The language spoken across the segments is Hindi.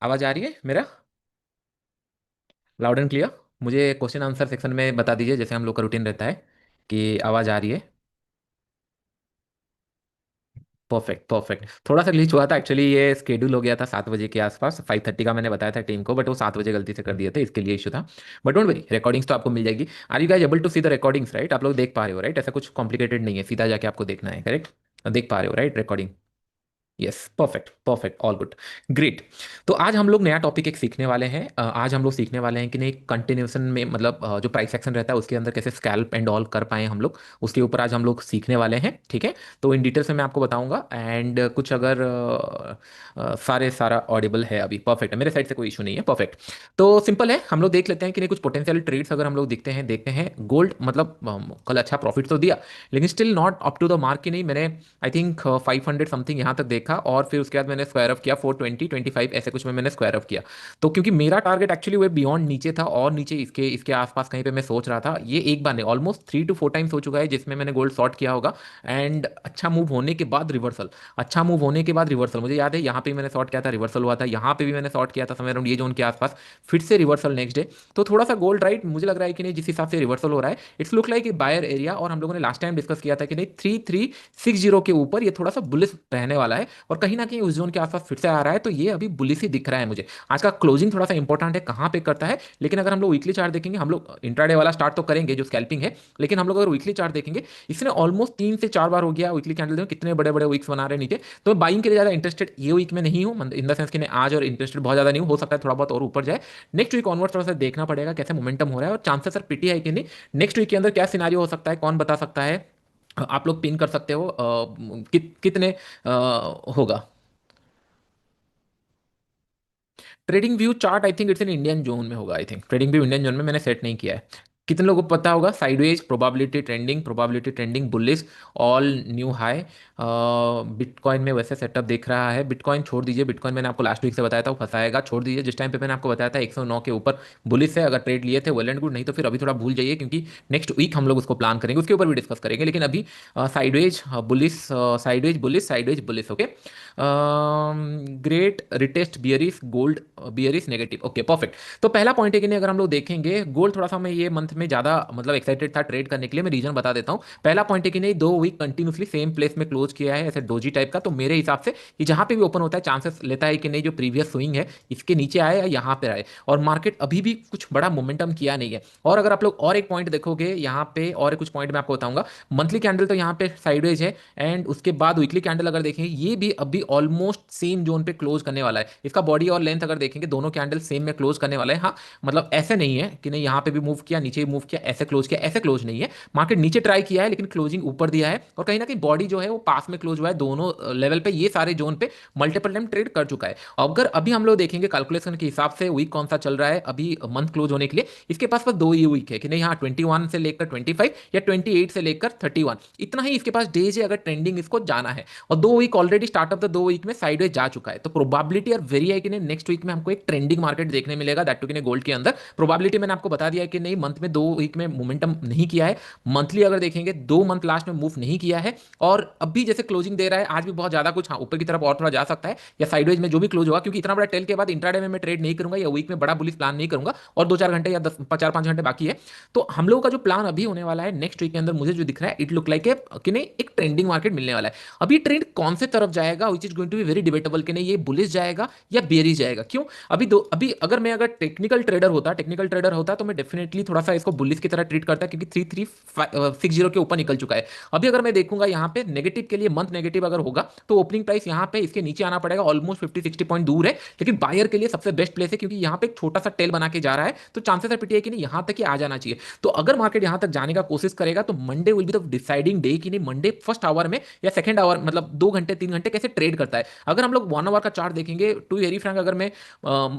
आवाज आ रही है मेरा? Loud and clear. मुझे क्वेश्चन आंसर सेक्शन में बता दीजिए, जैसे हम लोग का रूटीन रहता है, कि आवाज आ रही है। Perfect perfect. थोड़ा सा ग्लिच हुआ था एक्चुअली, ये स्केड्यूल हो गया था 7 बजे के आसपास, 5:30 का मैंने बताया था टीम को, बट वो 7 बजे गलती से कर दिए थे, इसके लिए इशू था। बट डोंट वरी, रिकॉर्डिंग्स तो आपको मिल जाएगी। Are you guys able to see the recordings? Right, आप लोग देख पा रहे हो? राइट, ऐसा कुछ कॉम्प्लिकेटेड नहीं है, सीधा जाके आपको देखना है। करेक्ट, देख पा रहे हो right recording? Yes, perfect perfect, all good, great. तो आज हम लोग नया टॉपिक एक सीखने वाले हैं। आज हम लोग सीखने वाले हैं कि नहीं कंटिन्यूशन में, मतलब जो प्राइस सेक्शन रहता है उसके अंदर कैसे स्कैल्प एंड ऑल कर पाए हम लोग, उसके ऊपर आज हम लोग सीखने वाले हैं। ठीक है, तो इन डिटेल से मैं आपको बताऊंगा। एंड कुछ अगर सारा ऑडिबल है अभी, परफेक्ट है मेरे साइड से, कोई इशू नहीं है, परफेक्ट। तो सिंपल है, हम लोग देख लेते हैं कि नहीं कुछ पोटेंशियल ट्रेड्स अगर हम लोग दिखते हैं, देखते हैं। गोल्ड मतलब कल अच्छा प्रॉफिट तो दिया, लेकिन still not up to the mark की नहीं। मैंने आई थिंक 500 समथिंग यहाँ तक देखा, और फिर उसके बाद मैंने स्क्वायर ऑफ किया 420 25 ऐसे कुछ में मैंने स्क्वायर ऑफ किया। तो क्योंकि मेरा टारगेट एक्चुअली वो बियॉन्ड नीचे था, और नीचे इसके इसके आसपास कहीं पे मैं सोच रहा था। ये एक बार नहीं, ऑलमोस्ट 3 to 4 टाइम्स हो चुका है जिसमें मैंने गोल्ड शॉर्ट किया होगा। एंड अच्छा मूव होने के बाद रिवर्सल, अच्छा मूव होने के बाद रिवर्सल, मुझे याद है यहाँ पे मैंने शॉर्ट किया था, रिवर्सल हुआ था, यहाँ पे भी मैंने शॉर्ट किया था समय अराउंड ये जोन के आसपास, फिर से रिवर्सल नेक्स्ट डे। तो थोड़ा सा गोल्ड राइट मुझे लग रहा है कि नहीं, जिस हिसाब से रिवर्सल हो रहा है, it's look like buyer area. और हम लोगों ने लास्ट टाइम डिस्कस किया था कि नहीं 3360 के ऊपर ये थोड़ा सा बुलिश रहने वाला है, और कहीं ना कहीं उस जोन के आसपास फिर से आ रहा है, तो ये अभी बुलिश ही दिख रहा है मुझे। आज का क्लोजिंग थोड़ा सा इंपॉर्टेंट है, कहाँ पे करता है। लेकिन अगर हम लोग वीकली चार्ट देखेंगे, हम लोग इंट्राडे वाला स्टार्ट तो करेंगे जो स्कैल्पिंग है, लेकिन हम लोग अगर वीकली चार्ट देखेंगे, इसने ऑलमोस्ट 3 से 4 बार हो गया वीकली कैंडल में, कितने बड़े बड़े वीक्स बना रहे हैं नीचे। तो मैं बाइंग के लिए ज़्यादा इंटरेस्टेड ये वीक में नहीं हूँ, इन द सेंस कि आज और इंटरेस्टेड बहुत ज़्यादा नहीं हूँ, हो सकता है थोड़ा बहुत और ऊपर जाए। नेक्स्ट वीक ऑनवर्ड थोड़ा सा देखना पड़ेगा कैसे मोमेंटम हो रहा है, और चांसेस सर पिटी है कि नहीं, नेक्स्ट वीक के अंदर क्या सिनारियो हो सकता है, कौन बता सकता है। आप लोग पिन कर सकते हो कितने होगा। Trading view chart I think it's in Indian zone में होगा, I think trading view Indian zone में मैंने सेट नहीं किया है। कितने लोगों को पता होगा? Sideways, probability trending bullish, all new high. Bitcoin में वैसे सेटअप दिख रहा है। बिटकॉइन छोड़ दीजिए, बिटकॉइन मैंने आपको लास्ट वीक से बताया था वो फंसाएगा, छोड़ दीजिए। जिस टाइम पे मैंने आपको बताया था 109 के ऊपर बुलिश है, अगर ट्रेड लिए थे वेल एंड गुड, नहीं तो फिर अभी थोड़ा भूल जाइए, क्योंकि नेक्स्ट वीक हम लोग उसको प्लान करेंगे, उसके ऊपर भी डिस्कस करेंगे। लेकिन अभी sideways bullish, sideways bullish, okay. Great retest बियरिस gold, बियरिस negative, okay perfect. तो पहला पॉइंट है कि नहीं, अगर हम लोग देखेंगे गोल्ड थोड़ा सा, मैं ये मंथ में ज़्यादा मतलब एक्साइटेड था ट्रेड करने के लिए, मैं रीजन बता देता हूँ। पहला पॉइंट है कि नहीं 2 वीक कंटिन्यूसली सेम प्लेस में क्लोज किया है, ऐसे डोजी टाइप का। तो मेरे हिसाब से कि जहाँ पे भी ओपन होता है चांसेस लेता है कि नहीं जो प्रीवियस स्विंग है इसके नीचे आए या यहाँ पे आए, और मार्केट अभी भी कुछ बड़ा मोमेंटम किया नहीं है। और अगर आप लोग और एक पॉइंट देखोगे यहाँ पे, और कुछ पॉइंट मैं आपको बताऊंगा। मंथली कैंडल तो यहाँ पे साइडवेज है, एंड उसके बाद वीकली कैंडल अगर देखेंगे, ये भी अभी ऑलमोस्ट सेम जोन पे क्लोज करने वाला है। इसका बॉडी और लेंथ अगर देखेंगे, दोनों कैंडल सेम में क्लोज करने वाला है। हाँ, मतलब ऐसे नहीं है कि नहीं यहाँ पे भी मूव किया, नीचे भी मूव किया, ऐसे क्लोज किया, ऐसे क्लोज नहीं है। मार्केट नीचे ट्राई किया है, लेकिन क्लोजिंग ऊपर दिया है, और कहीं ना कहीं बॉडी जो है वो पास में क्लोज हुआ है, दोनों लेवल पे, ये सारे जोन पे मल्टीपल टाइम ट्रेड कर चुका है। अगर अभी हम लोग देखेंगे कैलकुलेशन के हिसाब से वीक कौन सा चल रहा है अभी मंथ क्लोज होने के लिए, इसके पास बस दो ही वीक है कि नहीं, हाँ 21 से लेकर 25 या 28 से लेकर 31, इतना ही इसके पास डेज है अगर ट्रेंडिंग इसको जाना है। और 2 week already start of the 2 week में साइडवेज जा चुका है, तो प्रोबेबिलिटी और वेरी है कि नहीं नेक्स्ट वीक में हमको एक ट्रेंडिंग मार्केट देखने मिलेगा, दैट टू कि गोल्ड के अंदर। प्रोबेबिलिटी मैंने आपको बता दिया है कि नहीं मंथ में 2 वीक में मोमेंटम नहीं किया है। मंथली अगर देखेंगे 2 मंथ लास्ट में मूव नहीं किया है, और अभी जैसे क्लोजिंग दे रहा है आज भी बहुत ज्यादा कुछ, हाँ ऊपर की तरफ और थोड़ा जा सकता है, या साइडवेज में जो भी क्लोज होगा, क्योंकि इतना बड़ा टेल के बाद इंट्राडे में मैं ट्रेड नहीं करूंगा, या वीक में बड़ा बुलिस प्लान नहीं करूंगा, और 2 4 घंटे या 4 5 घंटे बाकी है। तो हम लोगों का जो प्लान अभी होने वाला है नेक्स्ट वीक के अंदर, मुझे जो दिख रहा है इट लुक लाइक कि नहीं एक ट्रेंडिंग मार्केट मिलने वाला है। अभी ट्रेंड कौन से तरफ जाएगा which is going to be very debatable, कि नहीं ये बुलिश जाएगा या बेरिश जाएगा। क्यों? अभी अगर मैं अगर टेक्निकल ट्रेडर होता तो मैं डेफिनेटली थोड़ा सा इसको बुलिस की तरह ट्रीट करता, क्योंकि 3360 के ऊपर निकल चुका है। अभी अगर मैं देखूंगा यहाँ पे नेगेटिव के लिए, मंथ नेगेटिव अगर होगा, तो ओपनिंग प्राइस यहाँ पे इसके नीचे आना पड़ेगा, ऑलमोस्ट 50 60 पॉइंट दूर है। लेकिन बायर के लिए सबसे बेस्ट प्लेस है, क्योंकि यहाँ पे एक छोटा सा टेल बना के जा रहा है, तो चांसेस है पिटी है कि नहीं यहाँ तक ही आ जाना चाहिए। तो अगर मार्केट यहाँ तक जाने का कोशिश करेगा, तो Monday will be the deciding day कि नहीं मंडे फर्स्ट आवर में या सेकंड आवर, मतलब 2 घंटे 3 घंटे कैसे ट्रेड करता है। अगर हम लोग 1 आवर का चार्ट देखेंगे, टू वेरी फ्रैंक, अगर मैं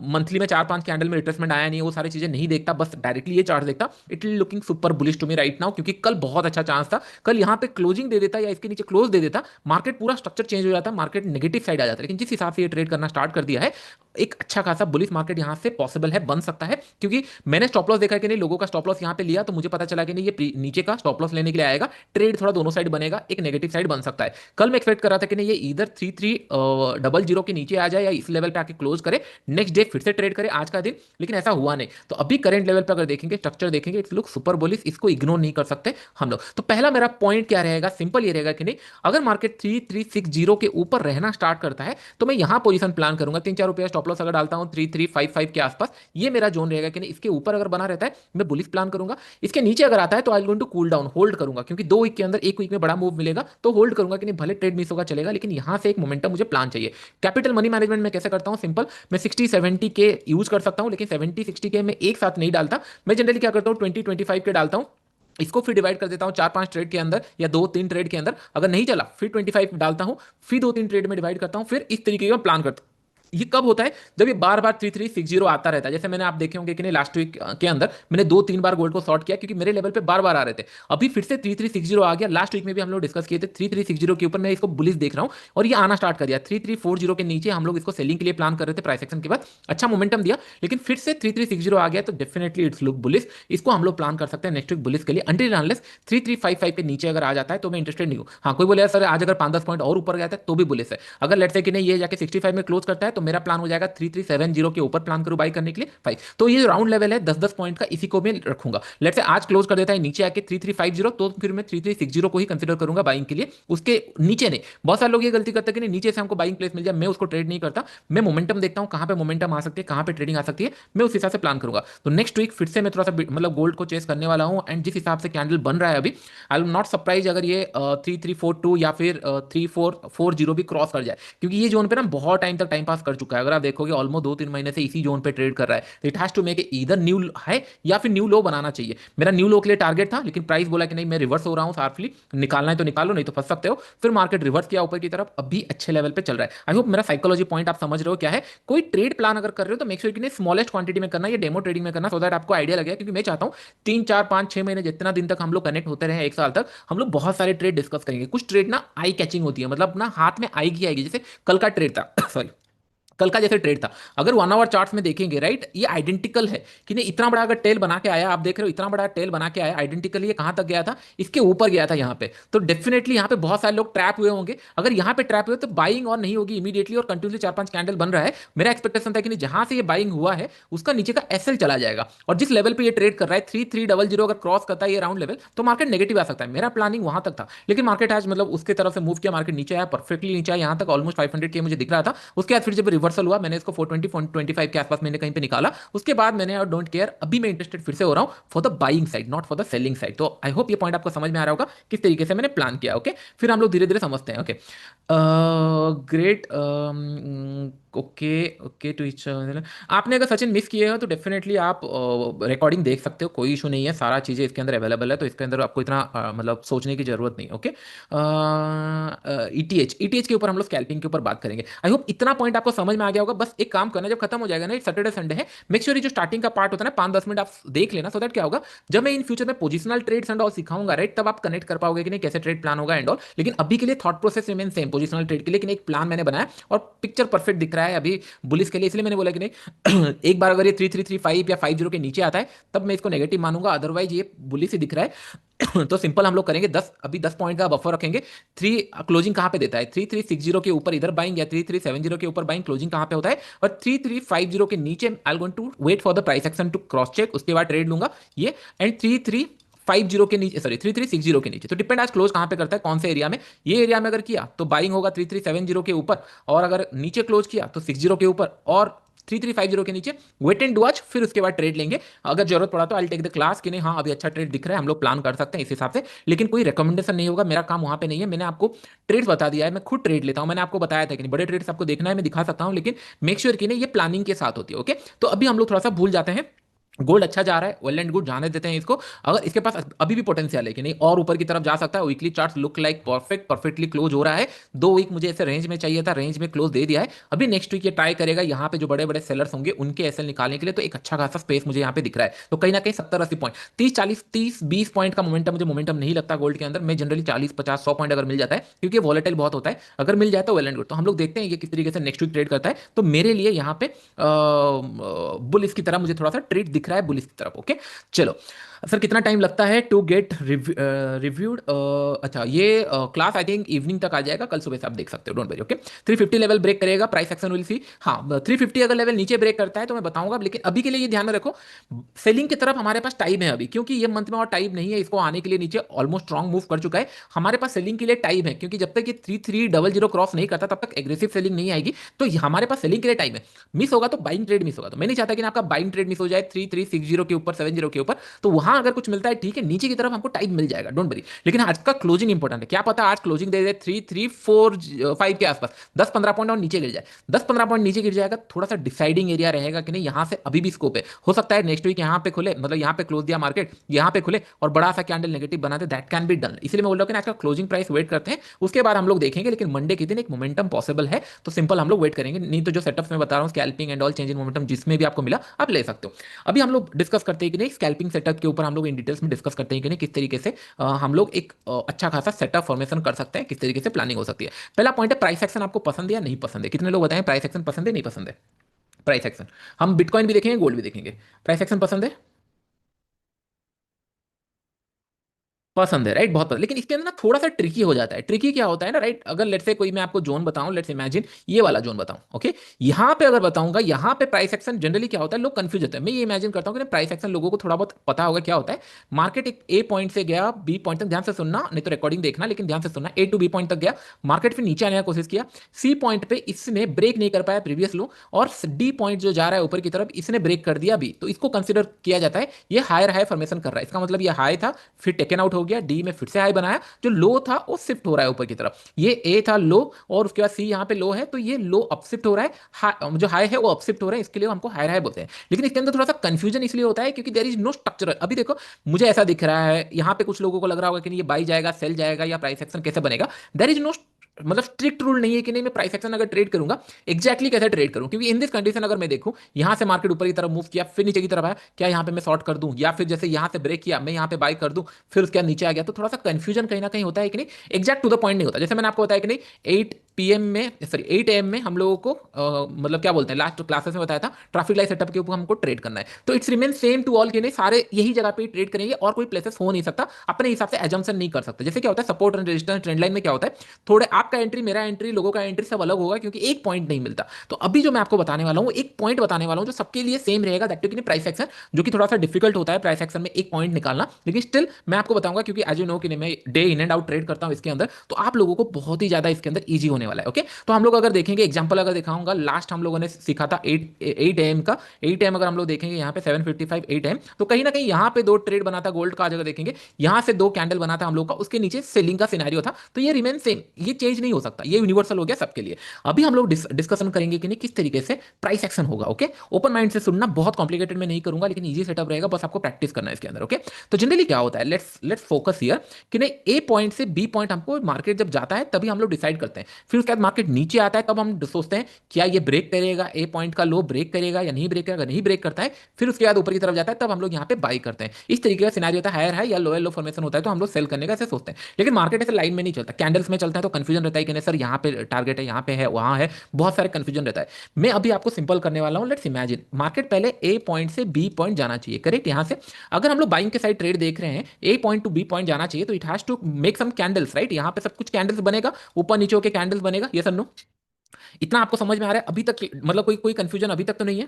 मंथली में 4 5 कैंडल में रिट्रेसमेंट आया नहीं है, वो सारी चीजें नहीं देखता, बस डायरेक्टली ये चार्ट देखता, it will looking super bullish to me right now. क्योंकि कल बहुत अच्छा चांस था, कल यहाँ पे क्लोजिंग दे देता या इसके नीचे क्लोज दे देता, मार्केट पूरा स्ट्रक्चर चेंज हो जाता, मार्केट नेगेटिव साइड आ जाता। लेकिन जिस हिसाब से ये ट्रेड करना स्टार्ट कर दिया है, एक अच्छा खासा बुलिश मार्केट यहाँ से पॉसिबल है, बन सकता है, क्योंकि मैंने स्टॉप लॉस देखा कि नहीं, लोगों का स्टॉप लॉस यहाँ पे लिया तो मुझे पता चला कि नहीं ये नीचे का स्टॉप लॉस लेने के लिए आएगा, ट्रेड थोड़ा दोनों साइड बनेगा, एक नेगेटिव साइड बन सकता है। कल मैं एक्सपेक्ट कर रहा था कि नहीं ये इधर 3300 के नीचे आ जाए या इस लेवल पे आके क्लोज करे, नेक्स्ट डे फिर से ट्रेड करे आज का दिन, लेकिन ऐसा हुआ नहीं। तो अभी करंट लेवल पे अगर देखेंगे, स्ट्रक्चर देखेंगे, इट्स लुक सुपर बुलिश, इसको इग्नोर नहीं कर सकते हम लोग। तो पहला मेरा पॉइंट क्या रहेगा, सिंपल ये रहेगा कि नहीं, अगर मार्केट 3360 के ऊपर रहना स्टार्ट करता है तो मैं यहां पोजीशन प्लान करूंगा, 3-4 रुपया स्टॉप लॉस अगर डालता हूं 3355 के आसपास, ये मेरा जोन रहेगा कि नहीं, इसके ऊपर अगर बना रहता है मैं बुलिश प्लान करूंगा, इसके नीचे अगर आता है तो I going to cool down, hold करूंगा, क्योंकि 2 वीक के अंदर 1 वीक में बड़ा मूव मिलेगा तो होल्ड करूंगा कि नहीं, भले ट्रेड मिस होगा चलेगा, लेकिन यहां से एक मोमेंटम मुझे प्लान चाहिए। कैपिटल मनी मैनेजमेंट में कैसे करता हूं, सिंपल, मैं 60-70 के यूज कर सकता हूं, लेकिन 70-60 के मैं एक साथ नहीं डालता, मैं जनरली क्या करता हूं 20-25 के डालता हूं, इसको फिर डिवाइड कर देता हूं 4-5 ट्रेड के अंदर या 2-3 ट्रेड के अंदर, अगर नहीं चला फिर 25 डालता हूं, फिर 2-3 ट्रेड में डिवाइड करता हूं, फिर इस तरीके का प्लान करता हूं। ये कब होता है, जब ये बार बार 3360 आता रहता है, जैसे मैंने आप देखे होंगे कि नहीं लास्ट वीक के अंदर मैंने 2-3 बार गोल्ड को शॉर्ट किया, क्योंकि मेरे लेवल पे बार बार आ रहे थे, अभी फिर से 3360 आ गया, लास्ट वीक में भी हम लोग डिस्कस किए थे 3360 के ऊपर मैं इसको बुलिश देख रहा हूं, और ये आना स्टार्ट कर दिया 3340 के नीचे, हम लोग इसको सेलिंग के लिए प्लान कर रहे थे प्राइस एक्शन के बाद, अच्छा मोमेंटम दिया, लेकिन फिर से 3360 आ गया, तो डेफिनेटली इट्स लुक बुलिश, इसको हम लोग प्लान कर सकते हैं नेक्स्ट वीक बुलिश के लिए, अंटिल अनलेस 3355 के नीचे अगर आ जाता है तो मैं इंटरेस्टेड नहीं हूँ। हाँ, कोई बोले सर आज अगर 5-10 पॉइंट और ऊपर गया था तो भी बुलिश है, अगर लेट्स से कि नहीं ये जाके 65 में क्लोज करता है तो मेरा प्लान हो जाएगा 3370 के ऊपर प्लान करूं बाई करने के लिए 5, तो ये राउंड लेवल है 10-10 पॉइंट का, इसी को मैं रखूंगा। लेट्स से आज क्लोज कर देता है नीचे आके 3350, तो फिर मैं 3360 को ही कंसीडर करूंगा बाइंग के लिए, उसके नीचे नहीं। बहुत सारे लोग ये गलती करते हैं कि नीचे से हमको बाइंग प्लेस मिल जाए, मैं उसको ट्रेड नहीं करता, मैं मोमेंटम देखता हूं कहां पे मोमेंटम आ सकती है, कहां पे ट्रेडिंग आ सकती है, मैं उस हिसाब से प्लान करूंगा। तो नेक्स्ट वीक फिर से मैं थोड़ा सा मतलब गोल्ड को चेस करने वाला हूं, एंड जिस हिसाब से कैंडल बन रहा है अभी, आई विल नॉट सरप्राइज अगर ये 3342 या फिर 3440 भी क्रॉस कर जाए, क्योंकि ये जोन पे ना बहुत टाइम तक टाइम पास कर चुका है, अगर आप देखोगे ऑलमोस्ट 2-3 महीने से इसी जोन पे ट्रेड कर रहा है, तो इट हैज टू मेक इधर न्यू हाई या फिर न्यू लो बनाना चाहिए। मेरा न्यू लो के लिए टारगेट था, लेकिन प्राइस बोला कि नहीं मैं रिवर्स हो रहा हूं शार्पली, निकालना है तो निकालो नहीं तो फंस सकते हो, फिर मार्केट रिवर्स किया ऊपर की तरफ, अभी अच्छे लेवल पे चल रहा है। आई होप मेरा साइकोलॉजी पॉइंट आप समझ रहे हो क्या है। कोई ट्रेड प्लान अगर कर रहे हो तो मेक श्योर कि नहीं स्मॉलेस्ट क्वांटिटी में करना, ये डेमो ट्रेडिंग में करना, सो दैट आपको आइडिया लगे, क्योंकि मैं चाहता हूं 3-4-5-6 महीने जितना दिन तक हम लोग कनेक्ट होते रहे, 1 साल तक हम लोग बहुत सारे ट्रेड डिस्कस करेंगे। कुछ ट्रेड ना आई कैचिंग होती है, मतलब ना हाथ में आएगी आएगी, जैसे कल का ट्रेड था सॉरी, कल का जैसे ट्रेड था, अगर 1 आवर चार्ट्स में देखेंगे राइट, ये आइडेंटिकल है कि नहीं, इतना बड़ा अगर टेल बना के आया, आप देख रहे हो इतना बड़ा टेल बना के आया आइडेंटिकली, ये कहां तक गया था, इसके ऊपर गया था यहाँ पे, तो डेफिनेटली यहाँ पे बहुत सारे लोग ट्रैप हुए होंगे, अगर यहाँ पे ट्रैप हुए तो बाइंग और नहीं होगी इमीडिएटली, और कंटिन्यूसली 4-5 कैंडल बन रहा है, मेरा एक्सपेक्टेशन था कि नहीं जहां से ये बाइंग हुआ है उसका नीचे का एसएल चला जाएगा, और जिस लेवल पे ये ट्रेड कर रहा है 3300 अगर क्रॉस करता है ये राउंड लेवल, तो मार्केट नेगेटिव आ सकता है, मेरा प्लानिंग वहां तक था, लेकिन मार्केट आज मतलब उसके तरफ से मूव किया, मार्केट नीचे आया, परफेक्टली नीचे आया, यहाँ तक ऑलमोस्ट 500 के मुझे दिख रहा था, उसके बाद फिर जब रिवर्सल हुआ मैंने इसको 420-425 के आसपास मैंने कहीं पे निकाला, उसके बाद मैंने और डोंट केयर, अभी मैं इंटरेस्टेड फिर से हो रहा हूं for the buying side, not for the selling side. तो आई होप ये पॉइंट आपको समझ में आ रहा होगा किस तरीके से मैंने प्लान किया। ओके, फिर हम लोग धीरे धीरे समझते हैं। Okay, great, okay okay to each, आपने अगर सचिन मिस किए हो तो डेफिनेटली आप रिकॉर्डिंग देख सकते हो, कोई इशू नहीं है, सारा चीज़ें इसके अंदर अवेलेबल है, तो इसके अंदर आपको इतना मतलब सोचने की जरूरत नहीं। ओके, ईटीएच के ऊपर हम लोग स्कैल्पिंग के ऊपर बात करेंगे। आई होप इतना पॉइंट आपको समझ में आ गया होगा। बस एक काम करना, जब खत्म हो जाएगा ना, सैटरडे संडे है, मेक श्योर जो स्टार्टिंग का पार्ट होता है ना 5-10 मिनट आप देख लेना, सो दैट क्या होगा, जब मैं इन फ्यूचर में पोजिशनल ट्रेड्स एंड ऑल सिखाऊंगा राइट, तब आप कनेक्ट कर पाओगे कि नहीं कैसे ट्रेड प्लान होगा एंड ऑल। लेकिन अभी के लिए thought process remain same positional trade के लिए, लेकिन एक प्लान मैंने बनाया और पिक्चर परफेक्ट दिख रहा है अभी बुलिस के लिए, इसलिए मैंने बोला कि नहीं एक बार अगर ये 3335 या 50 के नीचे आता है तब मैं इसको नेगेटिव मानूंगा, अदरवाइज ये बुलिस ही दिख रहा है तो सिंपल हम लोग करेंगे 10, अभी 10 पॉइंट का बफर रखेंगे। थ्री क्लोजिंग कहां पे देता है, 3360 के ऊपर इधर बाइंग, या 3370 के ऊपर बाइंग, क्लोजिंग कहां पे होता है, और 3350 के नीचे I am going to wait for the price action to cross check, उसके बाद ट्रेड लूंगा ये, एंड 3350 के नीचे, सॉरी 3360 के नीचे, तो डिपेंड आज क्लोज कहां पे करता है, कौन से एरिया में, ये एरिया में अगर किया तो बाइंग होगा 3370 के ऊपर, और अगर नीचे क्लोज किया तो 60 के ऊपर, और 3350 के नीचे वेट एंड वॉच, फिर उसके बाद ट्रेड लेंगे, अगर जरूरत पड़ा तो आई टेक द क्लास कि नहीं हाँ अभी अच्छा ट्रेड दिख रहा है, हम लोग प्लान कर सकते हैं इस हिसाब से, लेकिन कोई रिकमेंडेशन नहीं होगा, मेरा काम वहां पे नहीं है, मैंने आपको ट्रेड्स बता दिया है, मैं खुद ट्रेड लेता हूं, मैंने आपको बताया था कि नहीं बड़े ट्रेड्स आपको देखना है मैं दिखा सकता हूं, लेकिन मेक श्योर कि नहीं ये प्लानिंग के साथ होती है। ओके, तो अभी हम लोग थोड़ा सा भूल जाते हैं गोल्ड अच्छा जा रहा है, वेल एंड गुड, जाने देते हैं इसको। अगर इसके पास अभी भी पोटेंशियल है कि नहीं और ऊपर की तरफ जा सकता है, weekly chart look like perfectly close हो रहा है। 2 वीक मुझे ऐसे रेंज में चाहिए था, रेंज में क्लोज दे दिया है। अभी नेक्स्ट वीक ये ट्राई करेगा यहाँ पे जो बड़े बड़े सेलर्स होंगे उनके एसएल निकालने के लिए, तो एक अच्छा खासा स्पेस मुझे यहाँ पे दिख रहा है। तो कहीं ना कहीं 70-80 पॉइंट, 30-40 30-20 पॉइंट का मोमेंटम, मुझे मोमेंटम नहीं लगता गोल्ड के अंदर। मैं जनरली 40-50-100 पॉइंट अगर मिल जाता है, क्योंकि वॉलेटाइल बहुत होता है, अगर मिल जाए तो वेल एंड गुड। तो हम लोग देखते हैं ये किस तरीके से नेक्स्ट वीक ट्रेड करता है। तो मेरे लिए यहाँ पे बुलिस की तरह मुझे थोड़ा सा ट्रेड दिख रहा है, बुलिस की तरफ। ओके, चलो। सर कितना टाइम लगता है टू गेट रिव्यूड? अच्छा, ये क्लास आई थिंक इवनिंग तक आ जाएगा, कल सुबह से आप देख सकते हो, don't worry. Okay, 350 level break करेगा, प्राइस एक्शन विल सी। हाँ, 350 अगर लेवल नीचे ब्रेक करता है तो मैं बताऊंगा, लेकिन अभी के लिए ये ध्यान में रखो, सेलिंग की तरफ हमारे पास टाइम है अभी, क्योंकि ये मंथ में और टाइम नहीं है इसको आने के लिए नीचे, ऑलमोस्ट स्ट्रॉन्ग मूव कर चुका है। हमारे पास सेलिंग के लिए टाइम है, क्योंकि जब तक ये 3300 क्रॉस नहीं करता तब तक एग्रेसिव सेलिंग नहीं आएगी। तो हमारे पास सेलिंग के लिए टाइम है। मिस होगा तो बाइंग ट्रेड मिस होगा, तो मैं नहीं चाहता कि आपका बाइंग ट्रेड मिस हो जाए 3360 के ऊपर, 70 के ऊपर। तो वहां अगर कुछ मिलता है ठीक है, नीचे की तरफ हमको टाइम मिल जाएगा, डोंट वरी। लेकिन आज का क्लोजिंग इंपॉर्टेंट है, क्या पता आज क्लोजिंग दे दे 3345 के आसपास, 10-15 पॉइंट और नीचे गिर जाए। 10-15 पॉइंट नीचे गिर जाएगा, थोड़ा सा डिसाइडिंग एरिया रहेगा कि नहीं, यहाँ से अभी भी स्कोप है। हो सकता है नेक्स्ट वीक यहाँ पे खुले, मतलब यहाँ पे क्लोज दिया मार्केट, यहाँ पे खुले और बड़ा सा कैंडल नेगेटिव बना दे, दैट कैन बी डन। इसलिए मैं बोल रहा हूँ कि आज का क्लोजिंग प्राइस वेट करते हैं, उसके बाद हम लोग देखेंगे। लेकिन मंडे के दिन एक मोमेंटम पॉसिबल है, तो सिंपल हम लोग वेट करेंगे। नहीं तो जो सेटअप में बता रहा हूँ, scalping and all, change in momentum, जिसमें भी आपको मिला आप ले सकते हो। अभी हम लोग डिस्कस करते हैं कि नहीं, स्कैल्पिंग सेटअप के ऊपर हम लोग इन डिटेल्स में डिस्कस करते हैं कि नहीं, किस तरीके से हम लोग एक अच्छा खासा सेटअप फॉर्मेशन कर सकते हैं, किस तरीके से प्लानिंग हो सकती है। पहला पॉइंट है, प्राइस एक्शन आपको पसंद है या नहीं पसंद है? कितने लोग बताएं प्राइस एक्शन पसंद है नहीं पसंद है? प्राइस एक्शन, हम बिटकॉइन भी देखेंगे, गोल्ड भी देखेंगे। प्राइस एक्शन पसंद है? पसंद है, राइट, बहुत पसंद। लेकिन इसके अंदर ना थोड़ा सा ट्रिकी हो जाता है। ट्रिकी क्या होता है ना, राइट, अगर लेट्स से कोई मैं आपको जोन बताऊं, लेट्स इमेजिन ये वाला जोन बताऊं, ओके, यहाँ पे अगर बताऊंगा, यहाँ पे प्राइस एक्शन जनरली क्या होता है, लोग कंफ्यूज होते हैं। मैं ये इमेजिन करता हूँ कि प्राइस एक्शन लोगों को थोड़ा बहुत पता होगा क्या होता है। मार्केट एक ए पॉइंट से गया बी पॉइंट तक, ध्यान से सुनना, नहीं तो रिकॉर्डिंग देखना, लेकिन ध्यान से सुनना, ए टू बी पॉइंट तक गया, मार्केट फिर नीचे आने की कोशिश किया, सी पॉइंट पे इसने ब्रेक नहीं कर पाया प्रीवियस लो, और डी पॉइंट जो जा रहा है ऊपर की तरफ, इसने ब्रेक कर दिया बी, तो इसको कंसिडर किया जाता है ये हायर हाई फॉर्मेशन कर रहा है। इसका मतलब ये हाई था, फिर टेकन आउट हो गया, डी में फिर से हाई बनाया, जो लो था वो शिफ्ट हो रहा है ऊपर की तरफ। ये ए था लो, और उसके बाद सी यहाँ पे लो है, तो ये लो अपशिफ्ट हो रहा है, जो हाई है वो अपशिफ्ट हो रहा है, इसके लिए हमको हायर हाई बोलते हैं। लेकिन इसके अंदर थोड़ा सा कंफ्यूजन इसलिए होता है क्योंकि देयर इज नो स्ट्रक्चर। अभी देखो, मुझे ऐसा दिख रहा है, यहाँ पे कुछ लोगों को लग रहा होगा कि नहीं ये बाई जाएगा, सेल जाएगा, या प्राइस एक्शन कैसे बनेगा। देयर इज नो, मतलब स्ट्रिक्ट रूल नहीं है कि नहीं मैं प्राइस एक्शन अगर ट्रेड करूंगा एग्जैक्टली कैसे ट्रेड करूं, क्योंकि इन दिस कंडीशन अगर मैं देखूं, यहां से मार्केट ऊपर की तरफ मूव किया, फिर नीचे की तरफ आया, क्या यहां पे मैं शॉर्ट कर दूं, या फिर जैसे यहां से ब्रेक किया मैं यहां पे बाई कर दूं, फिर उसके बाद नीचे आ गया, तो थोड़ा सा कंफ्यूजन कहीं ना कहीं होता है कि नहीं, एग्जैक्ट टू द पॉइंट नहीं होता। जैसे मैंने आपको बताया कि नहीं, 8 PM में, सॉरी 8 AM में हम लोगों को मतलब क्या बोलते हैं, लास्ट क्लासेस में बताया था, ट्रैफिक लाइट सेटअप के ऊपर हमको ट्रेड करना है। तो it's remain same to all, के नहीं सारे यही जगह पे ट्रेड करेंगे और कोई प्लेसेस हो नहीं सकता, अपने हिसाब से एजम्पन नहीं कर सकते। जैसे क्या होता है, support and resistance trend line में क्या होता है, थोड़े आपका एंट्री मेरा एंट्री लोगों का एंट्री सब अलग होगा, क्योंकि एक पॉइंट नहीं मिलता। तो अभी जो मैं आपको बताने वाला हूँ, एक पॉइंट बताने वाला हूँ जो सबके लिए सेम रहेगा, दैट टू प्राइस एक्शन, जो कि थोड़ा सा डिफिकल्ट होता है प्राइस एक्शन में एक पॉइंट निकालना, लेकिन स्टिल मैं आपको बताऊंगा, क्योंकि एज यू नो कि मैं day in and out trade करता हूं इसके अंदर, तो आप लोगों को बहुत ही ज्यादा इसके अंदर ईजी होने वाला है। ओके, तो हम लोग अगर देखेंगे, एग्जांपल अगर दिखाऊंगा, लास्ट हम लोगों ने सीखा था 8 AM का। 8 AM अगर हम लोग देखेंगे यहाँ पे 7:55 8 AM, तो कहीं ना कहीं यहाँ पे दो ट्रेड बना था गोल्ड का, अगर देखेंगे यहाँ से दो कैंडल बना था हम लोग का, उसके नीचे सेलिंग का सिनेरियो था। तो ये रिमेन सेम, ये चेंज नहीं हो सकता, ये यूनिवर्सल हो गया सबके लिए। अभी हम लोग डिस्कशन करेंगे कि नहीं किस तरीके से प्राइस एक्शन होगा। ओके, ओपन माइंड से सुनना, बहुत कॉम्प्लिकेटेड में नहीं करूंगा, लेकिन ईजी सेटअप रहेगा, बस आपको प्रैक्टिस करना है इसके अंदर। ओके, तो जनरली क्या होता है, लेट्स लेट्स फोकस हियर, कि नहीं ए पॉइंट से बी पॉइंट हमको मार्केट जब जाता है तभी हम लोग डिसाइड करते हैं। फिर उसके बाद मार्केट नीचे आता है, तब हम सोचते हैं क्या ये ब्रेक करेगा, ए पॉइंट का लो ब्रेक करेगा या नहीं ब्रेक करेगा, नहीं ब्रेक करता है, फिर उसके बाद ऊपर की तरफ जाता है, तब हम लोग यहाँ पे बाई करते हैं। इस तरीके का सिनेरियो होता है, हायर है या लोअर लो फॉर्मेशन होता है, तो हम लोग सेल करने का ऐसे सोचते हैं। लेकिन मार्केट ऐसे लाइन में नहीं चलता, कैंडल्स में चलता है, तो कंफ्यूजन रहता है कि नहीं सर यहाँ पे टारगेट है, यहाँ पे है, वहाँ है, बहुत सारे कंफ्यूजन रहता है। मैं अभी आपको सिंपल करने वाला हूँ, लेट्स इमेजिन मार्केट पहले ए पॉइंट से बी पॉइंट जाना चाहिए, करेक्ट, यहाँ से अगर हम लोग बाइंग के साइड ट्रेड देख रहे हैं, A point to B point जाना चाहिए, तो it has to make some candles, right, यहाँ पे सब कुछ कैंडल्स बनेगा, ऊपर नीचे होकर कैंडल्स बनेगा, ये सर नो, इतना आपको समझ में आ रहा है अभी तक, मतलब कोई कोई कंफ्यूजन अभी तक तो नहीं है?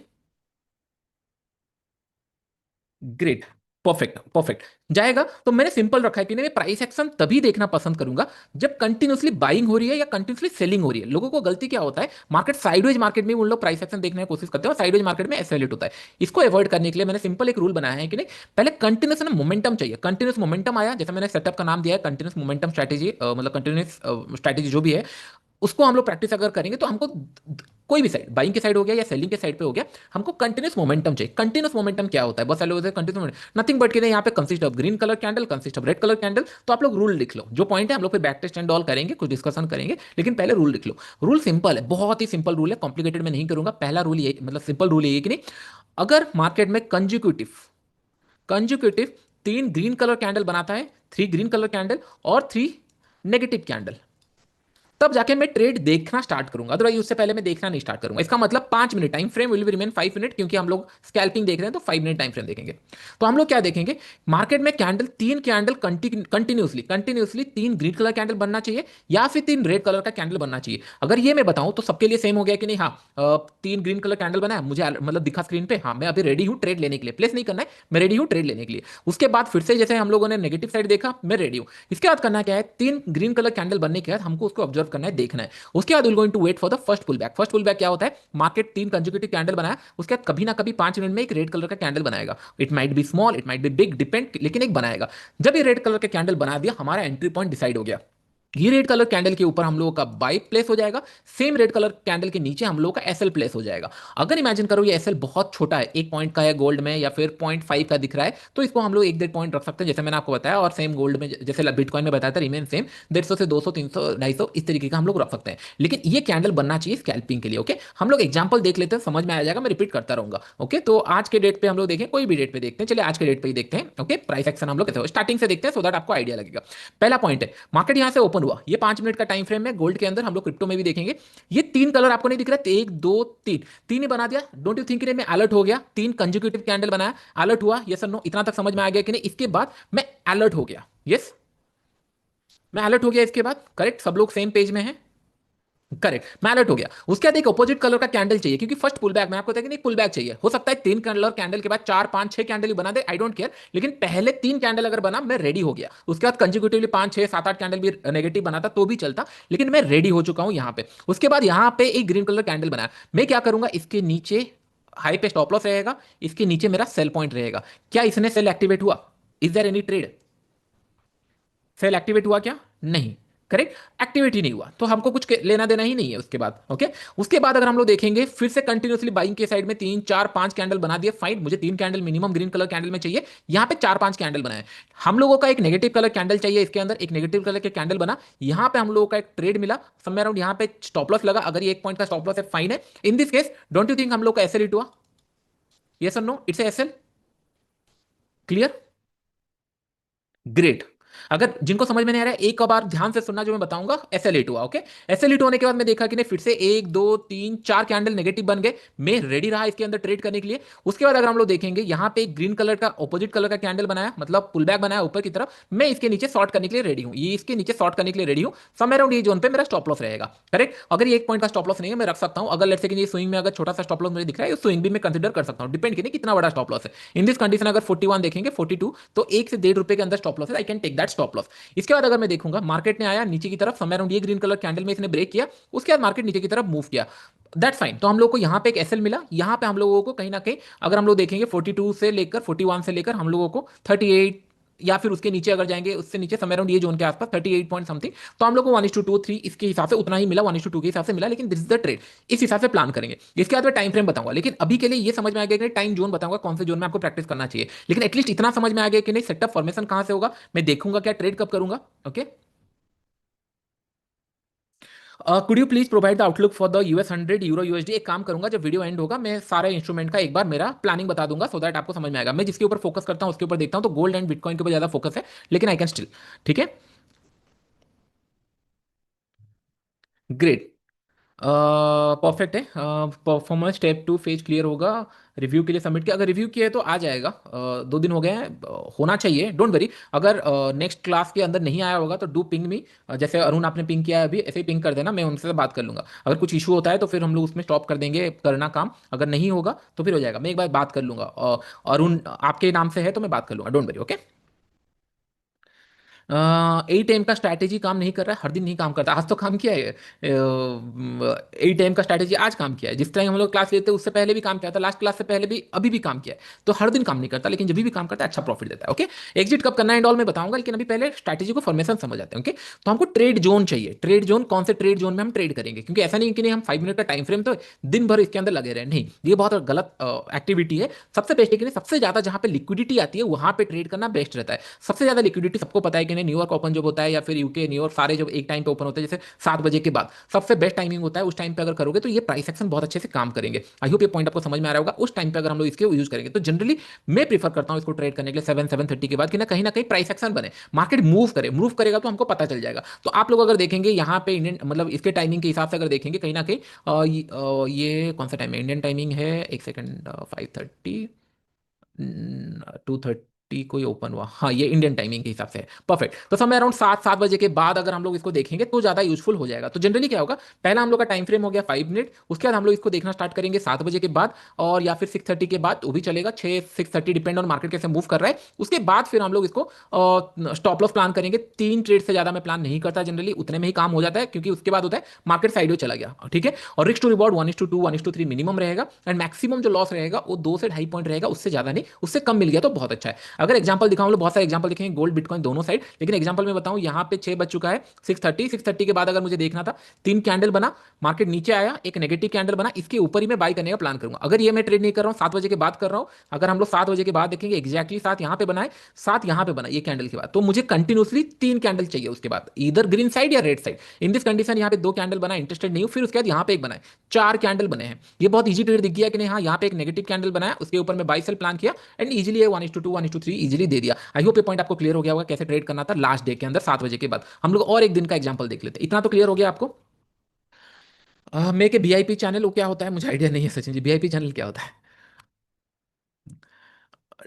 Great, perfect perfect. जाएगा, तो मैंने सिंपल रखा है कि नहीं, प्राइस एक्शन तभी देखना पसंद करूंगा जब कंटिन्यूसली बाइंग हो रही है या कंटिन्यूसली सेलिंग हो रही है। लोगों को गलती क्या होता है, मार्केट साइडवेज मार्केट में उन लोग प्राइस एक्शन देखने की कोशिश करते हैं, और साइडवेज मार्केट में एसेलेट होता है। इसको अवॉइड करने के लिए मैंने सिंपल एक रूल बनाया है कि नहीं, पहले कंटिन्यूस ना मोमेंटम चाहिए, कंटिन्यूस मोमेंटम आया, जैसे मैंने सेटअप का नाम दिया है कंटिन्यूस मोमेंटम स्ट्रैटेजी, मतलब कंटिन्यूस स्ट्रैटेजी जो भी है, उसको हम लोग प्रैक्टिस अगर करेंगे तो हमको कोई भी साइड, बाइंग के साइड हो गया या सेलिंग के साइड पे हो गया, हमको कंटिन्यूस मोमेंटम चाहिए। कंटिन्यूस मोमेंटम क्या होता है, बहुत सारे लोग कंटिन्यूस मोमेंटम नथिंग बट के यहाँ पे consist of green colour candle, consist of red colour candle. तो आप लोग रूल लिख लो, जो पॉइंट है हम लोग फिर बैक टेस्ट एंड ऑल करेंगे, कुछ डिस्कशन करेंगे, लेकिन पहले रूल लिख लो। रूल सिंपल है, बहुत ही सिंपल रूल है, कॉम्प्लिकेटेड में नहीं करूंगा। पहला रूल ये, मतलब सिंपल रूल ये कि नहीं, अगर मार्केट में consecutive consecutive 3 green colour candle बनाता है, 3 ग्रीन कलर कैंडल और 3 नेगेटिव कैंडल, तब जाके मैं ट्रेड देखना स्टार्ट करूंगा, अदरवाइज उससे पहले मैं देखना नहीं स्टार्ट करूंगा। इसका मतलब 5 minute time frame will be remain 5 minute, क्योंकि हम लोग स्कैल्पिंग देख रहे हैं तो 5 मिनट टाइम फ्रेम देखेंगे। तो हम लोग क्या देखेंगे, मार्केट में candle, 3 candle continuously continuously 3 green colour candle बनना चाहिए या फिर 3 रेड कलर का कैंडल बनना चाहिए। अगर ये मैं बताऊं तो सबके लिए सेम हो गया कि नहीं, हाँ 3 ग्रीन कलर कैंडल बना है मुझे, मतलब दिखा स्क्रीन पे, हाँ मैं अभी रेडी हूं ट्रेड लेने के लिए, प्लेस नहीं करना है, मैं रेडी हूं ट्रेड लेने के लिए। उसके बाद फिर से जैसे हम लोगों ने नेगेटिव साइड देखा, मैं रेडी हूं। इसके बाद करना क्या है, 3 ग्रीन कलर कैंडल बनने के बाद हमको उसको ऑब्जर्व करना है, देखना है। उसके बाद will going to wait for the first pull back. First pull back क्या होता है, मार्केट 3 कंसेक्यूटिव कैंडल बनाया, उसके बाद कभी ना कभी 5 मिनट में एक रेड कलर का कैंडल बनाएगा। It might be small, it might be big, depend, लेकिन एक बनाएगा। जब ये रेड कलर का कैंडल बना दिया, हमारा एंट्री पॉइंट डिसाइड हो गया। ये रेड कलर कैंडल के ऊपर हम लोगों का बाई प्लेस हो जाएगा, सेम रेड कलर कैंडल के नीचे हम लोगों का एसएल प्लेस हो जाएगा। अगर इमेजिन करो ये एसएल बहुत छोटा है, 1 पॉइंट का है गोल्ड में, या फिर 0.5 का दिख रहा है, तो इसको हम लोग 1-1.5 पॉइंट रख सकते हैं, जैसे मैंने आपको बताया। और सेम गोल्ड में जैसे बिटकॉइन में बताया था, रिमेन सेम, 150 से 200, 300, 250 इस तरीके का हम लोग रख सकते हैं। लेकिन ये कैंडल बनना चाहिए स्कैल्पिंग के लिए। ओके, हम लोग एग्जाम्पल देख लेते हैं, समझ में आ जाएगा, मैं रिपीट करता रहूंगा। ओके, तो आज के डेट पे हम लोग देखें, कोई भी डेट पे देखते हैं, चलिए आज के डेट पे ही देखते हैं। ओके, प्राइस एक्शन हम लोग कैसे स्टार्टिंग से देखते हैं, सो दैट आपको आइडिया लगेगा। पहला पॉइंट है, मार्केट यहां से ओपन हुआ, ये 5 मिनट का टाइम फ्रेम है गोल्ड के अंदर, हम लोग क्रिप्टो में भी देखेंगे। ये 3 कलर आपको नहीं दिख रहा, 1, 2, 3, 3 ही बना दिया। डोंट यू थिंक मैं अलर्ट हो गया, 3 कंजिक्यूटिव कैंडल बनाया, अलर्ट हुआ, यस और नो, इतना तक समझ में आ गया कि नहीं? इसके बाद मैं अलर्ट हो गया, यस, मैं अलर्ट हो गया इसके बाद, करेक्ट, सब लोग सेम पेज में हैं, करेक्ट, मैं अलर्ट हो गया। उसके बाद एक अपोजिट कलर का कैंडल चाहिए, क्योंकि फर्स्ट पुल बैक में आपको नहीं, पुल बैक चाहिए। हो सकता है 3 कलर कैंडल के बाद 4, 5, 6 कैंडल ही बना दे, आई डोंट केयर, लेकिन पहले 3 कैंडल अगर बना, मैं रेडी हो गया। उसके बाद कंजिक्यूटिवली 5, 6, 7, 8 कैंडल भी नेगेटिव बना था तो भी चलता, लेकिन मैं रेडी हो चुका हूं यहां पे। उसके बाद यहां पे एक ग्रीन कलर कैंडल बनाया, मैं क्या करूंगा, इसके नीचे हाई पे स्टॉप लॉस रहेगा, इसके नीचे मेरा सेल पॉइंट रहेगा। क्या इसने सेल एक्टिवेट हुआ? Is there any trade? Sell activate हुआ क्या? नहीं, करेक्ट, एक्टिवेट ही नहीं हुआ, तो हमको कुछ लेना देना ही नहीं है उसके बाद। ओके, उसके बाद अगर हम लोग देखेंगे, फिर से कंटिन्यूसली बाइंग के साइड में 3, 4, 5 कैंडल बना दिए, फाइन, मुझे 3 candle minimum green colour candle में चाहिए, यहाँ पे 4, 5 कैंडल बनाए। हम लोगों का एक नेगेटिव कलर कैंडल चाहिए, इसके अंदर एक नेगेटिव कलर के कैंडल बना, यहाँ पे हम लोगों का एक ट्रेड मिला समय अराउंड, यहाँ पे स्टॉप लॉस लगा, अगर ये 1 पॉइंट का स्टॉप लॉस है, फाइन है। In this case don't you think हम लोग का एसएल हिट हुआ? यस और no, it's SL, clear, great. अगर जिनको समझ में नहीं आ रहा है, एक बार ध्यान से सुनना जो मैं बताऊंगा। एसएलएट हुआ, ओके, एसएलएट होने के बाद मैं देखा कि नहीं, फिर से 1, 2, 3, 4 कैंडल नेगेटिव बन गए, मैं रेडी रहा इसके अंदर ट्रेड करने के लिए। उसके बाद अगर हम लोग देखेंगे, यहाँ पे एक ग्रीन कलर का ऑपोजिट कलर का कैंडल बनाया, मतलब पुल बैक बनाया ऊपर की तरफ, मैं इसके नीचे शॉर्ट करने के लिए रेडी हूँ, ये इसके नीचे शॉर्ट करने के लिए रेडी हूँ। समय अराउंड ये जोन पे मेरा स्टॉप लॉस रहेगा, करेक्ट। अगर ये 1 पॉइंट का स्टॉप लॉस नहीं है, मैं रख सकता हूँ। अगर लेट्स से कि ये स्विंग में अगर छोटा सा स्टॉप लॉस मुझे दिख रहा है, स्विंग भी मैं कंसिडर कर सकता हूँ, डिपेंड करें कितना बड़ा स्टॉप लॉस है। इन दिस कंडीशन अगर 41 देखेंगे, 42, तो 1 से 1.5 रुपए के अंदर स्टॉप लॉस है, I can take that stop loss. इसके बाद अगर मैं देखूंगा, मार्केट ने आया नीचे की तरफ, समय अराउंड ये ग्रीन कलर कैंडल में इसने ब्रेक किया, उसके बाद मार्केट नीचे की तरफ मूव किया, दैट फाइन। तो हम लोग को यहाँ पे एक एसएल मिला, यहाँ पे हम लोगों को कहीं ना कहीं, अगर हम लोग देखेंगे 42 से लेकर 41 से लेकर हम लोगों को 38, या फिर उसके नीचे अगर जाएंगे, उससे नीचे समय अराउंड ये जोन के आसपास 38 पॉइंट समथिंग, तो हम लोग को 1:2, 3 इसके हिसाब से उतना ही मिला, 1:2 के हिसाब से मिला, लेकिन दिस इज द ट्रेड, इस हिसाब से प्लान करेंगे। इसके बाद मैं टाइम फ्रेम बताऊंगा, लेकिन अभी के लिए ये समझ में आ गया कि टाइम जोन बताऊंगा कौन से जोन में आपको प्रैक्टिस करना चाहिए, लेकिन एटलीस्ट इतना समझ में आ गया कि नहीं, सेटअप फॉर्मेशन कहां से होगा, मैं देखूंगा क्या ट्रेड कब करूंगा। Okay, could you please provide the outlook for the US 100 euro USD? एक काम करूंगा, जब वीडियो एंड होगा, मैं सारे इंस्ट्रूमेंट का एक बार मेरा प्लानिंग बता दूंगा, सो दैट आपको समझ में आएगा। मैं जिसके ऊपर फोकस करता हूं उसके ऊपर देखता हूं, तो गोल्ड एंड बिटकॉइन के ऊपर ज्यादा फोकस है, लेकिन आई कैन स्टिल, ठीक है, ग्रेट, परफेक्ट है। परफॉर्मेंस स्टेप 2 फेज क्लियर होगा, रिव्यू के लिए सबमिट किया, अगर रिव्यू किया है तो आ जाएगा। 2 दिन हो गए हैं, होना चाहिए, डोंट वरी। अगर नेक्स्ट क्लास के अंदर नहीं आया होगा तो डू पिंग मी, जैसे अरुण आपने पिंग किया है अभी, ऐसे ही पिंग कर देना, मैं उनसे बात कर लूंगा। अगर कुछ इशू होता है तो फिर हम लोग उसमें स्टॉप कर देंगे करना काम, अगर नहीं होगा तो फिर हो जाएगा, मैं एक बार बात कर लूंगा। अरुण आपके नाम से है तो मैं बात कर लूंगा, don't worry, okay. Eight AM का स्ट्रैटेजी काम नहीं कर रहा है, हर दिन नहीं काम करता। आज तो काम किया है, 8 AM का स्ट्रैटेजी आज काम किया है, जिस टाइम हम लोग क्लास लेते हैं उससे पहले भी काम किया था, लास्ट क्लास से पहले भी, अभी भी काम किया है। तो हर दिन काम नहीं करता, लेकिन जब भी काम करता है अच्छा प्रॉफिट देता है। ओके, एग्जिट कब करना है एंड ऑल मैं बताऊंगा, लेकिन अभी पहले स्ट्रैटेजी को फॉर्मेशन समझ आते हैं। ओके, तो हमको ट्रेड जोन चाहिए। ट्रेड जोन कौन से ट्रेड जोन में हम ट्रेड करेंगे, क्योंकि ऐसा नहीं कि नहीं हम 5 मिनट का टाइम फ्रेम तो दिन भर इसके अंदर लगे रहे, नहीं, ये बहुत गलत एक्टिविटी है। सबसे बेस्ट है कि नहीं, सबसे ज्यादा जहां पे लिक्विडिटी आती है वहां पे ट्रेड करना बेस्ट रहता है। सबसे ज्यादा लिक्विडिटी सबको पता है कि नहीं, न्यूयॉर्क ओपन जब होता है या फिर यूके न्यूयॉर्क सारे जब एक टाइम पे ओपन होते हैं, जैसे 7 बजे के बाद सबसे बेस्ट टाइमिंग होता है। उस टाइम पे अगर करोगे तो ये प्राइस एक्शन बहुत अच्छे से काम करेंगे। आई होप ये पॉइंट आपको समझ में आ रहा होगा। उस टाइम पे अगर हम लोग इसके यूज करेंगे तो जनरली मैं प्रीफर करता हूं इसको ट्रेड करने के लिए 7-7:30 के बाद, कि ना कहीं प्राइस एक्शन बने, मार्केट मूव करे। मूव करेगा तो हमको पता चल जाएगा। तो आप लोग अगर देखेंगे यहाँ पे इंडियन मतलब इसके टाइमिंग के हिसाब से अगर देखेंगे कहीं ना कहीं ये कौन सा टाइम है, इंडियन टाइमिंग है, एक सेकंड, 5:30, 2:30 कोई ओपन हुआ, हाँ ये इंडियन टाइमिंग के हिसाब से है। परफेक्ट, तो समय अराउंड 7-7 बजे के बाद अगर हम लोग इसको देखेंगे तो ज्यादा यूजफुल हो जाएगा। तो जनरली क्या होगा, पहला हम लोग का टाइम फ्रेम हो गया 5 मिनट, उसके बाद हम लोग इसको देखना स्टार्ट करेंगे 7 बजे के बाद, और या फिर 6:30 के बाद, वो भी चलेगा, 6-6:30 डिपेंड ऑन मार्केट कैसे मूव कर रहा है। उसके बाद फिर हम लोग इसको स्टॉप लॉस प्लान करेंगे। 3 ट्रेड से ज्यादा मैं प्लान नहीं करता जनरली, उतने में ही काम हो जाता है, क्योंकि उसके बाद होता है मार्केट साइड चला गया, ठीक है। और रिस्क टू रिवॉर्ड 1:2, 1:3 मिनिमम रहेगा, एंड मैक्सिमम जो लॉस रहेगा वो 2 से 2.5 पॉइंट रहेगा, उससे ज्यादा नहीं, उससे कम मिल गया तो बहुत अच्छा है। अगर एग्जांपल दिखाऊं, बहुत सारे एग्जांपल देखेंगे गोल्ड बिटकॉइन दोनों साइड, लेकिन एग्जांपल में बताऊं, यहाँ पे 6 बज चुका है, 6:30 के बाद अगर मुझे देखना था, 3 कैंडल बना, मार्केट नीचे आया, एक नेगेटिव कैंडल बना, इसके ऊपर ही मैं बाय करने का प्लान करूंगा। अगर ये मैं ट्रेड नहीं कर रहा हूँ, 7 बजे के बाद कर रहा हूँ, अगर हम लोग 7 बजे के बाद देखेंगे एक्जैक्टली 7 यहाँ पे बनाए, 7 यहाँ पे बना ये कैंडल के बाद, तो मुझे कंटिन्यूसली 3 कैंडल चाहिए उसके बाद, इधर ग्रीन साइड या red side. In this condition यहाँ पे 2 कैंडल बना, इंटरेस्टेड नहीं हूँ, फिर उसके बाद यहाँ पे एक बनाए, 4 कैंडल बने हैं। ये बहुत ईजी ट्रेड दिख गया कि नहीं, हाँ यहाँ पे एक नेगेटिव कैंडल बनाया, उसके ऊपर मैं बाई सेल प्लान किया, एंड इजीली 1:2, 1:3 इजीली दे दिया। आई होप ये पॉइंट आपको क्लियर हो गया होगा कैसे ट्रेड करना था लास्ट डे के अंदर 7 बजे के बाद। हम लोग और एक दिन का एग्जांपल देख लेते हैं, इतना तो क्लियर हो गया आपको। मेरे के वीआईपी चैनल वो क्या होता है मुझे आइडिया नहीं है सचिन जी, वीआईपी चैनल क्या होता है?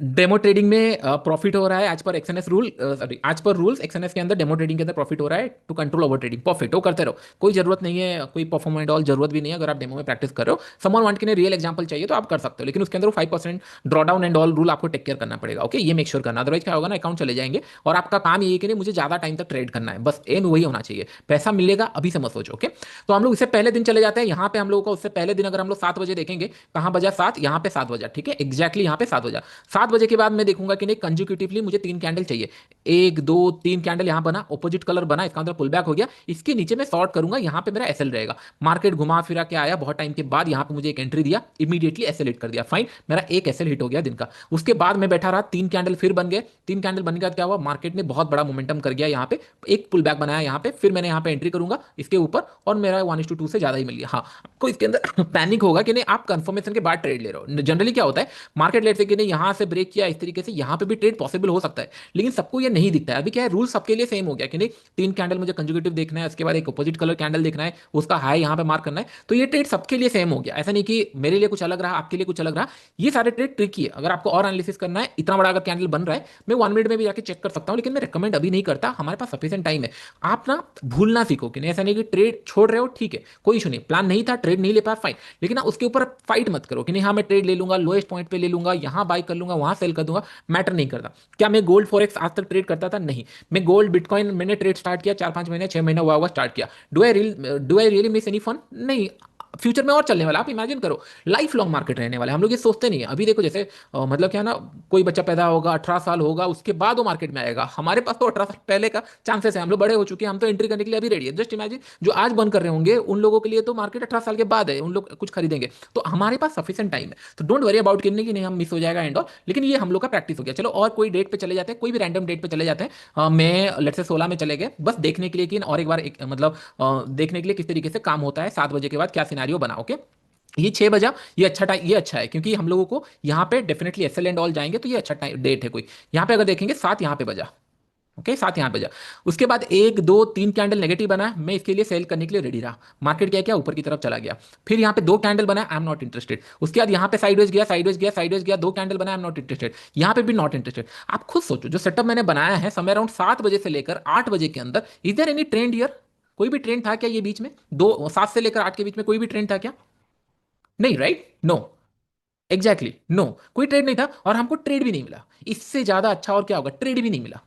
डेमो ट्रेडिंग में प्रॉफिट हो रहा है आज पर एक्सएनएस रूल, सॉरी आज पर रूल्स, एक्सएनएस के अंदर डेमो ट्रेडिंग के अंदर प्रॉफिट हो रहा है to control over trading. Perfect, वो करते रहो, कोई जरूरत नहीं है, कोई परफॉर्मेंट ऑल जरूरत भी नहीं है। अगर आप डेमो में प्रैक्टिस कर रहे हो, समवन वांट के लिए रियल एग्जांपल चाहिए तो आप कर सकते हो, लेकिन उसके अंदर 5% ड्रॉडाउन एंड ऑल रूल आपको टेक केयर करना पड़ेगा। ओके, ये मेक श्योर करना, अदरवाइज क्या होगा ना, अकाउंट चले जाएंगे, और आपका काम ये है कि नहीं मुझे ज्यादा टाइम तक ट्रेड करना है, बस एम वही होना चाहिए, पैसा मिलेगा अभी से मत सोचो। ओके, तो हम लोग इससे पहले दिन चले जाते हैं, यहाँ पे हम लोगों का उससे पहले दिन अगर हम लोग 7 बजे देखेंगे, कहाँ बजा 7, यहाँ पे 7 बजा, ठीक है, एक्जैक्टली यहाँ पे 7 बजा। 7 बजे के बाद मैं देखूंगा कि नहीं कंजिक्यूटिवली मुझे 3 कैंडल चाहिए, 1 2 3 कैंडल यहाँ बना, ऑपोजिट कलर बना, इसका अंदर पुल बैक हो गया, इसके नीचे मैं शॉर्ट करूंगा, यहाँ पे मेरा एसएल रहेगा। मार्केट घुमा फिरा के आया बहुत टाइम के बाद, यहाँ पे मुझे एक एंट्री दिया, इमीडिएटली एसएल हिट कर दिया, फाइन, मेरा एक एसएल हिट हो गया दिन का। उसके बाद मैं बैठा रहा, 3 कैंडल फिर बन गए, 3 कैंडल बनने के बाद क्या हुआ, मार्केट ने बहुत बड़ा मोमेंटम कर गया, यहाँ पे एक पुल बैक बनाया, यहाँ पे फिर मैंने यहाँ पे एंट्री करूंगा इसके ऊपर, और मेरा 1:2 से ज्यादा ही मिल गया। हाँ, आपको इसके अंदर पैनिक होगा कि नहीं, आप कंफर्मेशन के बाद ट्रेड ले रहे हो। जनरली क्या होता है, मार्केट लेट से कि नहीं यहाँ से ब्रेक किया इस तरीके से, यहाँ पे भी ट्रेड पॉसिबल हो सकता है, लेकिन सबको ये नहीं दिखता है। अभी क्या है, रूल सबके लिए सेम हो गया कि नहीं, 3 कैंडल मुझे कंजुगेटिव देखना है, उसके बाद एक अपोजिट कलर कैंडल देखना है, उसका हाई यहाँ पे मार्क करना है, तो ये ट्रेड सबके लिए सेम हो गया। ऐसा नहीं कि मेरे लिए कुछ अलग रहा, आपके लिए कुछ अलग रहा, ये सारे ट्रेड ट्रिकी है। अगर आपको और एनालिसिस करना है, इतना बड़ा अगर कैंडल बन रहा है, मैं 1 मिनट में भी जाके चेक कर सकता हूँ, लेकिन मैं रिकमेंड अभी नहीं करता, हमारे पास सफिशिएंट टाइम है। आप ना भूलना सीखो कि नहीं, ऐसा नहीं कि ट्रेड छोड़ रहे हो, ठीक है कोई इशू नहीं, प्लान नहीं था, ट्रेड नहीं ले पाया, फाइन, लेकिन ना उसके ऊपर फाइट मत करो कि नहीं हाँ मैं ट्रेड ले लूंगा, लोएस्ट पॉइंट पे ले लूंगा, यहाँ बाय कर लूंगा, वहां सेल कर दूंगा, मैटर नहीं करता। क्या मैं गोल्ड फॉरेक्स आज तक ट्रेड करता था? नहीं। मैं गोल्ड बिटकॉइन मैंने ट्रेड स्टार्ट किया 4-5 महीने 6 महीने हुआ होगा स्टार्ट किया। Do I really miss any fun? नहीं। फ्यूचर में और चलने वाला, आप इमेजिन करो, लाइफ लॉन्ग मार्केट रहने वाला है, हम लोग ये सोचते नहीं है। अभी देखो जैसे मतलब क्या ना, कोई बच्चा पैदा होगा 18 साल होगा, उसके बाद वो मार्केट में आएगा, हमारे पास तो 18 साल पहले का चांसेस है, हम लोग बड़े हो चुके हैं, हम तो एंट्री करने के लिए अभी रेडी है। जस्ट इमेजिन जो आज बंद कर रहे होंगे उन लोगों के लिए तो मार्केट 18 साल के बाद है, उन लोग कुछ खरीदेंगे, तो हमारे पास सफिशिएंट टाइम है। तो डोंट वरी अबाउट कि नहीं हम मिस हो जाएगा एंड ऑल, लेकिन ये हम लोग का प्रैक्टिस हो गया। चलो और कोई डेट पे चले जाते हैं, कोई भी रैंडम डेट पे चले जाते हैं। मैं लेट्स से 16 में चले गए, बस देखने के लिए कि और एक बार मतलब देखने के लिए किस तरीके से काम होता है 7 बजे के बाद, क्या सिनेरियो बना। ओके, ये 6 बजा, ये अच्छा टाइम, ये अच्छा है क्योंकि हम लोगों को यहाँ पे डेफिनेटली एसएल एंड ऑल जाएंगे, तो ये अच्छा टाइम डेट है कोई। यहाँ पे अगर देखेंगे 7 यहाँ पे बजा, ओके 7 यहाँ पे बजा। उसके बाद 1 2 3 कैंडल नेगेटिव बना है, मैं इसके लिए सेल करने के लिए रेडी रहा, मार्केट क्या क्या ऊपर की तरफ चला गया। फिर यहाँ पे 2 कैंडल बना, आई एम नॉट इंटरेस्टेड। उसके बाद यहाँ पे साइडवेज गया, साइडवेज गया, साइडवेज गया, 2 कैंडल बना, आई एम नॉट इंटरेस्टेड, यहाँ पे भी नॉट इंटरेस्टेड। आप खुद सोचो, जो सेटअप मैंने बनाया है समय अराउंड 7 बजे से लेकर 8 बजे के अंदर, is there any trend year? कोई भी ट्रेंड था क्या ये बीच में, 7 से लेकर 8 के बीच में कोई भी ट्रेंड था क्या? नहीं, राइट, नो, एग्जैक्टली नो, कोई ट्रेड नहीं था, और हमको ट्रेड भी नहीं मिला। इससे ज्यादा अच्छा और क्या होगा, ट्रेड भी नहीं मिला।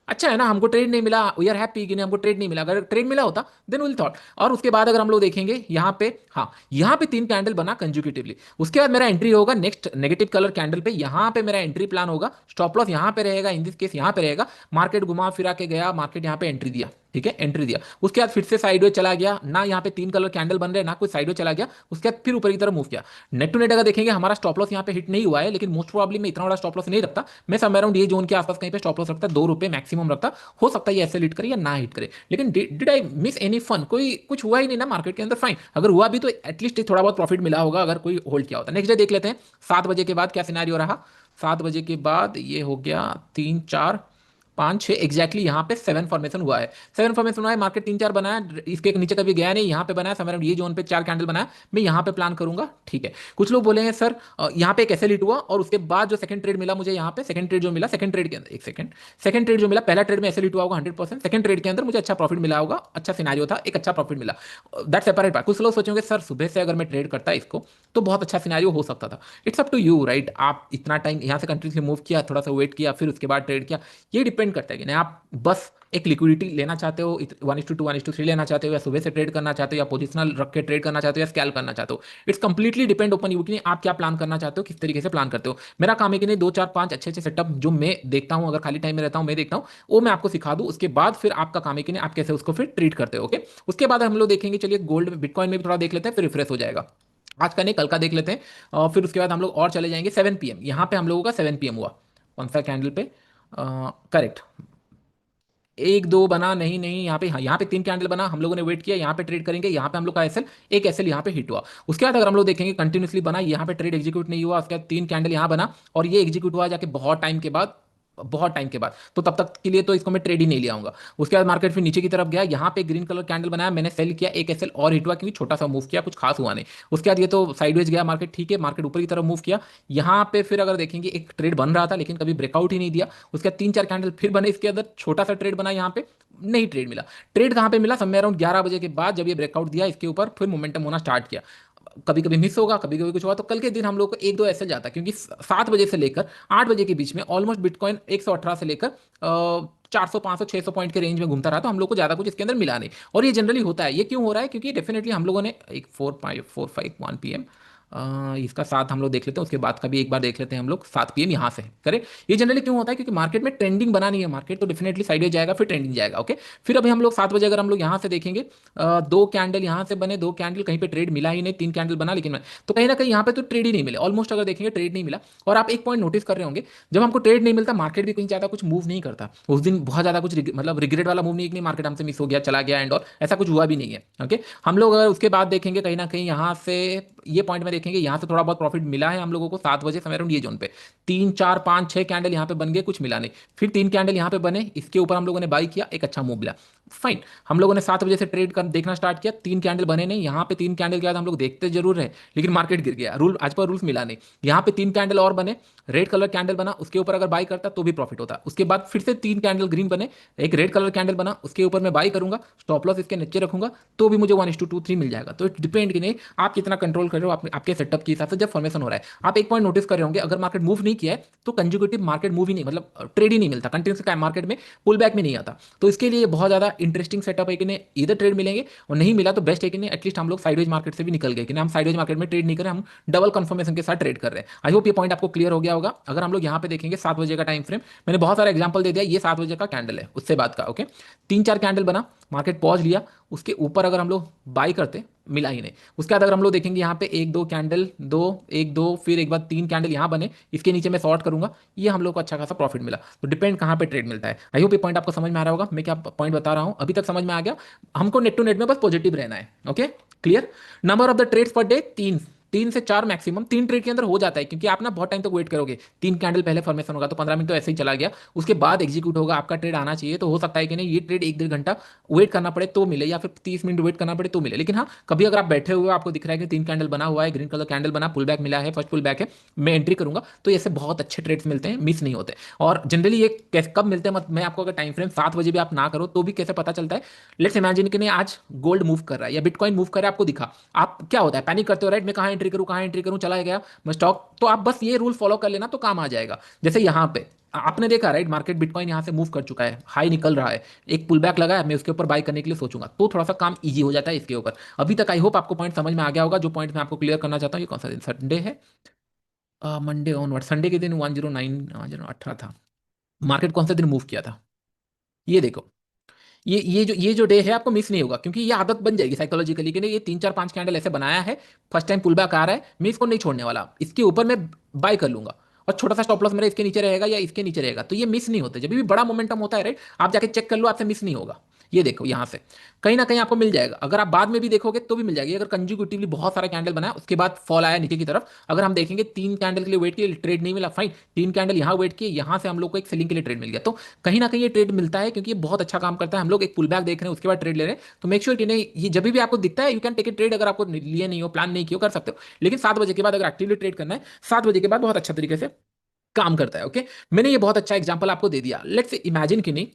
अच्छा है ना, हमको ट्रेड नहीं मिला, वी आर हैप्पी कि नहीं हमको ट्रेड नहीं मिला। अगर ट्रेड मिला होता देन विल थॉट। और उसके बाद अगर हम लोग देखेंगे यहाँ पे, हाँ यहाँ पे 3 कैंडल बना कंज्यूकेटिवली, उसके बाद मेरा एंट्री होगा नेक्स्ट नेगेटिव कलर कैंडल पे, यहाँ पे मेरा एंट्री प्लान होगा, स्टॉप लॉस यहाँ पे रहेगा, इन दिस केस यहाँ पे रहेगा। मार्केट घुमा फिरा के गया, मार्केट यहाँ पे एंट्री दिया, ठीक है एंट्री दिया, उसके बाद फिर से साइडवे चला गया ना, यहाँ पे 3 कलर कैंडल बन रहे ना, कोई साइडवे चला गया, उसके बाद फिर ऊपर की तरफ मूव किया। नेट टू नेट अगर देखेंगे हमारा स्टॉप लॉस यहाँ पे हिट नहीं हुआ है, लेकिन मोस्ट प्रोबेबली मैं इतना बड़ा स्टॉप लॉस नहीं रखता, मैं समवेयर अराउंड ये जोन के आसपास कहीं पे स्टॉप लॉस रखता, ₹2 मैक्सिमम रखता। हो सकता है ये ऐसे हिट करे या ना हिट करे, लेकिन did I miss any fun? कोई कुछ हुआ ही नहीं ना मार्केट के अंदर, फाइन। अगर हुआ भी तो एटलीस्ट थोड़ा बहुत प्रॉफिट मिला होगा अगर कोई होल्ड किया होता। नेक्स्ट डे देख लेते हैं 7 बजे के बाद क्या सिनारियो रहा। 7 बजे के बाद ये हो गया 3 4 5 6, एग्जैक्टली यहाँ पे 7 फॉर्मेशन हुआ है। 7 फॉर्मेशन हुआ है, मार्केट 3 4 बनाया, इसके नीचे कभी गया नहीं, यहाँ पे बनाया समय ये जोन पे 4 कैंडल बनाया, मैं यहाँ पे प्लान करूंगा, ठीक है। कुछ लोग बोलेंगे सर यहाँ पे एक ऐसे हिट हुआ और उसके बाद जो सेकंड ट्रेड मिला मुझे, यहाँ पे सेकंड ट्रेड जो मिला, सेकंड ट्रेड के अंदर एक सेकंड, सेकंड ट्रेड जो मिला, पहला ट्रेड में ऐसे हिट हुआ होगा 100%, सेकंड ट्रेड के अंदर मुझे अच्छा प्रॉफिट मिला होगा, अच्छा सिनारियो था, एक अच्छा प्रॉफिट मिला, दैट सेपरेट बात। कुछ लोग सोचेंगे सर सुबह से अगर मैं ट्रेड करता इसको तो बहुत अच्छा सिनारियो हो सकता था। It's up to you right, आप इतना टाइम यहाँ से कंटिन्यूसली मूव किया, थोड़ा सा वेट किया, फिर उसके बाद ट्रेड किया, ये डिपेंड करता है कि नहीं आप बस एक लिक्विडिटी लेना चाहते हो, 1:2 1:3 लेना चाहते हो, या सुबह से ट्रेड करना चाहते हो, या पोजिशनल रख के ट्रेड करना चाहते हो, या स्कैल करना चाहते हो। It's completely depend open you कि नहीं आप क्या प्लान करना चाहते हो, किस तरीके से प्लान करते हो। मेरा काम है कि नहीं 2 4 5 अच्छे अच्छे सेटअप जो मैं देखता हूँ, अगर खाली टाइम में रहता हूँ मैं देखता हूँ, वो मैं आपको सिखा दूँ, उसके बाद फिर आपका काम है कि नहीं आप कैसे उसको फिर ट्रीट करते हो, ओके। उसके बाद हम लोग देखेंगे, चलिए गोल्ड बिटकॉइन में भी थोड़ा देख लेते हैं, फिर रिफ्रेश हो जाएगा। आज का नहीं कल का देख लेते हैं, और फिर उसके बाद हम लोग और चले जाएंगे 7 PM। यहाँ पे हम लोगों का 7 PM हुआ, कौन सा कैंडल पे, करेक्ट, एक दो बना नहीं नहीं, यहाँ पे, हाँ यहाँ पे 3 कैंडल बना, हम लोगों ने वेट किया, यहाँ पे ट्रेड करेंगे, यहाँ पे हम लोग का एसएल, एक एसएल यहाँ पे हिट हुआ। उसके बाद अगर हम लोग देखेंगे कंटिन्यूसली बना, यहाँ पे ट्रेड एग्जीक्यूट नहीं हुआ, उसके बाद 3 कैंडल यहाँ बना और ये एग्जीक्यूट हुआ जाके बहुत टाइम के बाद, बहुत टाइम के बाद, तो तब तक के लिए तो इसको मैं ट्रेड ही नहीं लिया आऊंगा। उसके बाद मार्केट फिर नीचे की तरफ गया, यहाँ पे ग्रीन कलर कैंडल बनाया, मैंने सेल किया, एक एसएल और हिट हुआ, क्योंकि छोटा सा मूव किया, कुछ खास हुआ नहीं। उसके बाद ये तो साइडवेज गया मार्केट, ठीक है, मार्केट ऊपर की तरफ मूव किया, यहाँ पे फिर अगर देखेंगे एक ट्रेड बन रहा था लेकिन कभी ब्रेकआउट ही नहीं दिया। उसके बाद 3 4 कैंडल फिर बने, इसके अंदर छोटा सा ट्रेड बना, यहाँ पे नहीं ट्रेड मिला। ट्रेड कहाँ पे मिला, समय अराउंड 11 बजे के बाद, जब ये ब्रेकआउट दिया इसके ऊपर फिर मोमेंटम होना स्टार्ट किया। कभी कभी मिस होगा, कभी कभी कुछ होगा, तो कल के दिन हम लोग को एक दो ऐसे जाता है, क्योंकि 7 बजे से लेकर 8 बजे के बीच में ऑलमोस्ट बिटकॉइन 118 से लेकर 400 500 600 पॉइंट के रेंज में घूमता रहा, तो हम लोग को ज्यादा कुछ इसके अंदर मिला नहीं। और ये जनरली होता है, ये क्यों हो रहा है, क्योंकि डेफिनेटली हम लोगों ने एक 4 5 4 5 1 PM इसका साथ हम लोग देख लेते हैं, उसके बाद का भी एक बार देख लेते हैं हम लोग 7 PM यहाँ से करें। ये जनरली क्यों होता है, क्योंकि मार्केट में ट्रेंडिंग बना नहीं है, मार्केट तो डेफिनेटली साइड जाएगा फिर ट्रेंडिंग जाएगा, ओके। फिर अभी हम लोग 7 बजे अगर हम लोग यहाँ से देखेंगे, 2 कैंडल यहाँ से बने, 2 कैंडल कहीं पे ट्रेड मिला ही नहीं, 3 कैंडल बना, लेकिन तो कहीं ना कहीं यहाँ पे तो ट्रेड ही नहीं मिले, ऑलमोस्ट अगर देखेंगे ट्रेड नहीं मिला। और आप एक पॉइंट नोटिस कर रहे होंगे, जब हमको ट्रेड नहीं मिलता मार्केट भी कहीं ज्यादा कुछ मूव नहीं करता उस दिन, बहुत ज्यादा कुछ मतलब रिग्रेट वाला मूव नहीं कि नहीं मार्केट हमसे मिस हो गया चला गया एंड और ऐसा कुछ हुआ भी नहीं है, ओके। हम लोग अगर उसके बाद देखेंगे कहीं ना कहीं यहाँ से ये पॉइंट में देखेंगे, यहाँ से थोड़ा बहुत प्रॉफिट मिला है हम लोगों को 7 बजे समय अराउंड ये जोन पे, 3 4 5 6 कैंडल यहाँ पे बन गए, कुछ मिला नहीं। फिर 3 कैंडल यहाँ पे बने, इसके ऊपर हम लोगों ने बाई किया, एक अच्छा मूव मिला, फाइन। हम लोगों ने 7 बजे से ट्रेड कर देखना स्टार्ट किया, 3 कैंडल बने नहीं, यहाँ पे 3 कैंडल के बाद हम लोग देखते जरूर है, लेकिन मार्केट गिर गया, रूल आज पर रूल्स मिला नहीं। यहाँ पे 3 कैंडल और बने, रेड कलर कैंडल बना, उसके ऊपर अगर बाई करता तो भी प्रॉफिट होता। उसके बाद फिर से 3 कैंडल ग्रीन बने, एक रेड कलर कैंडल बना, उसके ऊपर मैं बाई करूंगा, स्टॉप लॉस इसके नीचे रखूंगा, तो भी मुझे 1:2 3 मिल जाएगा। तो इट डिपेंड कि नहीं आप कितना कंट्रोल कर रहे हो आपके सेटअप के हिसाब से जब फॉर्मेशन हो रहा है। आप एक पॉइंट नोटिस कर रहे होंगे, अगर मार्केट मूव नहीं किया है तो कंज्यूगेटिव मार्केट मूव ही नहीं, मतलब ट्रेड ही नहीं मिलता, कंटिन्यूस मार्केट में पुल बैक में नहीं आता। तो इसके लिए बहुत ज्यादा इंटरेस्टिंग सेटअप है कि नहीं इधर ट्रेड मिलेंगे, और नहीं मिला तो बेस्ट है कि नहीं एटलीस्ट हम लोग साइडवेज मार्केट से भी निकल गए, कि हम साइडवेज मार्केट में ट्रेड नहीं करें, हम डबल कंफर्मेशन के साथ ट्रेड कर रहे हैं। आई होप ये पॉइंट आपको क्लियर हो गया होगा। अगर हम लोग यहाँ पे देखेंगे 7 बजे का टाइम फ्रेम, मैंने बहुत सारा एग्जांपल दे दिया, ये 7 बजे का कैंडल है, उससे बाद का, ओके। 3 4 कैंडल बना, मार्केट पॉज लिया, उसके ऊपर अगर हम लोग बाई करते मिला ही नहीं। उसके बाद अगर हम लोग देखेंगे यहाँ पे एक दो कैंडल, दो एक दो, फिर एक बार 3 कैंडल यहाँ बने, इसके नीचे मैं शॉर्ट करूंगा, ये हम लोग को अच्छा खासा प्रॉफिट मिला। तो डिपेंड कहाँ पे ट्रेड मिलता है। आई होप ये पॉइंट आपको समझ में आ रहा होगा, मैं क्या पॉइंट बता रहा हूँ अभी तक समझ में आ गया। हमको नेट टू नेट में बस पॉजिटिव रहना है, okay clear. Number of the trades per day 3 से 4 मैक्सिमम, 3 ट्रेड के अंदर हो जाता है, क्योंकि आप ना बहुत टाइम तक वेट करोगे, 3 कैंडल पहले फॉर्मेशन होगा तो 15 मिनट तो ऐसे ही चला गया, उसके बाद एग्जीक्यूट होगा, आपका ट्रेड आना चाहिए, तो हो सकता है कि नहीं ये ट्रेड 1 1.5 घंटा वेट करना पड़े तो मिले, या फिर 30 मिनट वेट करना पड़े तो मिले। लेकिन हाँ कभी अगर आप बैठे हुए आपको दिख रहा है कि 3 कैंडल बना हुआ है, ग्रीन कलर कैंडल बना, पुल बैक मिला है, फर्स्ट पुल बैक है, मैं एंट्री करूंगा, तो ऐसे बहुत अच्छे ट्रेड्स मिलते हैं, मिस नहीं होते। और जनरली ये कब मिलते हैं, मैं आपको अगर टाइम फ्रेम 7 बजे भी आप ना करो तो भी कैसे पता चलता है। लेट्स इमेजिन कि नहीं आज गोल्ड मूव कर रहा है या बिटकॉइन मूव कर रहा है, आपको दिखा, आप क्या होता है पैनिक करते हो, राइट, मैं कहाँ एंट्री करूँ, कहाँ एंट्री करूँ, चला गया मैं स्टॉक। तो आप बस ये रूल फॉलो कर लेना तो काम आ जाएगा। जैसे यहाँ पे आपने देखा राइट, मार्केट बिटकॉइन यहाँ से मूव कर चुका है, हाई निकल रहा है, एक पुल बैक लगा है, मैं उसके ऊपर बाय करने के लिए सोचूंगा तो थोड़ा सा काम इजी हो जाता है इसके ऊपर। अभी तक आई होप आपको पॉइंट समझ में आ गया होगा। जो पॉइंट मैं आपको क्लियर करना चाहता हूँ, ये कौन सा दिन, संडे है, मंडे ऑनवर्ड, संडे के दिन 109 18 था। मार्केट कौन सा दिन मूव किया था, ये देखो। ये जो डे है आपको मिस नहीं होगा, क्योंकि ये आदत बन जाएगी साइकोलॉजिकली कि नहीं, ये 3 4 5 कैंडल ऐसे बनाया है, फर्स्ट टाइम पुल बैक आ रहा है, मैं इसको नहीं छोड़ने वाला, इसके ऊपर मैं बाय कर लूंगा, और छोटा सा स्टॉप लॉस मेरा इसके नीचे रहेगा या इसके नीचे रहेगा, तो ये मिस नहीं होते। जब भी बड़ा मोमेंटम होता है राइट, आप जाके चेक कर लो, आपसे मिस नहीं होगा। ये देखो यहाँ से कहीं ना कहीं आपको मिल जाएगा, अगर आप बाद में भी देखोगे तो भी मिल जाएगी। अगर कंजिक्यूटिवली बहुत सारा कैंडल बनाया उसके बाद फॉल आया नीचे की तरफ, अगर हम देखेंगे 3 कैंडल के लिए वेट किए, ट्रेड नहीं मिला, फाइन, 3 कैंडल यहाँ वेट किए, यहाँ से हम लोग को एक सेलिंग के लिए ट्रेड मिल गया, तो कहीं ना कहीं ये ट्रेड मिलता है, क्योंकि ये बहुत अच्छा काम करता है। हम लोग एक पुल बैक देख रहे हैं उसके बाद ट्रेड ले रहे हैं, तो मेक श्योर कि नहीं, ये जब भी आपको दिखता है you can take a trade, अगर आपको लिए नहीं हो, प्लान नहीं किया हो, कर सकते हो, लेकिन 7 बजे के बाद अगर एक्टिवली ट्रेड करना है, 7 बजे के बाद बहुत अच्छा तरीके से काम करता है। ओके, मैंने ये बहुत अच्छा एग्जांपल आपको दे दिया। लेट्स इमेजिन कि नहीं,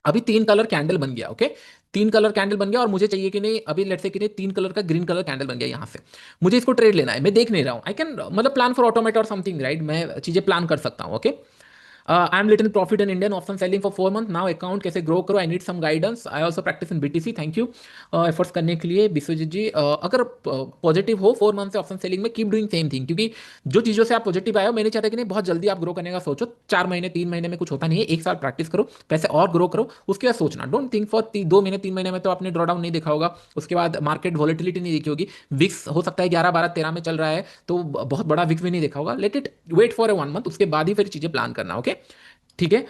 अभी 3 कलर कैंडल बन गया। ओके, 3 कलर कैंडल बन गया, और मुझे चाहिए कि नहीं, अभी लेट्स से कि नहीं 3 कलर का ग्रीन कलर कैंडल बन गया यहाँ से, मुझे इसको ट्रेड लेना है, मैं देख नहीं रहा हूँ, आई कैन मतलब प्लान फॉर ऑटोमेट और समथिंग राइट, मैं चीजें प्लान कर सकता हूँ। Okay, I am little profit in Indian option selling for 4 month now, account कैसे ग्रो करो, I need some guidance, I also practice in BTC, thank you efforts करने के लिए विश्वजीत जी। अगर पॉजिटिव हो 4 मंथ से ऑप्शन सेलिंग में, कीप डूइंग सेम थिंग, क्योंकि जो चीज़ों से आप पॉजिटिव आए हो, मैंने चाहता कि नहीं बहुत जल्दी आप ग्रो करने का सोचो, 4 महीने 3 महीने में कुछ होता नहीं है, 1 साल प्रैक्टिस करो, पैसे और ग्रो करो, उसके बाद सोचना, डोंट थिंक फॉर 2 महीने 3 महीने में तो आपने ड्रॉ डाउन नहीं देखा होगा, उसके बाद मार्केट वॉलिटिलिटी नहीं देखी होगी, विक्स हो सकता है 11 12 13 में चल रहा है, तो बहुत बड़ा विक्स भी नहीं देखा होगा, let it wait for a 1 month, उसके बाद ही फिर चीज़ें प्लान करना। ओके, ठीक है।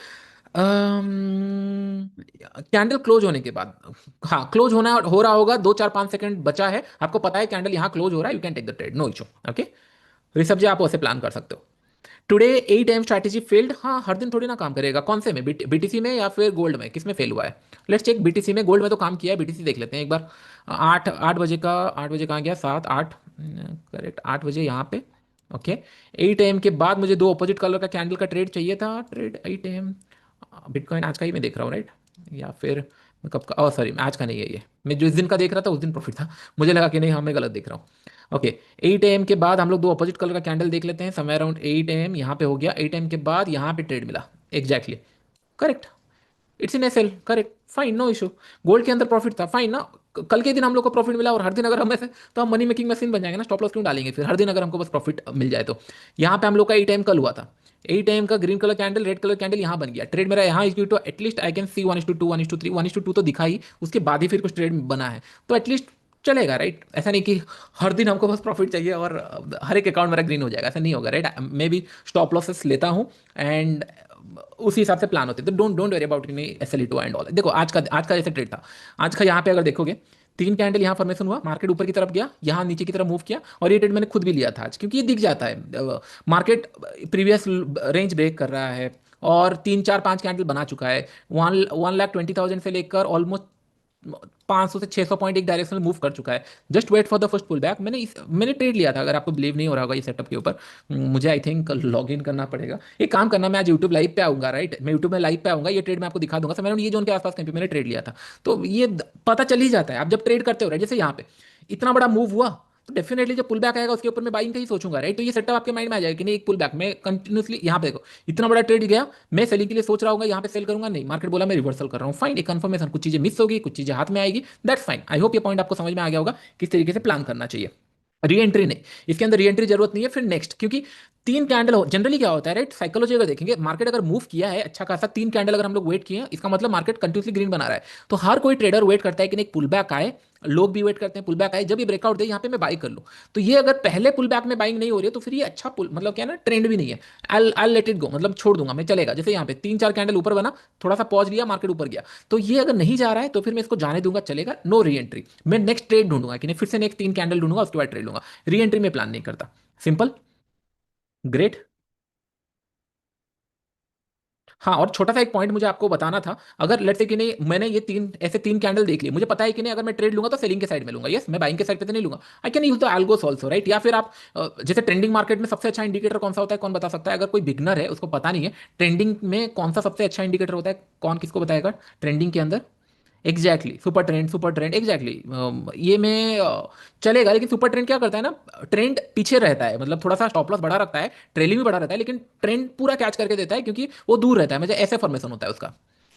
कैंडल क्लोज होने के बाद, हाँ क्लोज होना हो रहा होगा, 2 4 5 सेकंड बचा है, आपको पता है कैंडल यहाँ क्लोज हो रहा है, you can take the trade, no issue. Okay, Rishabh ji आप वैसे प्लान कर सकते हो। टुडे 8 AM स्ट्रैटेजी फेल्ड, हाँ हर दिन थोड़ी ना काम करेगा, कौन से में, बीटीसी में या फिर गोल्ड में, किस में फेल हुआ है? लेट्स चेक बीटीसी में, गोल्ड में तो काम किया है, बीटीसी देख लेते हैं एक बार। 8 8 बजे का, 8 बजे कहाँ गया, 7 8, करेक्ट 8 बजे यहाँ पे। ओके, 8 AM के बाद मुझे दो अपोजिट कलर का कैंडल का ट्रेड चाहिए था, ट्रेड 8 AM, बिटकॉइन आज का ही मैं देख रहा हूँ राइट, या फिर मैं कब का, सॉरी आज का नहीं है ये, मैं जिस दिन का देख रहा था उस दिन प्रॉफिट था, मुझे लगा कि नहीं हाँ मैं गलत देख रहा हूँ। ओके, 8 AM के बाद हम लोग दो अपोजिट कलर का कैंडल देख लेते हैं, समय अराउंड 8 AM यहाँ पे हो गया, 8 AM के बाद यहाँ पे ट्रेड मिला, exactly correct, it's in SL, correct, fine, no issue. Gold के अंदर प्रॉफिट था, फाइन ना, कल के दिन हम लोग को प्रॉफिट मिला, और हर दिन अगर हम ऐसे, तो हम मनी मेकिंग मशीन बन जाएंगे ना, स्टॉप लॉस क्यों डालेंगे फिर, हर दिन अगर हमको बस प्रॉफिट मिल जाए तो। यहाँ पे हम लोग का 8 AM कल हुआ था, 8 AM का green colour candle, red colour candle यहाँ बन गया, ट्रेड मेरा यहाँ equal to at least I can see 1:2 1:3, 1:2 तो दिखा ही, उसके बाद ही फिर कुछ ट्रेड बना है, तो एटलीस्ट चलेगा राइट, ऐसा नहीं कि हर दिन हमको बस प्रॉफिट चाहिए और हर एक अकाउंट मेरा ग्रीन हो जाएगा, ऐसा नहीं होगा राइट, मैं भी स्टॉप लॉसेस लेता हूँ, एंड उसी हिसाब से प्लान होते हैं, तो don't don't worry about S L and all. देखो आज का जैसे ट्रेड था, आज का यहाँ पे अगर देखोगे, 3 कैंडल यहाँ फॉर्मेशन हुआ, मार्केट ऊपर की तरफ गया, यहाँ नीचे की तरफ मूव किया, और ये ट्रेड मैंने खुद भी लिया था आज, क्योंकि ये दिख जाता है मार्केट प्रीवियस रेंज ब्रेक कर रहा है, और 3 4 5 कैंडल बना चुका है, 1,20,000 से लेकर ऑलमोस्ट 500 से 600 पॉइंट एक डायरेक्शन मूव कर चुका है, just wait for the first pull back. मैंने ट्रेड लिया था, अगर आपको बिलीव नहीं हो रहा होगा ये सेटअप के ऊपर, मुझे आई थिंक लॉग इन करना पड़ेगा, एक काम करना, मैं आज यूट्यूब लाइव पे आऊंगा राइट, मैं यूट्यूब में लाइव पे आऊंगा, ये ट्रेड मैं आपको दिखा दूंगा, सर मैंने ये जोन के आसपास कहीं पे मैंने ट्रेड लिया था, तो ये पता चल ही जाता है आप जब ट्रेड करते हो राइट, जैसे यहाँ पे इतना बड़ा मूव हुआ, तो डेफिनेटली जब पुल बैक आएगा उसके ऊपर मैं बाइंग का ही सोचूंगा राइट, तो ये सेटअप आपके माइंड में आ जाएगा कि नहीं एक पुल बैक, मैं कंटिन्यूसली यहाँ पे देखो, इतना बड़ा ट्रेड गया, मैं सेलिंग के लिए सोच रहा हूँ, यहाँ पे सेल करूंगा, नहीं मार्केट बोला मैं रिवर्सल कर रहा हूँ, फाइन, एक कंफर्मेशन, कुछ चीजें मिस होगी, कुछ चीजें हाथ में आएगी, दैट्स फाइन। आई होप ये पॉइंट आपको समझ में आ गया होगा किस तरीके से प्लान करना चाहिए। री एंट्री नहीं, इसके अंदर री एंट्री जरूरत नहीं है, फिर नेक्स्ट, क्योंकि 3 कैंडल हो, जनरली क्या होता है राइट, साइकोलॉजी अगर देखेंगे, मार्केट अगर मूव किया है अच्छा खासा, 3 कैंडल अगर हम लोग वेट किए हैं, इसका मतलब मार्केट कंटिन्यूसली ग्रीन बना रहा है, तो हर कोई ट्रेडर वेट करता है कि एक पुल बैक आए, लोग भी वेट करते हैं पुल बैक आए, जब ये ब्रेकआउट दे यहाँ पे मैं बाई कर लूँ, तो ये अगर पहले पुल बैक में बाइंग नहीं हो रही है, तो फिर ये अच्छा पुल मतलब क्या है ना, ट्रेंड भी नहीं है, आई लेट इट गो, मतलब छोड़ दूंगा मैं, चलेगा, जैसे यहाँ पे 3 4 कैंडल ऊपर बना, थोड़ा सा पॉज लिया, मार्केट ऊपर गया, तो ये अगर नहीं जा रहा है तो फिर मैं इसको जाने दूंगा, चलेगा, नो री एंट्री, मैं नेक्स्ट ट्रेड ढूंढूंगा कि नहीं, फिर से नेक्स्ट 3 कैंडल ढूंढूंगा, उसके बाद ट्रेड लूंगा, री एंट्री में प्लान नहीं करता, सिंपल, ग्रेट। हाँ, और छोटा सा एक पॉइंट मुझे आपको बताना था, अगर लेट्स से कि नहीं मैंने ये तीन कैंडल देख लिए, मुझे पता है कि नहीं अगर मैं ट्रेड लूंगा तो सेलिंग के साइड में लूंगा, यस मैं बाइंग के साइड पे तो नहीं लूंगा, I can use the algos also right, या फिर आप जैसे ट्रेंडिंग मार्केट में सबसे अच्छा इंडिकेटर कौन सा होता है, कौन बता सकता है, अगर कोई बिगनर है उसको पता नहीं है ट्रेंडिंग में कौन सा सबसे अच्छा इंडिकेटर होता है, कौन किसको बताएगा ट्रेंडिंग के अंदर, एग्जैक्टली, सुपर ट्रेंड एग्जैक्टली। ये में चलेगा, लेकिन सुपर ट्रेंड क्या करता है ना, ट्रेंड पीछे रहता है, मतलब थोड़ा सा स्टॉप लॉस बढ़ा रखता है, ट्रेलिंग भी बढ़ा रहता है, लेकिन ट्रेंड पूरा कैच करके देता है क्योंकि वो दूर रहता है, मतलब ऐसे फॉर्मेशन होता है उसका,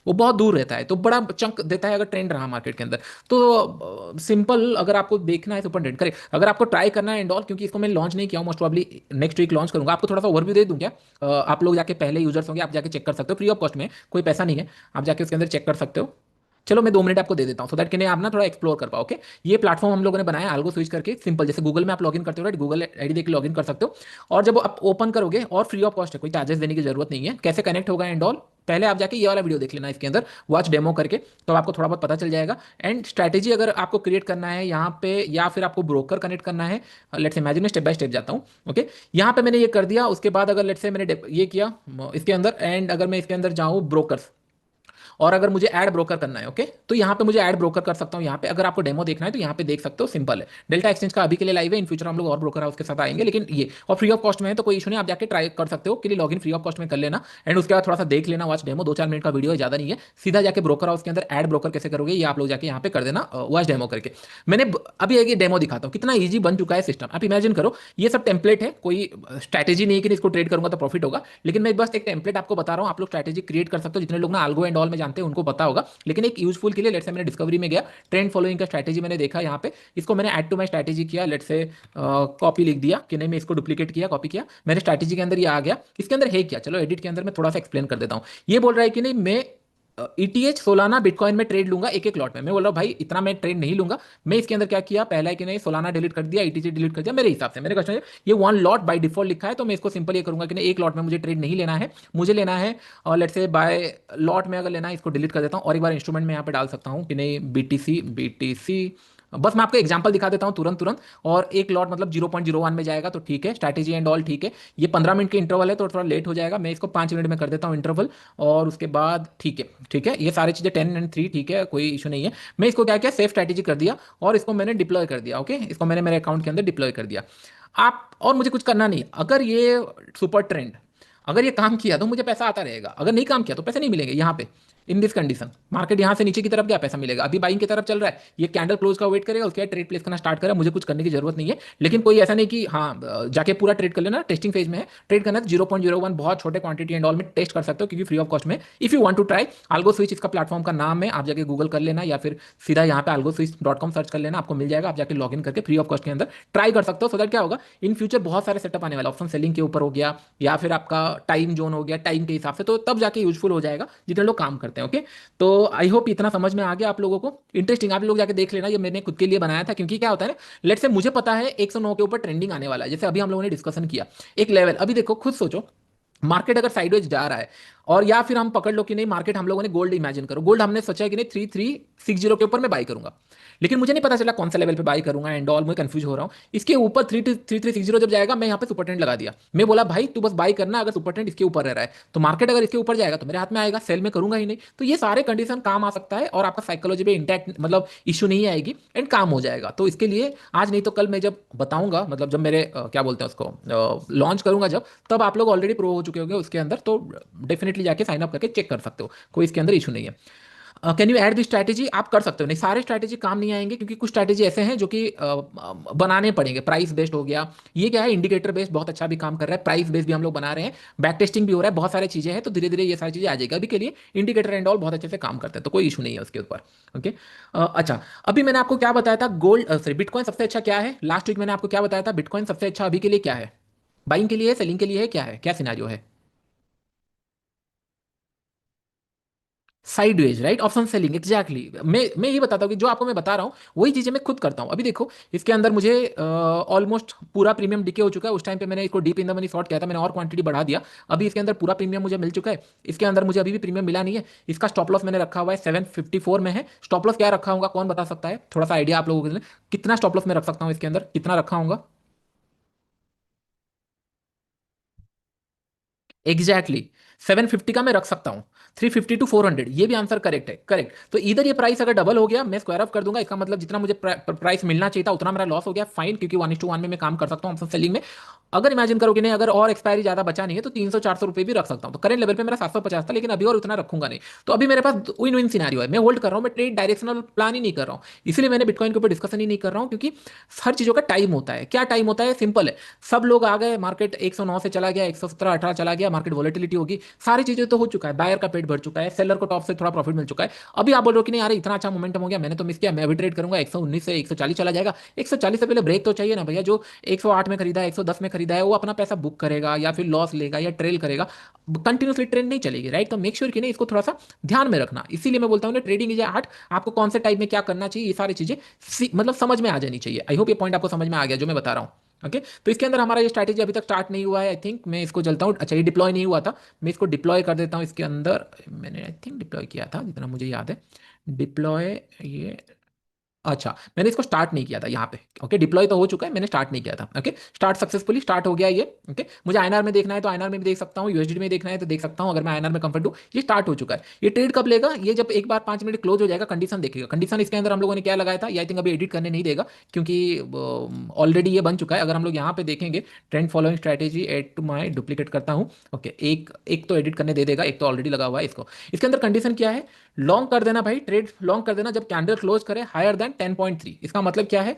वो बहुत दूर रहता है, तो बड़ा चंक देता है अगर ट्रेंड रहा मार्केट के अंदर। तो सिंपल, अगर आपको देखना है सुपर ट्रेंड करे, अगर आपको ट्राई करना है एंड ऑल, क्योंकि इसको मैं लॉन्च नहीं किया हूँ, most probably next week launch करूंगा। आपको थोड़ा सा ओवरव्यू दे दूं क्या? आप लोग जाके, पहले यूजर्स होंगे, आप जाके चेक कर सकते हो, फ्री ऑफ कॉस्ट में, कोई पैसा नहीं है, आप जाके उसके अंदर चेक कर सकते हो। चलो मैं 2 मिनट आपको दे देता हूँ, सो दैट कि नहीं आप ना थोड़ा एक्सप्लोर कर पाओ। ओके, ये प्लेटफॉर्म हम लोगों ने बनाया अल्गो स्विच करके, सिंपल, जैसे गूगल में आप लॉगिन करते हो, राइट, गूगल आईडी देके लॉगिन कर सकते हो। और जब आप ओपन करोगे, और फ्री ऑफ कॉस्ट है, कोई चार्जेस देने की जरूरत नहीं है, कैसे कनेक्ट होगा एंड ऑल, पहले आप जाके ये वाला वीडियो देख लेना इसके अंदर, वॉच डेमो करके, तो आपको थोड़ा बहुत पता चल जाएगा। एंड स्ट्रैटेजी अगर आपको क्रिएट करना है यहाँ पे, या फिर आपको ब्रोकर कनेक्ट करना है, let's imagine, step by step जाता हूँ। ओके, यहाँ पे मैंने ये कर दिया, उसके बाद अगर लेट्स से मैंने ये किया इसके अंदर, एंड अगर मैं इसके अंदर जाऊँ ब्रोकर, और अगर मुझे ऐड ब्रोकर करना है, ओके, तो यहाँ पे मुझे ऐड ब्रोकर कर सकता हूँ। यहाँ पे अगर आपको डेमो देखना है तो यहाँ पे देख सकते हो, सिंपल है। डेल्टा एक्सचेंज का अभी के लिए लाइव है, इन फ्यूचर हम लोग और ब्रोकर हाउस के साथ आएंगे, लेकिन ये और फ्री ऑफ कॉस्ट में है, तो कोई इशू नहीं, आप जाके ट्राई कर सकते हो कि लॉगिन फ्री ऑफ कॉस्ट में कर लेना। एंड उसके बाद थोड़ा सा देख लेना, वॉच डेमो, 2-4 मिनट का वीडियो है, ज्यादा नहीं है। सीधा जाके ब्रोकर हाउस के अंदर ऐड ब्रोकर कैसे करोगे, ये आप लोग जाके यहाँ पे कर देना, वॉच डेमो करके। मैंने अभी एक डेमो दिखाता हूँ, कितना ईजी बन चुका है सिस्टम। आप इमेजिन करो, ये सब टेम्पलेट है, कोई स्ट्रैटेजी नहीं है कि इसको ट्रेड करूंगा तो प्रॉफिट होगा, लेकिन मैं बस एक टेम्पलेट आपको बता रहा हूँ, आप लोग स्ट्रैटेजी क्रिएट कर सकते हो। जितने लोग ना अल्गो एंड ऑल में जानते हैं उनको पता होगा, लेकिन एक यूजफुल के लिए, लेट्स से मैंने डिस्कवरी में गया, ट्रेंड फॉलोइंग का स्ट्रैटेजी मैंने देखा यहाँ पे, इसको मैंने ऐड टू माई स्ट्रैटेजी किया, लेट्स से कॉपी लिख दिया कि नहीं, मैं इसको डुप्लीकेट किया, कॉपी किया, मेरे स्ट्रैटेजी के अंदर ये आ गया। इसके अंदर है क्या, चलो एडिट के अंदर मैं थोड़ा सा एक्सप्लेन कर देता हूँ। ये बोल रहा है कि नहीं, मैं ईटीएच सोलाना बिटकॉइन में ट्रेड लूंगा, एक एक लॉट में। मैं बोल रहा हूँ भाई इतना मैं ट्रेड नहीं लूंगा। मैं इसके अंदर क्या किया, पहला है कि नहीं, सोलाना डिलीट कर दिया, ईटीएच डिलीट कर दिया, मेरे हिसाब से, मेरे क्वेश्चन, ये 1 लॉट बाय डिफॉल्ट लिखा है, तो मैं इसको सिंपल ये करूंगा कि नहीं, एक लॉट में मुझे ट्रेड नहीं लेना है, मुझे लेना है, और लेट्स से बाय लॉट में अगर लेना है, इसको डिलीट कर देता हूँ। और एक बार इंस्ट्रूमेंट में यहाँ पे डाल सकता हूँ कि नहीं, बीटीसी बीटीसी, बस मैं आपको एग्जांपल दिखा देता हूँ तुरंत तुरंत। और एक लॉट मतलब 0.01 में जाएगा, तो ठीक है, स्ट्रैटेजी एंड ऑल ठीक है। ये 15 मिनट के इंटरवल है, तो थोड़ा लेट हो जाएगा, मैं इसको 5 मिनट में कर देता हूँ इंटरवल। और उसके बाद ठीक है, ठीक है, ये सारी चीज़ें 10 and 3 ठीक है, कोई इशू नहीं है। मैं इसको क्या किया, सेफ स्ट्रैटेजी कर दिया, और इसको मैंने डिप्लॉय कर दिया। ओके, इसको मैंने मेरे अकाउंट के अंदर डिप्लॉय कर दिया। आप और मुझे कुछ करना नहीं, अगर ये सुपर ट्रेंड, अगर ये काम किया तो मुझे पैसा आता रहेगा, अगर नहीं काम किया तो पैसे नहीं मिलेंगे। यहाँ पे इन दिस कंडीशन, मार्केट यहाँ से नीचे की तरफ क्या पैसा मिलेगा, अभी बाइंग की तरफ चल रहा है, ये कैंडल क्लोज का वेट करेगा, उसके बाद ट्रेड प्लेस करना स्टार्ट करेगा, मुझे कुछ करने की जरूरत नहीं है। लेकिन कोई ऐसा नहीं कि हाँ जाके पूरा ट्रेड कर लेना, टेस्टिंग फेज में है, ट्रेड करना है तो 0.01 बहुत छोटे क्वांटिटी एंड ऑल में टेस्ट कर सकते हो, क्योंकि फ्री ऑफ कॉस्ट में। If you want to try, algo switch इसका प्लेटफॉर्म का नाम है, आप जाके गूगल कर लेना, या फिर सीधा यहाँ पे algoswitch.com सर्च कर लेना, आपको मिल जाएगा, आप जाके लॉग इन करके फ्री ऑफ कॉस्ट के अंदर ट्राई कर सकते हो। सो दैट क्या होगा, इन फ्यूचर बहुत सारे सेटअप आने वाले, ऑप्शन सेलिंग के ऊपर हो गया, या फिर आपका टाइम जोन हो गया, टाइम के हिसाब से, तो तब जाके यूजफुल हो जाएगा जितने लोग काम करते हैं। ओके, तो आई होप इतना समझ में आ गया आप लोगों को, इंटरेस्टिंग, आप लोग जाके देख लेना, ये मैंने खुद के लिए बनाया था, क्योंकि क्या होता है ना, लेट से मुझे पता है 109 के ऊपर ट्रेंडिंग आने वाला है, जैसे अभी हम लोगों ने डिस्कशन किया, एक लेवल, अभी देखो खुद सोचो, मार्केट अगर साइडवेज जा रहा है, और या फिर हम पकड़ लो कि नहीं, मार्केट, हम लोगों ने गोल्ड इमेजिन करो, गोल्ड हमने सोचा है कि नहीं 3360 के ऊपर मैं बाई करूंगा, लेकिन मुझे नहीं पता चला कौन सा लेवल पे बाई करूंगा एंड ऑल, मैं कंफ्यूज हो रहा हूँ। इसके ऊपर 3360 जब जाएगा, मैं यहाँ पे सुपर ट्रेंड लगा दिया, मैं बोला भाई तू बस बाई करना, अगर सुपर ट्रेंड इसके ऊपर रह रहा है, तो मार्केट अगर इसके ऊपर जाएगा तो मेरे हाथ में आएगा, सेल में करूंगा ही नहीं। तो ये सारे कंडीशन काम आ सकता है, और आपका साइकोलॉजी पे इंटैक्ट, मतलब इशू नहीं आएगी, एंड काम हो जाएगा। तो इसके लिए आज नहीं तो कल मैं जब बताऊंगा, मतलब जब मेरे क्या बोलते हैं उसको, लॉन्च करूंगा जब, तब आप लोग ऑलरेडी प्रो हो चुके होंगे उसके अंदर, तो डेफिनेटली जाके साइन अप करके चेक कर सकते हो, कोई इसके अंदर इशू नहीं है। Can you add the strategy, आप कर सकते हो, नहीं सारे स्ट्रैटेजी काम नहीं आएंगे, क्योंकि कुछ स्ट्रैटेजी ऐसे हैं जो कि बनाने पड़ेंगे। प्राइस बेस्ड हो गया, ये क्या है, इंडिकेटर बेस्ड बहुत अच्छा भी काम कर रहा है, प्राइस बेस्ड भी हम लोग बना रहे हैं, बैक टेस्टिंग भी हो रहा है, बहुत सारी चीजें हैं, तो धीरे धीरे ये सारी चीजें आ जाएगी। अभी के लिए इंडिकेटर एंड ऑल बहुत अच्छे से काम करते हैं, तो कोई इशू नहीं है उसके ऊपर। ओके, अच्छा, अभी मैंने आपको क्या बताया था, गोल्ड सॉरी बिटकॉइन सबसे अच्छा क्या है, लास्ट वीक मैंने आपको क्या बताया था, बिटकॉइन सबसे अच्छा अभी के लिए क्या है, बाइंग के लिए, सेलिंग के लिए है, क्या है, क्या सिनेरियो है? Sideways, right, option selling, exactly. मैं ये बताता हूँ कि जो आपको मैं बता रहा हूँ वही चीजें मैं खुद करता हूँ। अभी देखो, इसके अंदर मुझे ऑलमोस्ट पूरा प्रीमियम डीके हो चुका है, उस टाइम पे मैंने इसको deep in the money short किया था, मैंने और क्वांटिटी बढ़ा दिया, अभी इसके अंदर पूरा प्रीमियम मुझे मिल चुका है। इसके अंदर मुझे अभी भी प्रीमियम मिला नहीं है। इसका स्टॉप लॉस मैंने रखा हुआ है 754 में है, स्टॉप लॉस क्या रखा होगा, कौन बता सकता है, थोड़ा सा आइडिया आप लोगों के लिए, कितना स्टॉप लॉस मैं रख सकता हूँ इसके अंदर, कितना रखा होगा? एग्जैक्टली, 750 का मैं रख सकता हूँ, 350 to 400, ये भी आंसर करेक्ट है, करेक्ट। तो इधर ये प्राइस अगर डबल हो गया मैं स्क्वायर ऑफ कर दूंगा, इसका मतलब जितना मुझे प्राइस मिलना चाहिए था उतना मेरा लॉस हो गया, फाइन, क्योंकि 1:1 में मैं काम कर सकता हूँ ऑप्शन सेलिंग में। अगर इमेजिन करो कि नहीं, अगर और एक्सपायरी ज्यादा बचा नहीं है तो 300-400 रुपये भी रख सकता हूँ। तो करेंट लेवल पे मेरा 750 था, लेकिन अभी और उतना रखूंगा नहीं। तो अभी मेरे पास विन विन सिनारियो है, मैं होल्ड कर रहा हूँ, मैं ट्रेड डायरेक्शनल प्लान ही नहीं कर रहा हूँ। इसलिए मैंने बिटकॉइन के ऊपर डिस्कशन ही नहीं कर रहा हूँ, क्योंकि हर चीजों का टाइम होता है। क्या टाइम होता है? सिंपल है। सब लोग आ गए, मार्केट 109 से चला गया, 117-18 चला गया, मार्केट वॉलेटिलिटी होगी, सारी चीजें तो हो चुका है, बायर का पेट भर चुका है, सेलर को टॉप से थोड़ा प्रॉफिट मिल चुका है। अभी आप बोल रहे हो कि नहीं यार इतना अच्छा मोमेंटम हो गया, मैंने तो मिस किया, मैं भी ट्रेड करूंगा, 119 से 140 चला जाएगा। 140 से पहले ब्रेक तो चाहिए ना भैया। जो 108 में खरीदा है, 110 में खरीदा है, वो अपना पैसा बुक करेगा या फिर लॉस लेगा या ट्रेल करेगा, कंटिन्यूसली ट्रेंड नहीं चलेगी, राइट। तो मेक श्योर कि नहीं, इसको थोड़ा सा ध्यान में रखना। इसीलिए मैं बोलता हूँ ना, ट्रेडिंग इज आर्ट, आपको कौन से टाइप में क्या करना चाहिए, ये सारी चीजें मतलब समझ में आ जानी चाहिए। आई होप ये पॉइंट आपको समझ में आ गया जो मैं बता रहा हूँ। ओके तो इसके अंदर हमारा ये स्ट्रैटेजी अभी तक स्टार्ट नहीं हुआ है, आई थिंक। मैं इसको चलता हूँ, अच्छा ये डिप्लॉय नहीं हुआ था, मैं इसको डिप्लॉय कर देता हूँ इसके अंदर। मैंने आई थिंक डिप्लॉय किया था जितना मुझे याद है, डिप्लॉय ये, अच्छा मैंने इसको स्टार्ट नहीं किया था यहाँ पे। ओके डिप्लॉय तो हो चुका है, मैंने स्टार्ट नहीं किया था। ओके स्टार्ट सक्सेसफुली स्टार्ट हो गया ये। ओके मुझे आईएनआर में देखना है तो आईएनआर में भी देख सकता हूँ, यूएसडी में देखना है तो देख सकता हूँ, अगर मैं आईएनआर में कंफर्ट हूँ। ये स्टार्ट हो चुका है। ये ट्रेड कब लेगा? ये जब एक बार 5 मिनट क्लोज हो जाएगा, कंडीशन देखेगा। कंडीशन इसके अंदर हम लोगों ने क्या लगाया था, ये आई थिंक अभी एडिट करने नहीं देगा, क्योंकि ऑलरेडी ये बन चुका है। अगर हम लोग यहाँ पे देखेंगे, trend following strategy, add to my, duplicate करता हूँ। ओके एक एक तो एडिट करने दे देगा, एक तो ऑलरेडी लगा हुआ है इसको। इसके अंदर कंडीशन क्या है? लॉन्ग कर देना भाई, ट्रेड लॉन्ग कर देना जब कैंडल क्लोज करे हायर देन 10.3। इसका मतलब क्या है?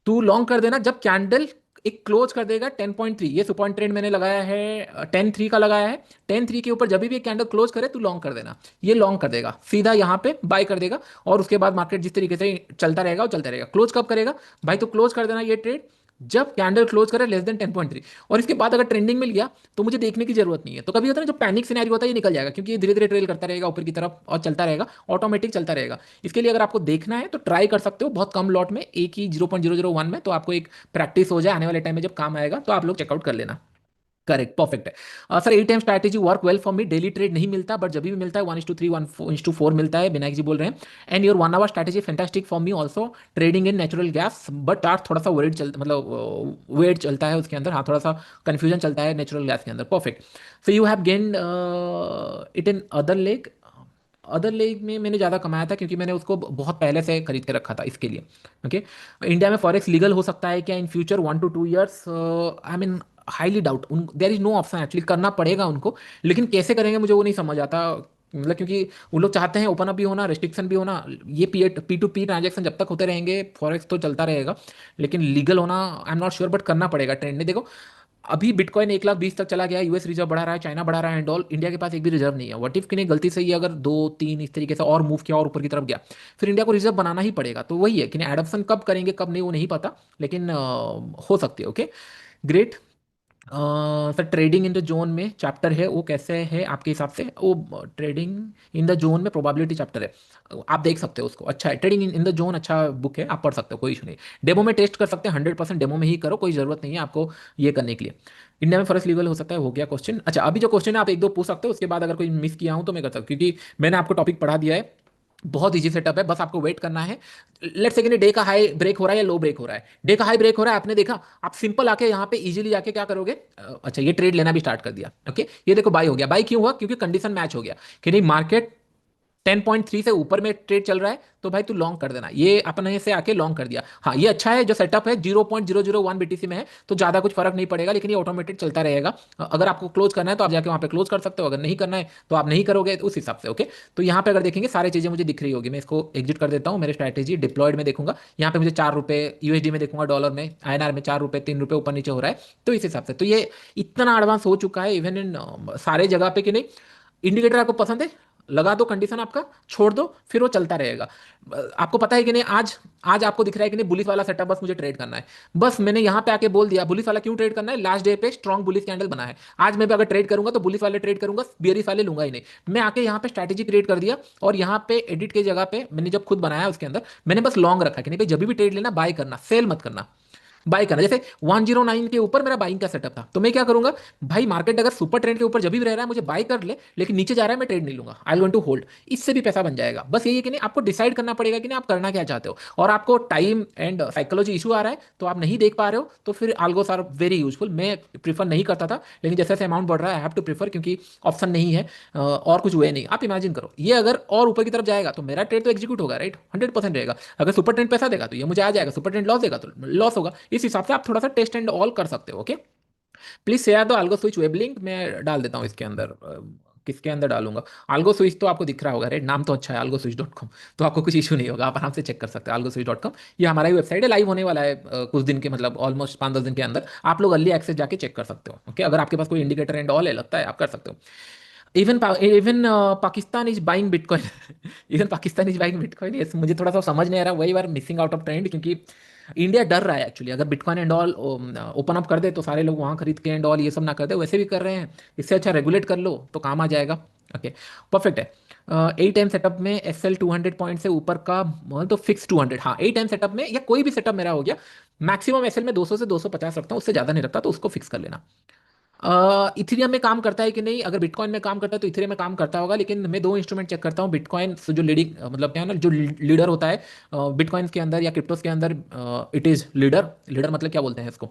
तू लॉन्ग कर देना जब कैंडल एक क्लोज कर देगा 10.3। ये सुपर ट्रेंड मैंने लगाया है, 10.3 का लगाया है। 10.3 के ऊपर जब भी कैंडल क्लोज करे तू लॉन्ग कर देना। ये लॉन्ग कर देगा, सीधा यहाँ पे बाय कर देगा, और उसके बाद मार्केट जिस तरीके से चलता रहेगा वो चलता रहेगा। क्लोज कब करेगा भाई? तो क्लोज कर देना ये ट्रेड जब कैंडल क्लोज करे लेस देन 10.3, और इसके बाद अगर ट्रेंडिंग मिल गया तो मुझे देखने की जरूरत नहीं है। तो कभी होता है ना, जो पैनिक सिनेरियो होता है ये निकल जाएगा, क्योंकि ये धीरे धीरे ट्रेल करता रहेगा ऊपर की तरफ और चलता रहेगा, ऑटोमेटिक चलता रहेगा। इसके लिए अगर आपको देखना है तो ट्राई कर सकते हो बहुत कम लॉट में, एक ही 0.001 में, तो आपको एक प्रैक्टिस हो जाए, आने वाले टाइम में जब काम आएगा तो आप लोग चेकआउट कर लेना। करेक्ट, परफेक्ट है sir. 8 time strategy work well for me, daily trade नहीं मिलता, बट जब भी मिलता है 1:3 1:4 मिलता है, विनायक जी बोल रहे हैं। And your 1 hour strategy fantastic for me also, trading in natural gas, but are थोड़ा सा वेट चलता, मतलब वेट चलता है उसके अंदर, हाँ थोड़ा सा कंफ्यूजन चलता है नेचुरल गैस के अंदर। Perfect. So you have gained it in other leg. Other leg में मैंने ज़्यादा कमाया था, क्योंकि मैंने उसको बहुत पहले से खरीद के रखा था इसके लिए। ओके इंडिया में फॉरेक्स लीगल हो सकता है क्या in future 1 to 2 years? I mean highly doubt, उन there is no option, actually करना पड़ेगा उनको, लेकिन कैसे करेंगे मुझे वो नहीं समझ आता। मतलब क्योंकि वो लोग चाहते हैं ओपन अप भी होना, रेस्ट्रिक्शन भी होना, ये पी टू पी ट्रांजेक्शन जब तक होते रहेंगे फॉरेक्स तो चलता रहेगा, लेकिन लीगल होना I am not sure, but करना पड़ेगा। ट्रेंड ने देखो, अभी बिटकॉइन 1,20,000 तक चला गया, यूएस रिजर्व बढ़ा रहा है, चाइना बढ़ा रहा है एंड ऑल, इंडिया के पास एक भी रिजर्व नहीं है। व्हाट इफ कि नहीं गलती से ये अगर 2-3 इस तरीके से और मूव किया और ऊपर की तरफ गया, फिर इंडिया को रिजर्व बनाना ही पड़ेगा। तो वही है कि एडप्शन कब करेंगे कब नहीं वो नहीं पता, लेकिन हो सकती है। Okay great. Sir trading in the zone में चैप्टर है वो कैसे है आपके हिसाब से? वो ट्रेडिंग इन द जोन में प्रोबेबिलिटी चैप्टर है, आप देख सकते हो उसको। अच्छा है, ट्रेडिंग इन द जोन अच्छा बुक है, आप पढ़ सकते हो, कोई इशू नहीं। डेमो में टेस्ट कर सकते हैं, 100% डेमो में ही करो, कोई जरूरत नहीं है आपको ये करने के लिए। इंडिया में फॉरेक्स लीगल हो सकता है, हो गया क्वेश्चन। अच्छा अभी जो क्वेश्चन है आप एक दो पूछ सकते हो, उसके बाद अगर कोई मिस किया हूं तो मैं कर सकता हूँ, क्योंकि मैंने आपको टॉपिक पढ़ा दिया है। बहुत इजी सेटअप है, बस आपको वेट करना है। लेट्स से डे का हाई ब्रेक हो रहा है या लो ब्रेक हो रहा है, डे का हाई ब्रेक हो रहा है आपने देखा, आप सिंपल आके यहाँ पे इजीली जाके क्या करोगे, अच्छा ये ट्रेड लेना भी स्टार्ट कर दिया। ओके ये देखो बाई हो गया। बाई क्यों हुआ? क्योंकि कंडीशन मैच हो गया कि नहीं, मार्केट 10.3 से ऊपर में ट्रेड चल रहा है, तो भाई तू लॉन्ग कर देना। ये अपने से आके लॉन्ग कर दिया। हाँ ये अच्छा है जो सेटअप है, 0.001 बीटीसी में है, तो ज्यादा कुछ फर्क नहीं पड़ेगा, लेकिन ये ऑटोमेटेड चलता रहेगा। अगर आपको क्लोज करना है तो आप जाके वहां पे क्लोज कर सकते हो, अगर नहीं करना है तो आप नहीं करोगे उस हिसाब से। ओके तो यहाँ पे अगर देखेंगे सारी चीजें मुझे दिख रही होगी, मैं इसको एग्जिट कर देता हूँ, मेरे स्ट्रैटेजी डिप्लॉयड में देखूंगा, यहाँ पे मुझे 4 रुपए यूएसडी में देखूंगा, डॉलर में आईएनआर में 4 रुपए 3 रुपए ऊपर नीचे हो रहा है, तो इस हिसाब से तो ये इतना एडवांस हो चुका है इवन इन सारे जगह पे कि नहीं। इंडिकेटर आपको पसंद है, लगा दो कंडीशन आपका, छोड़ दो, फिर वो चलता रहेगा। आपको पता है कि नहीं, आज आज आपको दिख रहा है कि नहीं बुलिस वाला सेटअप बस मुझे ट्रेड करना है। बस मैंने यहाँ पे आके बोल दिया बुलिस वाला क्यों ट्रेड करना है, लास्ट डे पे स्ट्रॉन्ग बुलिस कैंडल बना है। आज मैं भी अगर ट्रेड करूंगा तो बुलिस वाले ट्रेड करूंगा, बियरिस वाले लूंगा ही नहीं। मैं आके यहाँ पे स्ट्रैटेजी क्रिएट कर दिया, और यहाँ पे एडिट की जगह पे मैंने जब खुद बनाया उसके अंदर मैंने बस लॉन्ग रखा कि नहीं भाई जब भी ट्रेड लेना बाय करना, सेल मत करना। बाई करना। जैसे 109 के ऊपर मेरा बाइंग का सेटअप था, तो मैं क्या करूंगा, भाई मार्केट अगर सुपर ट्रेंड के ऊपर जब भी रह रहा है मुझे बाई कर ले, लेकिन नीचे जा रहा है मैं ट्रेड नहीं लूंगा, आई गोइंग टू होल्ड। इससे भी पैसा बन जाएगा। बस यही है कि नहीं, आपको डिसाइड करना पड़ेगा कि नहीं आप करना क्या चाहते हो, और आपको टाइम एंड साइकोलॉजी इशू आ रहा है तो आप नहीं देख पा रहे हो, तो फिर आल्गोस आर वेरी यूजफुल। मैं प्रीफर नहीं करता था, लेकिन जैसे जैसे अमाउंट बढ़ रहा है आई हैव टू प्रीफर, क्योंकि ऑप्शन नहीं है और कुछ वे नहीं। आप इमेजिन करो ये अगर और ऊपर की तरफ जाएगा तो मेरा ट्रेड तो एग्जीक्यूट होगा, राइट, 100% रहेगा। अगर सुपर ट्रेंड पैसा देगा तो ये मुझे आ जाएगा, सुपर ट्रेंड लॉस देगा तो लॉस होगा। इस हिसाब से आप थोड़ा सा टेस्ट एंड ऑल कर सकते हो। ओके, प्लीज शेयर दो अल्गो स्विच वेब लिंक, मैं डाल देता हूँ इसके अंदर। किसके अंदर डालूंगा? अल्गो स्विच तो आपको दिख रहा होगा, राइट, नाम तो अच्छा है अल्गो स्विच डॉट कॉम, तो आपको कुछ इशू नहीं होगा, आप आराम से चेक कर सकते हैं अल्गो स्विच डॉट कॉम। ये हमारा ही वेबसाइट है, लाइव होने वाला है कुछ दिन के, मतलब ऑलमोस्ट 5-10 दिन के अंदर। आप लोग अर्ली एक्सेस जाके चेक कर सकते हो। ओके, अगर आपके पास कोई इंडिकेटर एंड ऑल है लगता है आप कर सकते हो। Even Pakistan is buying bitcoin. Even Pakistan is buying bitcoin, ये मुझे थोड़ा सा समझ नहीं आ रहा, वही बार मिसिंग आउट ऑफ ट्रेंड, क्योंकि इंडिया डर रहा है एक्चुअली। अगर bitcoin and all open up कर दे तो सारे लोग वहाँ खरीद के एंड ऑल ये सब ना कर दे, वैसे भी कर रहे हैं। इससे अच्छा रेगुलेट कर लो तो काम आ जाएगा। ओके, परफेक्ट है। 8 टाइम सेटअप में एस एल 200 पॉइंट से ऊपर का तो फिक्स 200, हाँ 8 टाइम सेटअप में या कोई भी सेटअप मेरा हो गया, मैक्सिमम एस एल में 200 से 250 रखता हूँ, उससे ज़्यादा नहीं रखता, तो उसको फिक्स कर लेना। इथेरियम में काम करता है कि नहीं? अगर बिटकॉइन में काम करता है तो इथेरियम में काम करता होगा, लेकिन मैं दो इंस्ट्रूमेंट चेक करता हूँ। बिटकॉइन जो लीडिंग मतलब क्या है ना, जो लीडर होता है बिटकॉइन के अंदर या क्रिप्टोस के अंदर, इट इज़ लीडर। लीडर मतलब क्या बोलते हैं इसको,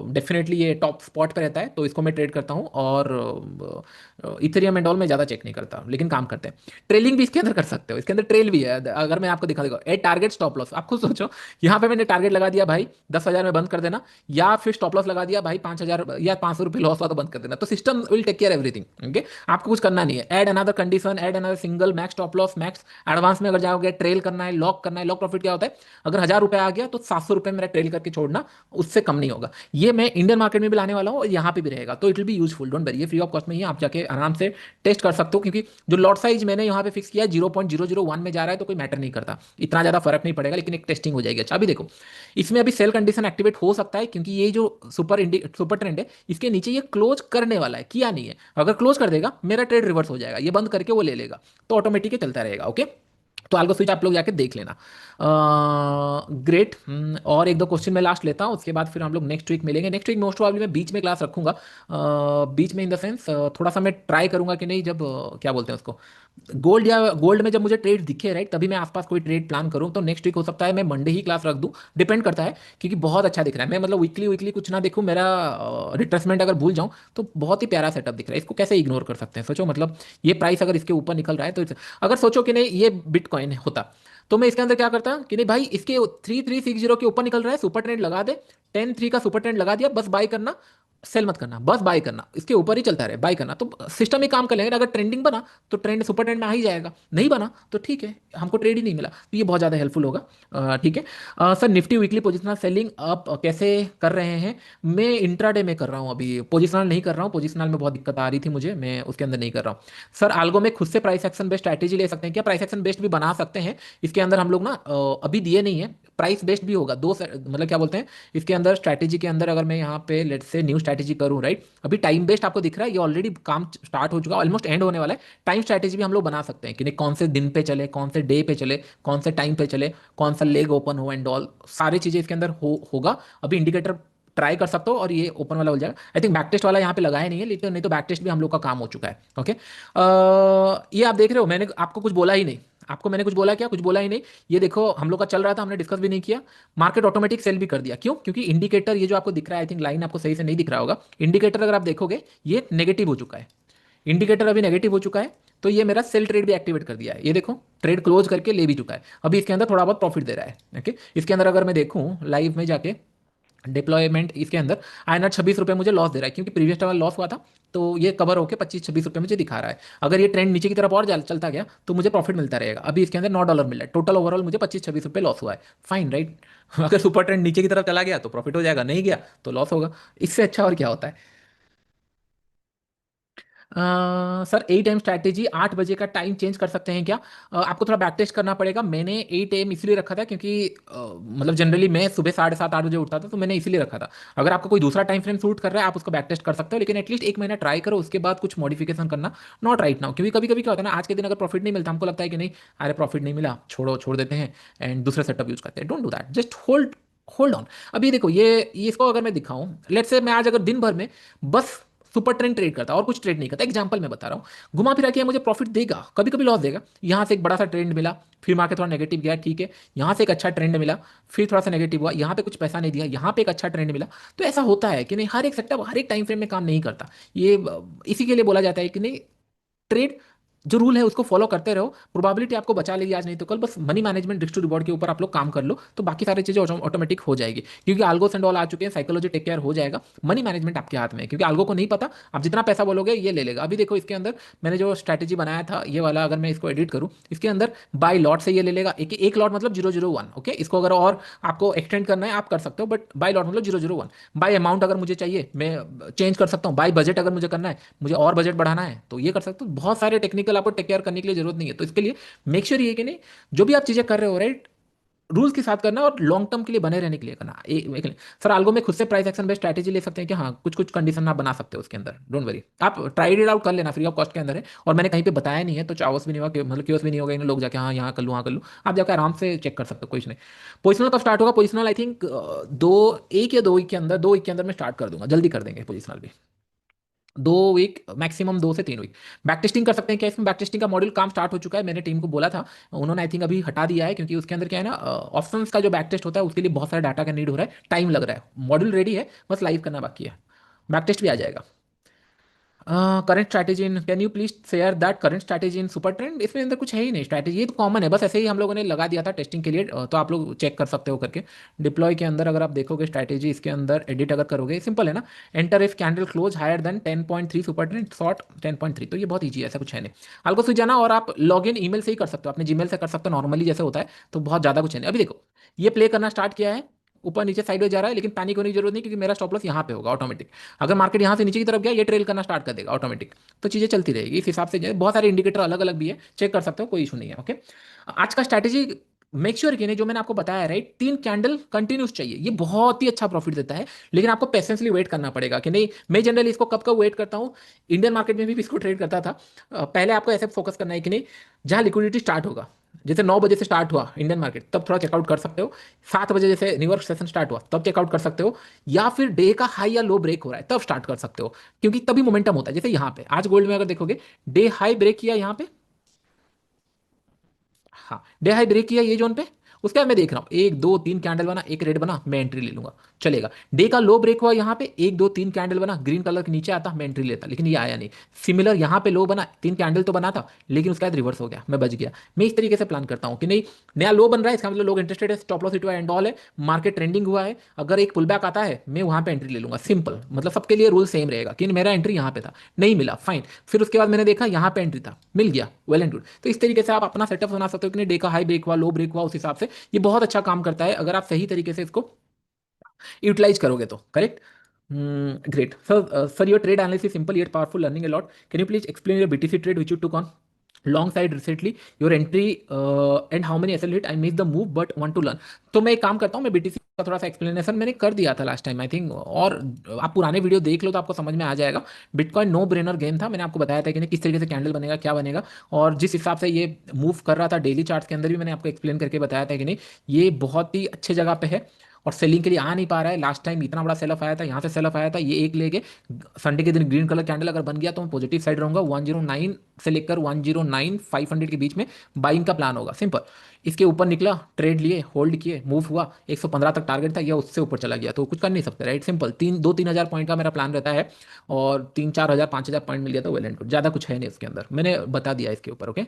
डेफिनेटली ये टॉप स्पॉट पे रहता है, तो इसको मैं ट्रेड करता हूँ। और इथेरियम एंड ऑल में ज़्यादा चेक नहीं करता, लेकिन काम करते हैं। ट्रेलिंग भी इसके अंदर कर सकते हो, इसके अंदर ट्रेल भी है। अगर मैं आपको दिखा देगा एट टारगेट स्टॉप लॉस, आप खुद सोचो, यहाँ पे मैंने टारगेट लगा दिया भाई 10,000 में बंद कर देना, या फिर स्टॉप लॉस लगा दिया भाई 5,000 या 500 रुपये लॉस हुआ तो बंद कर देना, तो system will take care everything. Okay, आपको कुछ करना नहीं है। Add another condition, add another single, max stop loss, max advance में अगर जाओगे, ट्रेल करना है, लॉक करना है। लॉक प्रॉफिट क्या होता है, अगर 1,000 रुपये आ गया तो 700 रुपये मेरा ट्रेल करके छोड़ना, उससे कम नहीं होगा। ये मैं इंडियन मार्केट में भी लाने वाला हूँ और यहाँ पे भी रहेगा, तो it will be useful, don't worry, ये फ्री ऑफ कॉस्ट में ही आप जाके आराम से टेस्ट कर सकते हो। क्योंकि जो लॉट साइज मैंने यहाँ पे फिक्स किया है 0.001 में जा रहा है, तो कोई मैटर नहीं करता, इतना ज़्यादा फर्क नहीं पड़ेगा, लेकिन एक टेस्टिंग हो जाएगी। अच्छा, अभी देखो इसमें अभी सेल कंडीशन एक्टिवेट हो सकता है, क्योंकि ये जो सुपर ट्रेंड है इसके नीचे ये क्लोज करने वाला है, किया नहीं है। अगर क्लोज कर देगा मेरा ट्रेड रिवर्स हो जाएगा, ये बंद करके वो ले लेगा, तो ऑटोमेटिक चलता रहेगा। ओके, तो अल्गो स्विच आप लोग जाके देख लेना। ग्रेट। और एक दो क्वेश्चन मैं लास्ट लेता हूँ, उसके बाद फिर हम लोग नेक्स्ट वीक मिलेंगे। नेक्स्ट वीक मोस्ट प्रॉब्ली मैं बीच में क्लास रखूंगा। बीच में इन द सेंस थोड़ा सा मैं ट्राई करूंगा कि नहीं, जब क्या बोलते हैं उसको, गोल्ड या गोल्ड में जब मुझे ट्रेड दिखे, राइट, तभी मैं आसपास कोई ट्रेड प्लान करूँ। तो नेक्स्ट वीक हो सकता है मैं मंडे ही क्लास रख दूँ, डिपेंड करता है, क्योंकि बहुत अच्छा दिख रहा है। मैं मतलब वीकली वीकली कुछ ना देखूँ, मेरा रिट्रेसमेंट अगर भूल जाऊँ तो बहुत ही प्यारा सेटअप दिख रहा है। इसको कैसे इग्नोर कर सकते हैं, सोचो, मतलब ये प्राइस अगर इसके ऊपर निकल रहा है तो अगर सोचो कि नहीं ये बिटकॉइन होता, तो मैं इसके अंदर क्या करता कि नहीं भाई, इसके 3360 के ऊपर निकल रहा है, सुपर ट्रेंड लगा दे, 10-3 का सुपर ट्रेंड लगा दिया, बस बाय करना, सेल मत करना, बस बाय करना, इसके ऊपर ही चलता रहे, बाय करना, तो सिस्टम ही काम कर लेंगे। अगर ट्रेंडिंग बना तो ट्रेंड सुपर ट्रेंड में आ ही जाएगा, नहीं बना तो ठीक है, हमको ट्रेड ही नहीं मिला, तो ये बहुत ज़्यादा हेल्पफुल होगा। ठीक है। Sir Nifty weekly positional selling आप कैसे कर रहे हैं? मैं इंट्राडे में कर रहा हूँ, अभी पोजिशनल नहीं कर रहा हूँ, पोजिशनल में बहुत दिक्कत आ रही थी मुझे, मैं उसके अंदर नहीं कर रहा हूँ। सर आल्गो में खुद से प्राइस एक्शन बेस्ड स्ट्रैटेजी ले सकते हैं क्या? प्राइस एक्शन बेस्ड भी बना सकते हैं, इसके अंदर हम लोग ना अभी दिए नहीं है, प्राइस बेस्ड भी होगा। दो मतलब क्या बोलते हैं इसके अंदर, स्ट्रैटेजी के अंदर, अगर मैं यहाँ पे लेट से न्यू स्ट्रैटेजी करूँ, राइट, अभी टाइम बेस्ड आपको दिख रहा है, ये ऑलरेडी काम स्टार्ट हो चुका है, ऑलमोस्ट एंड होने वाला है। टाइम स्ट्रैटेजी भी हम लोग बना सकते हैं कि नहीं, कौन से दिन पे चले, कौन से डे पे चले, कौन से टाइम पे चले, कौन सा लेग ओपन हो एंड ऑल, सारी चीज़ें इसके अंदर होगा। अभी इंडिकेटर ट्राई कर सकते हो और ये ओपन वाला हो जाएगा। आई थिंक बैक टेस्ट वाला यहाँ पे लगाया नहीं है, लेकिन नहीं तो बैक टेस्ट भी हम लोग का काम हो चुका है। ओके, ये आप देख रहे हो, मैंने आपको कुछ बोला ही नहीं, आपको मैंने कुछ बोला क्या? कुछ बोला ही नहीं। ये देखो हम लोग का चल रहा था, हमने डिस्कस भी नहीं किया, मार्केट ऑटोमेटिक सेल भी कर दिया। क्यों? क्योंकि इंडिकेटर ये जो आपको दिख रहा है, आई थिंक लाइन आपको सही से नहीं दिख रहा होगा, इंडिकेटर अगर आप देखोगे ये नेगेटिव हो चुका है, इंडिकेटर अभी नेगेटिव हो चुका है, तो ये मेरा सेल ट्रेड भी एक्टिवेट कर दिया है। ये देखो ट्रेड क्लोज करके ले भी चुका है, अभी इसके अंदर थोड़ा बहुत प्रॉफिट दे रहा है। ओके, इसके अंदर अगर मैं देखूं लाइव में जाके डिप्लॉयमेंट, इसके अंदर आईएनआर 26 रुपये मुझे लॉस दे रहा है, क्योंकि प्रीवियस टाइम लॉस हुआ था, तो ये कवर होकर 25-26 रुपये मुझे दिखा रहा है। अगर ये ट्रेंड नीचे की तरफ और चलता गया तो मुझे प्रॉफिट मिलता रहेगा। अभी इसके अंदर $9 मिल रहा है, टोटल ओवरऑल मुझे 25-26 रुपये लॉस हुआ है। Fine, right. अगर सुपर ट्रेंड नीचे की तरफ चला गया तो प्रॉफिट हो जाएगा, नहीं गया तो लॉस होगा। इससे अच्छा और क्या होता है? सर 8 AM स्ट्रैटेजी 8 बजे का टाइम चेंज कर सकते हैं क्या? आपको थोड़ा बैक टेस्ट करना पड़ेगा। मैंने 8 AM इसलिए रखा था क्योंकि मतलब जनरली मैं सुबह 7:30-8 बजे उठता था, तो मैंने इसीलिए रखा था। अगर आपको कोई दूसरा टाइम फ्रेम सूट कर रहा है आप उसको बैक टेस्ट कर सकते हो, लेकिन एटलीस्ट 1 महीना ट्राई करो, उसके बाद कुछ मॉडिफिकेशन करना, नॉट राइट नाउ। क्योंकि कभी कभी क्या होता है ना, आज के दिन अगर प्रॉफिट नहीं मिलता, हमको लगता है कि नहीं अरे प्रॉफिट नहीं मिला, छोड़ देते हैं एंड दूसरा सेटअप यूज करते हैं। Don't do that, just hold hold on. अभी देखो ये इसको अगर मैं दिखाऊं, लेट्स से मैं आज अगर दिन भर में बस सुपर ट्रेंड ट्रेड करता और कुछ ट्रेड नहीं करता, एग्जांपल मैं बता रहा हूं, घुमा फिरा के मुझे प्रॉफिट देगा, कभी कभी लॉस देगा। यहां से एक बड़ा सा ट्रेंड मिला, फिर मार्केट थोड़ा नेगेटिव गया, ठीक है। यहां से एक अच्छा ट्रेंड मिला, फिर थोड़ा सा नेगेटिव हुआ, यहां पे कुछ पैसा नहीं दिया, यहां पे एक अच्छा ट्रेंड मिला। तो ऐसा होता है कि नहीं, हर एक सेक्टर हर एक टाइम फ्रेम में काम नहीं करता। ये इसी के लिए बोला जाता है कि नहीं, ट्रेड जो रूल है उसको फॉलो करते रहो, प्रोबेबिलिटी आपको बचा लेगी आज नहीं तो कल। बस money management, risk to reward के ऊपर आप लोग काम कर लो, तो बाकी सारी चीजें ऑटोमेटिक हो जाएगी, क्योंकि आल्गोस एंड ऑल आ चुके हैं, साइकोलॉजी टेक केयर हो जाएगा। मनी मैनेजमेंट आपके हाथ में है, क्योंकि आल्गो को नहीं पता आप जितना पैसा बोलोगे ये ले लेगा। अभी देखो इसके अंदर मैंने जो स्ट्रैटेजी बनाया था ये वाला, अगर मैं इसको एडिट करूँ, इसके अंदर बाय लॉट से ये ले लेगा, एक लॉट मतलब 001। ओके, इसको अगर और आपको एक्सटेंड करना है आप कर सकते हो, बट बाय लॉट मतलब 001। बाय अमाउंट अगर मुझे चाहिए मैं चेंज कर सकता हूँ, बाय बजट अगर मुझे करना है, मुझे और बजट बढ़ाना है तो ये कर सकते हो। बहुत सारे टेक्निकल आपको टेक केयर करने के लिए जरूरत नहीं है। तो इसके लिए मेक श्योर ये कि नहीं, जो भी आप चीजें कर रहे हो राइट, रूल्स के साथ करना और लॉन्ग टर्म के लिए बने रहने के लिए करना। सर आल्गो में खुद से प्राइस एक्शन बेस्ड स्ट्रैटेजी ले सकते हैं कि हाँ, कुछ कुछ कंडीशन आप बना सकते हो उसके अंदर, डोंट वरी, आप ट्राइड इट आउट कर लेना, फ्री ऑफ कॉस्ट के अंदर है। और मैंने कहीं पे बताया नहीं है तो चावस भी नहीं होगा मतलब क्योस भी नहीं होगा इन लोग जाके हाँ यहाँ कर लूँ, हाँ कर लूँ। आप जाकर आराम से चेक कर सकते हो, कुछ नहीं। पोजिशनल कब स्टार्ट होगा? पोजिशनल आई थिंक दो, एक या 2 वीक के अंदर, 2 वीक के अंदर मैं स्टार्ट कर दूंगा, जल्दी कर देंगे पोजिशनल भी। 2 वीक मैक्सिमम, 2 से 3 वीक। बैक टेस्टिंग कर सकते हैं क्या? इसमें बैक टेस्टिंग का मॉड्यूल काम स्टार्ट हो चुका है, मैंने टीम को बोला था, उन्होंने आई थिंक अभी हटा दिया है, क्योंकि उसके अंदर क्या है ना, ऑप्शंस का जो बैक टेस्ट होता है उसके लिए बहुत सारे डाटा का नीड हो रहा है, टाइम लग रहा है। मॉड्यूल रेडी है, बस लाइव करना बाकी है, बैक टेस्ट भी आ जाएगा। Current strategy in, can you please share that current strategy in super trend? इसमें अंदर कुछ है ही नहीं स्ट्रैटेजी, ये तो कॉमन है, बस ऐसे ही हम लोगों ने लगा दिया था टेस्टिंग के लिए, तो आप लोग चेक कर सकते हो करके। डिप्लॉय के अंदर अगर आप देखोगे स्ट्रैटेजी, इसके अंदर एडिट अगर करोगे, सिंपल है ना, enter if candle close higher than 10.3 super trend short 10.3, तो ये बहुत ईजी है, ऐसा कुछ है नहीं। आपको स्विच जाना और आप लॉग इन ईमेल से ही कर सकते हो, अपने जीमेल से कर सकते हो नॉर्मली जैसे होता है, तो बहुत ज़्यादा कुछ है नहीं। अभी देखो ये प्ले करना स्टार्ट किया है, ऊपर नीचे साइडवेज जा रहा है, लेकिन पैनिक होने की जरूरत नहीं, क्योंकि मेरा स्टॉप लॉस यहाँ पे होगा ऑटोमेटिक। अगर मार्केट यहाँ से नीचे की तरफ गया, ये ट्रेल करना स्टार्ट कर देगा ऑटोमेटिक। तो चीज़ें चलती रहेगी इस हिसाब से, बहुत सारे इंडिकेटर अलग अलग भी है, चेक कर सकते हो, कोई इशू नहीं है। ओके, आज का स्ट्रैटेजी मेक श्योर कि नहीं, जो मैंने आपको बताया राइट, 3 कैंडल कंटिन्यूस चाहिए, ये बहुत ही अच्छा प्रॉफिट देता है, लेकिन आपको पेशेंसली वेट करना पड़ेगा कि नहीं। मैं जनरली इसको कब कब वेट करता हूँ, इंडियन मार्केट में भी इसको ट्रेड करता था। पहले आपको ऐसे फोकस करना है कि नहीं, जहाँ लिक्विडिटी स्टार्ट होगा, जैसे 9 बजे से स्टार्ट हुआ इंडियन मार्केट, तब थोड़ा चेकआउट कर सकते हो। 7 बजे जैसे न्यूयॉर्क सेशन स्टार्ट हुआ तब चेकआउट कर सकते हो, या फिर डे का हाई या लो ब्रेक हो रहा है तब स्टार्ट कर सकते हो, क्योंकि तभी मोमेंटम होता है। जैसे यहाँ पे आज गोल्ड में अगर देखोगे, डे हाई ब्रेक किया यहाँ पे, हाँ डे हाई ब्रेक किया ये जोन पे, उसके बाद मैं देख रहा हूँ 1 2 3 कैंडल बना, एक रेड बना, मैं एंट्री ले लूंगा, चलेगा। डे का लो ब्रेक हुआ यहाँ पे, 1 2 3 कैंडल बना, ग्रीन कलर के नीचे आता, मैं एंट्री लेता, लेकिन ये आया नहीं। सिमिलर यहाँ पे लो बना, 3 कैंडल तो बना था, लेकिन उसके बाद रिवर्स हो गया, मैं बच गया। मैं इस तरीके से प्लान करता हूँ कि नहीं, नया लो बन रहा है, इसका मतलब लोग इंटरेस्टेड है, स्टॉप लॉस हिट हुआ एंड ऑल है, मार्केट ट्रेंडिंग हुआ है, अगर एक पुल बैक आता है मैं वहाँ पे एंट्री ले लूंगा, सिंपल। मतलब सबके लिए रूल सेम रहेगा कि मेरा एंट्री यहाँ पे था, नहीं मिला फाइन, फिर उसके बाद मैंने देखा यहाँ पे एंट्री था, मिल गया, वेल एंड गुड। तो इस तरीके से आप अपना सेटअप बना सकते हो कि नहीं, डे का हाई ब्रेक हुआ, लो ब्रेक हुआ, उस हिसाब से ये बहुत अच्छा काम करता है, अगर आप सही तरीके से इसको यूटिलाइज करोगे तो, correct. Great sir, your trade analysis simple yet powerful, learning a lot. Can you please explain your BTC trade which you took on long side recently, your entry and how many SL hit? I missed the move but want to learn. तो मैं एक काम करता हूँ, मैं BTC का थोड़ा सा एक्सप्लेनेशन मैंने कर दिया था लास्ट टाइम आई थिंक, और आप पुराने वीडियो देख लो तो आपको समझ में आ जाएगा। बिटकॉइन नो ब्रेनर गेम था, मैंने आपको बताया था कि नहीं किस तरीके से कैंडल बनेगा, क्या बनेगा, और जिस हिसाब से ये मूव कर रहा था डेली चार्ट्स के अंदर भी मैंने आपको एक्सप्लेन करके बताया था कि नहीं, ये बहुत ही अच्छे जगह पे है और सेलिंग के लिए आ नहीं पा रहा है। लास्ट टाइम इतना बड़ा सेल ऑफ आया था, यहाँ से सेल ऑफ आया था, ये एक लेके संडे के दिन ग्रीन कलर कैंडल अगर बन गया तो मैं पॉजिटिव साइड रहूंगा। 109 से लेकर 109 500 के बीच में बाइंग का प्लान होगा, सिंपल। इसके ऊपर निकला, ट्रेड लिए, होल्ड किए, मूव हुआ, 115 तक टारगेट था, या उससे ऊपर चला गया तो कुछ कर नहीं सकते, राइट, सिंपल। 3 हज़ार पॉइंट का मेरा प्लान रहता है, और 3 4 हज़ार 5 हज़ार पॉइंट मिल गया तो वेल एंड गुड, ज़्यादा कुछ है नहीं उसके अंदर, मैंने बता दिया इसके ऊपर। Okay,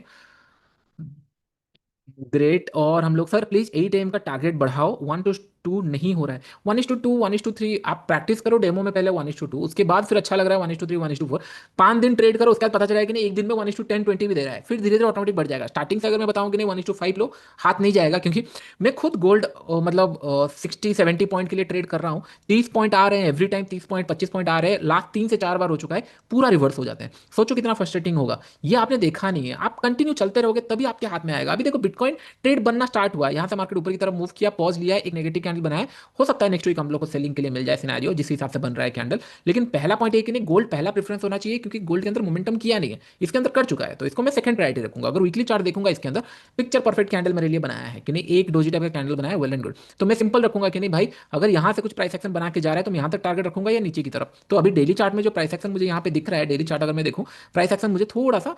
great. और हम लोग सर प्लीज 8 AM का टारगेट बढ़ाओ, 1:2 नहीं हो रहा है। 1:2 1:3 आप प्रैक्टिस करो डेमो में, पहले 1:2, उसके बाद फिर अच्छा लग रहा है 1:3 1:4, 5 दिन ट्रेड करो, उसके बाद पता चला है कि नहीं एक दिन में 1:10 20 भी दे रहा है, फिर धीरे धीरे ऑटोमेटिक बढ़ जाएगा। स्टार्टिंग से अगर मैं बताऊं कि नहीं 1:5 लो, हाथ नहीं जाएगा, क्योंकि मैं खुद गोल्ड मतलब 60 70 पॉइंट के लिए ट्रेड कर रहा हूँ, 30 पॉइंट आ रहे हैं एवरी टाइम, 30 पॉइंट 25 पॉइंट आ रहे हैं, लास्ट 3 से 4 बार हो चुका है, पूरा रिवर्स हो जाते हैं। सोचो कितना फ्रस्ट्रेटिंग होगा, ये आपने देखा नहीं है, आप कंटिन्यू चलते रहोगे तभी आपके हाथ में आएगा। अभी देखो बिटकॉइन ट्रेड बनना स्टार्ट हुआ, यहाँ से मार्केट ऊपर की तरफ मूव किया, पॉज लिया, एक नेगेटिव कैंडल बनाया है, हो सकता है नेक्स्ट वीक हम लोग को सेलिंग के लिए मिल जाए सिनेरियो जिस हिसाब से बन रहा है कैंडल। लेकिन पहला पॉइंट है कि नहीं, गोल्ड पहला प्रेफरेंस होना चाहिए, क्योंकि गोल्ड के अंदर मोमेंटम किया नहीं है, इसके अंदर कर चुका है, तो इसको मैं सेकंड प्रायोरिटी रखूंगा। अगर वीकली चार्ट देखूंगा इसके अंदर पिक्चर परफेक्ट कैंडल मेरे लिए बनाया है कि नहीं, एक डोजी टाइप का कैंडल बनाया है, वेल एंड गुड। तो मैं सिंपल रखूंगा कि नहीं भाई, अगर यहाँ से कुछ प्राइस एक्शन बना के जा रहा है तो मैं यहाँ तक टारगेट रखूंगा या नीचे की तरफ। तो अभी डेली चार्ट में जो प्राइस एक्शन मुझे यहाँ पे दिख रहा है, डेली चार्ट अगर मैं देखूँ, प्राइस एक्शन मुझे थोड़ा सा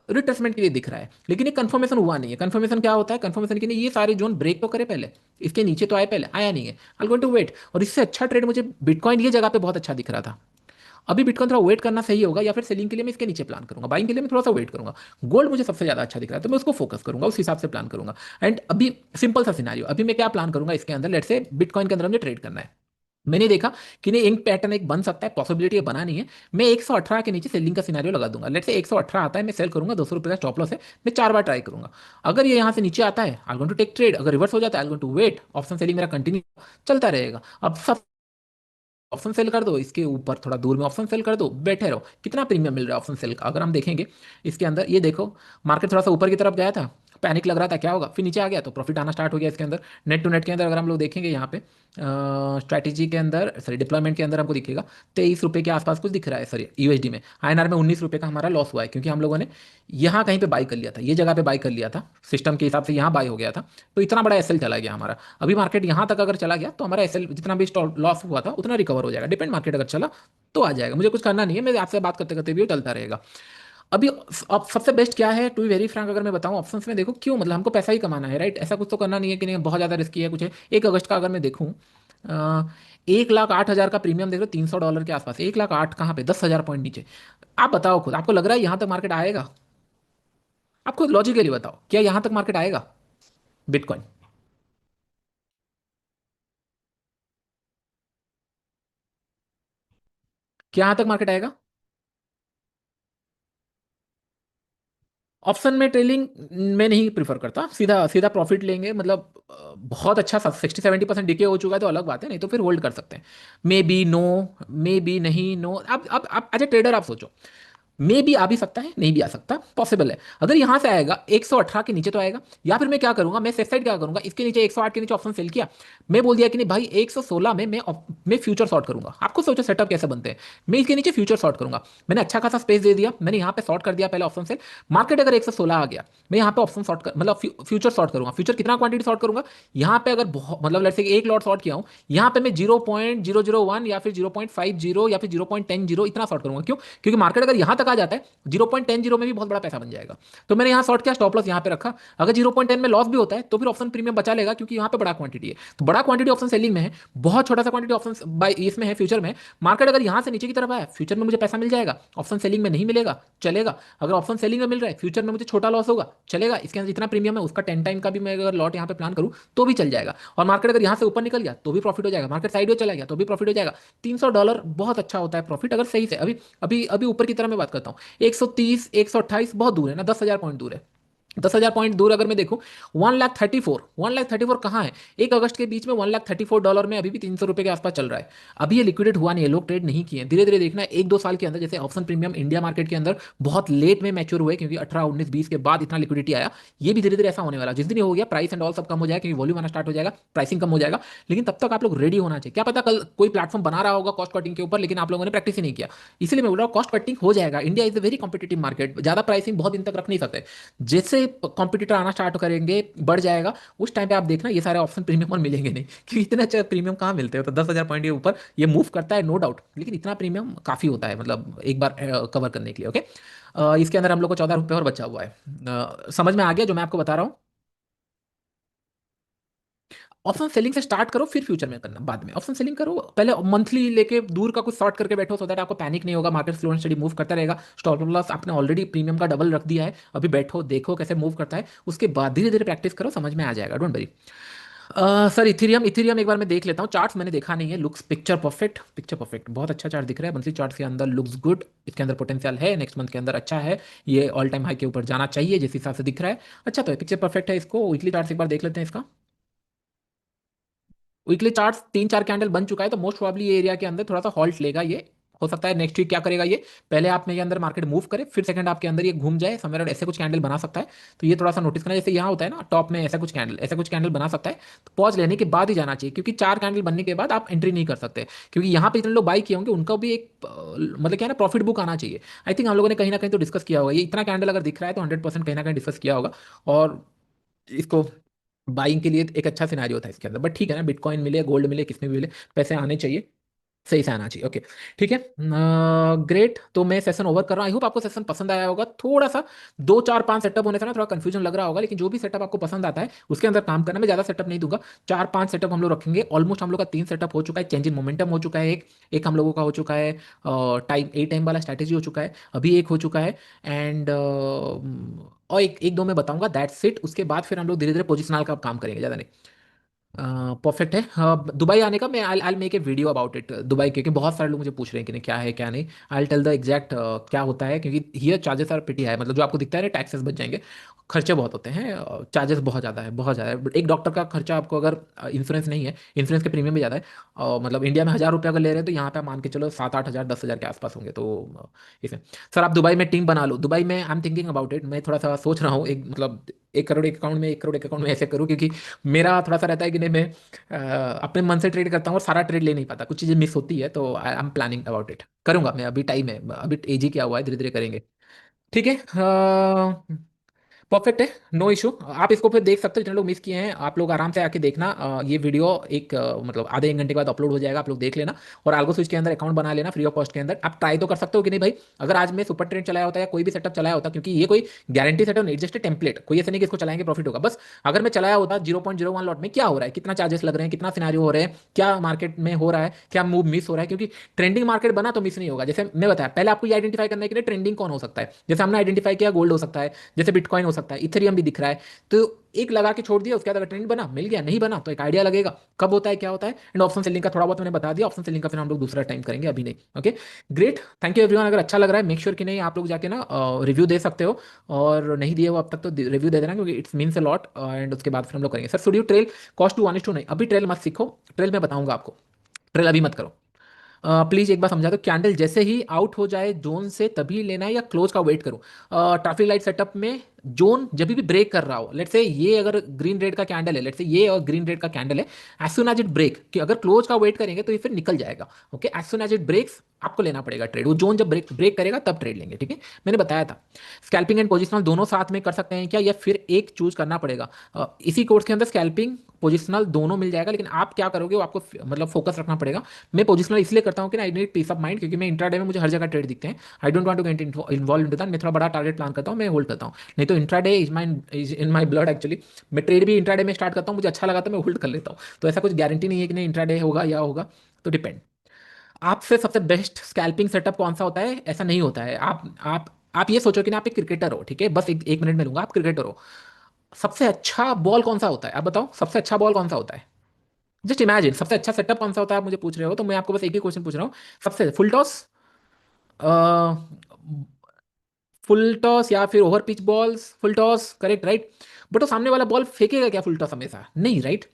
रिट्रेसमेंट के लिए दिख रहा है, लेकिन ये कंफर्मेशन हुआ नहीं है। कंफर्मेशन क्या होता है, कंफर्मेशन के लिए ये सारे जोन ब्रेक तो करे पहले, इसके नीचे तो आए पहले, आया नहीं है, आई गोइंग टू वेट। और इससे अच्छा ट्रेड मुझे बिटकॉइन ये जगह पे बहुत अच्छा दिख रहा था। अभी बिटकॉइन थोड़ा वेट करना सही होगा, या फिर सेलिंग के लिए मैं इसके नीचे प्लान करूंगा, बाइंग के लिए मैं थोड़ा सा वेट करूंगा। गोल्ड मुझे सबसे ज्यादा अच्छा दिख रहा है, तो मैं उसको फोकस करूंगा, उस हिसाब से प्लान करूंगा। एंड अभी सिंपल सा सिनारियो, अभी मैं क्या प्लान करूंगा इसके अंदर, लेट से बिटकॉइन के अंदर मुझे ट्रेड करना है। मैंने देखा कि नहीं, एक पैटर्न एक बन सकता है, पॉसिबिलिटी है, बना नहीं है। मैं 118 के नीचे सेलिंग का सिनारियो लगा दूंगा, लेट से 118 आता है, मैं सेल करूंगा, 200 रुपये का स्टॉप लॉस है, मैं 4 बार ट्राई करूंगा। अगर ये यहाँ से नीचे आता है, I going to take trade, अगर रिवर्स हो जाता है, I going to wait, option selling मेरा कंटिन्यू चलता रहेगा। अब सब ऑप्शन सेल कर दो, इसके ऊपर थोड़ा दूर में ऑप्शन सेल कर दो, बैठे रहो। कितना प्रीमियम मिल रहा है ऑप्शन सेल का, अगर हम देखेंगे इसके अंदर, ये देखो, मार्केट थोड़ा सा ऊपर की तरफ गया था, पैनिक लग रहा था क्या होगा, फिर नीचे आ गया तो प्रॉफिट आना स्टार्ट हो गया इसके अंदर। नेट टू नेट के अंदर अगर हम लोग देखेंगे यहाँ पे स्ट्रैटेजी के अंदर, सॉरी डिप्लॉयमेंट के अंदर, हमको दिखेगा 23 रुपये के आसपास कुछ दिख रहा है, सॉरी यूएसडी में। आईएनआर में 19 रुपये का हमारा लॉस हुआ है, क्योंकि हम लोगों ने यहाँ कहीं पे बाई कर लिया था, ये जगह पे बाई कर लिया था, सिस्टम के हिसाब से यहाँ बाई हो गया था, तो इतना बड़ा एसएल चला गया हमारा। अभी मार्केट यहाँ तक अगर चला गया तो हमारा एसएल जितना भी लॉस हुआ था उतना रिकवर हो जाएगा, डिपेंड मार्केट अगर चला तो आ जाएगा, मुझे कुछ करना नहीं है, मैं आपसे बात करते करते भी वो चलता रहेगा। अभी अब सबसे बेस्ट क्या है, टू बी वेरी फ्रैंक अगर मैं बताऊं, ऑप्शंस में देखो, क्यों, मतलब हमको पैसा ही कमाना है, राइट, ऐसा कुछ तो करना नहीं है कि नहीं बहुत ज़्यादा रिस्की है कुछ है। 1 अगस्त का अगर मैं देखूं, 1,08,000 का प्रीमियम देख लो, $300 के आसपास, 1,08,000 कहाँ पे, 10,000 पॉइंट नीचे। आप बताओ खुद, आपको लग रहा है यहाँ तक मार्केट आएगा? आप खुद लॉजिकली बताओ, क्या यहाँ तक मार्केट आएगा बिटकॉइन? क्या यहाँ तक मार्केट आएगा? ऑप्शन में ट्रेलिंग मैं नहीं प्रीफर करता, सीधा सीधा प्रॉफिट लेंगे, मतलब बहुत अच्छा 60-70% डीके हो चुका है तो अलग बात है, नहीं तो फिर होल्ड कर सकते हैं। Maybe no, maybe नहीं, नो, अब एज ए ट्रेडर आप सोचो, मे भी आ भी सकता है, नहीं भी आ सकता, पॉसिबल है। अगर यहां से आएगा 118 के नीचे तो आएगा, या फिर मैं क्या करूंगा, मैं सेफ साइड क्या करूंगा, इसके नीचे 108 के नीचे ऑप्शन सेल किया, मैं बोल दिया कि नहीं भाई 116 में मैं फ्यूचर शॉर्ट करूंगा। आपको सोचो सेटअप कैसे बनते हैं, मैं इसके नीचे फ्यूचर शॉर्ट करूंगा, मैंने अच्छा खासा स्पेस दे दिया, मैंने यहाँ पे शॉर्ट कर दिया पहले ऑप्शन सेल। मार्केट अगर 116 आ गया, मैं यहाँ पे ऑप्शन शॉर्ट कर, मतलब फ्यूचर शॉर्ट करूंगा। फ्यूचर कितना क्वांटिटी शॉर्ट करूंगा, यहाँ पे अगर मतलब लेट्स से एक लॉट शॉर्ट किया हूँ, यहाँ पे मैं 0.001 या फिर 0.50 या फिर 0.10 इतना शॉर्ट करूंगा। क्यों? क्योंकि मार्केट अगर यहाँ तक आ जाता है 0.10 में भी बहुत बड़ा पैसा बन जाएगा। तो मैंने यहाँ शॉर्ट किया, स्टॉप लॉस यहाँ पे रखा। अगर 0.10 में लॉस भी होता है तो फिर ऑप्शन प्रीमियम बचा लेगा, क्योंकि यहाँ पे बड़ा क्वांटिटी है, तो बड़ा क्वांटिटी ऑप्शन सेलिंग में है, बहुत छोटा सा क्वांटिटी ऑप्शन बाय इसमें है फ्यूचर में। मार्केट अगर यहाँ से नीचे की तरफ आया, फ्यूचर में मुझे पैसा मिल जाएगा, ऑप्शन सेलिंग में नहीं मिलेगा, चलेगा। अगर ऑप्शन सेलिंग में मिल रहा है, फ्यूचर में मुझे छोटा लॉस होगा, चलेगा। इसके अंदर जितना प्रीमियम है उसका 10 टाइम का भी मैं अगर लॉट यहाँ पे प्लान करूँ तो भी चल जाएगा। और मार्केट अगर यहाँ से ऊपर निकल गया तो भी प्रॉफिट हो जाएगा, मार्केट साइड चला गया तो भी प्रॉफिट हो जाएगा। $300 बहुत अच्छा होता है प्रॉफिट, अगर सही से। अभी अभी अभी ऊपर की तरफ मैं बात करता हूँ, 130 128 बहुत दूर है ना, 10,000 पॉइंट दूर है। 10,000 पॉइंट दूर अगर मैं देखूं, 1,34 कहाँ है, 1 अगस्त के बीच में $1,34 में अभी भी 300 रुपये के आसपास चल रहा है। अभी ये लिक्विडेट हुआ नहीं है, लोग ट्रेड नहीं किए, धीरे धीरे देखना 1-2 साल के अंदर, जैसे ऑप्शन प्रीमियम इंडिया मार्केट के अंदर बहुत लेट में मैच्योर हुए, क्योंकि 18 19 20 के बाद इतना लिक्विडिटी आया। ये भी धीरे धीरे ऐसा होने वाला, जिस दिन ये हो गया प्राइस एंड ऑल सब कम हो जाएगा, क्योंकि वॉल्यूम आना स्टार्ट हो जाएगा, प्राइसिंग कम हो जाएगा। लेकिन तब तक आप लोग रेडी होना चाहिए, क्या पता कल कोई प्लेटफॉर्म बना रहा होगा कॉस्ट कटिंग के ऊपर, लेकिन आप लोगों ने प्रैक्टिस ही नहीं किया। इसलिए मैं बोल रहा हूँ कॉस्ट कटिंग हो जाएगा, India is a very competitive market, ज्यादा प्राइसिंग बहुत दिन तक रख नहीं सकते। जैसे कॉम्पिटिटर आना स्टार्ट करेंगे, बढ़ जाएगा, उस टाइम पे आप देखना ये सारे ऑप्शन प्रीमियम और मिलेंगे नहीं, क्योंकि इतने अच्छे प्रीमियम कहाँ मिलते हो। तो 10,000 पॉइंट के ऊपर ये मूव करता है नो डाउट, लेकिन इतना प्रीमियम काफ़ी होता है, मतलब एक बार कवर करने के लिए। ओके, इसके अंदर हम लोग को 14 रुपये और बचा हुआ है। समझ में आ गया जो मैं आपको बता रहा हूँ? ऑप्शन सेलिंग से स्टार्ट करो, फिर फ्यूचर में करना, बाद में ऑप्शन सेलिंग करो, पहले मंथली लेके दूर का कुछ शॉर्ट करके बैठो, सो दैट आपको पैनिक नहीं होगा, market slow and study move करता रहेगा। स्टॉप लॉस आपने ऑलरेडी प्रीमियम का डबल रख दिया है, अभी बैठो देखो कैसे मूव करता है, उसके बाद धीरे धीरे प्रैक्टिस करो, समझ में आ जाएगा, don't worry. Sir Ethereum, Ethereum एक बार मैं देख लेता हूँ, चार्ट्स मैंने देखा नहीं है, looks picture perfect, picture perfect, बहुत अच्छा चार्ट दिख रहा है, मंथली चार्ट के अंदर लुक्स गुड, इसके अंदर पोटेंशियल है, नेक्स्ट मंथ के अंदर अच्छा है, ये ऑल टाइम हाई के ऊपर जाना चाहिए जिस हिसाब से दिख रहा है। अच्छा तो पिक्चर परफेक्ट है, इसको वीकली चार्ट एक बार देख लेते हैं इसका। वीकली चार्ट 3-4 कैंडल बन चुका है, तो मोस्ट प्रोबेबली ये एरिया के अंदर थोड़ा सा हॉल्ट लेगा ये, हो सकता है नेक्स्ट वीक क्या करेगा ये, पहले आप में ये अंदर मार्केट मूव करे, फिर सेकंड आपके अंदर ये घूम जाए समवेयर, ऐसे कुछ कैंडल बना सकता है। तो ये थोड़ा सा नोटिस करना, जैसे यहाँ होता है ना टॉप में ऐसा कुछ कैंडल बना सकता है। तो पॉज लेने के बाद ही जाना चाहिए, क्योंकि 4 कैंडल बनने के बाद आप एंट्री नहीं कर सकते, क्योंकि यहाँ पे जितने लोग बाई किए होंगे उनका भी एक मतलब क्या है ना प्रॉफिट बुक आना चाहिए। आई थिंक हम लोगों ने कहीं ना कहीं तो डिस्कस किया होगा, ये इतना कैंडल अगर दिख रहा है तो 100% कहीं ना कहीं डिस्कस किया होगा। और इसको बाइंग के लिए एक अच्छा सिनारियो था इसके अंदर, बट ठीक है ना, बिटकॉइन मिले गोल्ड मिले किसमें भी मिले, पैसे आने चाहिए, सही से आना चाहिए। ओके ठीक है, ग्रेट। तो मैं सेशन ओवर कर रहा हूँ, आई होप आपको सेशन पसंद आया होगा। थोड़ा सा 2 4 5 सेटअप होने से ना थोड़ा कंफ्यूजन लग रहा होगा, लेकिन जो भी सेटअप आपको पसंद आता है उसके अंदर काम करना। मैं ज़्यादा सेटअप नहीं दूंगा, 4 5 सेटअप हम लोग रखेंगे। ऑलमोस्ट हम लोग का 3 सेटअप हो चुका है, चेंज इन मोमेंटम हो चुका है, एक एक हम लोगों का हो चुका है, टाइम ए टाइम वाला स्ट्रैटेजी हो चुका है, अभी एक हो चुका है। एंड और एक एक दो मैं बताऊंगा, दैट्स इट। उसके बाद फिर हम लोग धीरे धीरे पोजिशनल का काम करेंगे, ज़्यादा नहीं। परफेक्ट है। दुबई आने का मैं I make a video about it, Dubai, क्योंकि बहुत सारे लोग मुझे पूछ रहे हैं कि नहीं क्या है क्या नहीं। आई टेल द एग्जैक्ट क्या होता है, क्योंकि हियर चार्जेस आर पिटी है, मतलब जो आपको दिखता है ना टैक्सेस बच जाएंगे, खर्चे बहुत होते हैं, चार्जेस बहुत ज़्यादा है, बहुत ज़्यादा है। एक डॉक्टर का खर्चा आपको अगर इंश्योरेंस नहीं है, इंश्योरेंस के प्रीमियम भी ज़्यादा है, मतलब इंडिया में 1,000 रुपये अगर ले रहे हैं तो यहाँ पे मान के चलो 7 8 हज़ार 10 हज़ार के आसपास होंगे। तो इसमें सर आप दुबई में टीम बना लो, दुबई में I am thinking about it, मैं थोड़ा सा सोच रहा हूँ, एक मतलब 1 करोड़ एक अकाउंट में, 1 करोड़ एक अकाउंट में ऐसे करूँ, क्योंकि मेरा थोड़ा सा रहता है कि नहीं मैं अपने मन से ट्रेड करता हूँ और सारा ट्रेड ले नहीं पाता, कुछ चीज़ें मिस होती है, तो I am planning about it, करूंगा मैं, अभी टाइम है, अभी एज ही क्या हुआ है, धीरे धीरे करेंगे। ठीक है, परफेक्ट है, नो इशू। आप इसको फिर देख सकते हो, जितने लोग मिस किए हैं आप लोग आराम से आके देखना, ये वीडियो एक मतलब आधे 1 घंटे के बाद अपलोड हो जाएगा, आप लोग देख लेना। और आल्गो स्विच के अंदर अकाउंट बना लेना फ्री ऑफ कॉस्ट के अंदर। आप ट्राई तो कर सकते हो कि नहीं भाई, अगर आज मैं सुपर ट्रेड चलाया होता या कोई भी सेटअप चलाया होता, क्योंकि ये कोई गारंटी सेटअप नहीं, जस्ट टेम्पलेट, कोई ऐसे नहीं कि इसको चलाएंगे प्रॉफिट होगा, बस अगर मैं चलाया होता 0.01 लॉट में क्या हो रहा है, कितना चार्जेस लग रहे हैं, कितना सिनारियो हो रहे हैं, क्या मार्केट में हो रहा है, क्या मूव मिस हो रहा है, क्योंकि ट्रेंडिंग मार्केट बना तो मिस नहीं होगा। जैसे मैं बताया पहले आपको ये आइडेंटिफाई करने के लिए ट्रेंडिंग कौन हो सकता है, जैसे हमने आइडेंटिफाई किया गोल्ड हो सकता है, जैसे बिटकॉइन हो सकता है, इथेरियम भी दिख रहा है। तो एक लगा के छोड़ दिया, उसके बाद अगर ट्रेंड बना मिल गया, नहीं बना तो एक आइडिया लगेगा कब होता है क्या होता है। एंड ऑप्शन सेलिंग का थोड़ा बहुत मैंने बता दिया, ऑप्शन सेलिंग का फिर हम लोग दूसरा टाइम करेंगे, अभी नहीं। Okay great, thank you everyone. अगर अच्छा लग रहा है मेक श्योर कि नहीं आप लोग जाके ना रिव्यू दे सकते हो, और नहीं दिए वो अब तक तो रिव्यू दे देना, क्योंकि it's means a lot. And उसके बाद फिर हम लोग करेंगे। Sir studio trail cost to 1:2 नहीं, अभी ट्रेल मत सीखो, ट्रेल मैं बताऊंगा आपको, ट्रेल अभी मत करो। प्लीज एक बार समझा दो, कैंडल जैसे ही आउट हो जाए जोन से तभी लेना है या क्लोज का वेट करूं। ट्रैफिक लाइट सेटअप में जोन जब भी ब्रेक कर रहा हो, लेट्स से ये अगर ग्रीन रेड का कैंडल है, लेट्स से ये और ग्रीन रेड का कैंडल है, as soon as it break, कि अगर क्लोज का वेट करेंगे तो ये फिर निकल जाएगा। Okay as soon as it breaks आपको लेना पड़ेगा ट्रेड, वो जोन जब ब्रेक ब्रेक करेगा तब ट्रेड लेंगे, ठीक है। मैंने बताया था स्कैल्पिंग एंड पोजिशनल दोनों साथ में कर सकते हैं क्या, या फिर एक चूज करना पड़ेगा। इसी कोर्स के अंदर स्कैल्पिंग पोजिशनल दोनों मिल जाएगा, लेकिन आप क्या करोगे वो आपको मतलब फोकस रखना पड़ेगा। मैं पोजिशनल इसलिए करता हूँ कि I need piece of mind, क्योंकि मैं इंट्राडे में मुझे हर जगह ट्रेड दिखते हैं, I don't want to get involve in that. मैं थोड़ा बड़ा टारगेट प्लान करता हूँ, मैं होल्ड करता हूँ, नहीं तो intraday is in my blood actually. मैं ट्रेड भी इंट्राडे में स्टार्ट करता हूँ, मुझे अच्छा लगा तो मैं होल्ड कर लेता हूँ। तो ऐसा कुछ गारंटी नहीं है कि नहीं इंट्राडे होगा या होगा, तो डिपेंड। आपसे सबसे बेस्ट स्कैल्पिंग सेटअप कौन सा होता है, ऐसा नहीं होता है। आप ये सोचो कि ना आप एक क्रिकेटर हो, ठीक है, बस एक मिनट में लूंगा, आप क्रिकेटर हो, सबसे अच्छा बॉल कौन सा होता है, आप बताओ सबसे अच्छा बॉल कौन सा होता है। जस्ट इमेजिन सबसे अच्छा सेटअप कौन सा होता है, आप मुझे पूछ रहे हो, तो मैं आपको बस एक ही क्वेश्चन पूछ रहा हूँ। सबसे फुल टॉस, फुल टॉस या फिर over pitch balls, full toss correct right. But वो सामने वाला बॉल फेंकेगा क्या फुल टॉस हमेशा, नहीं राइट।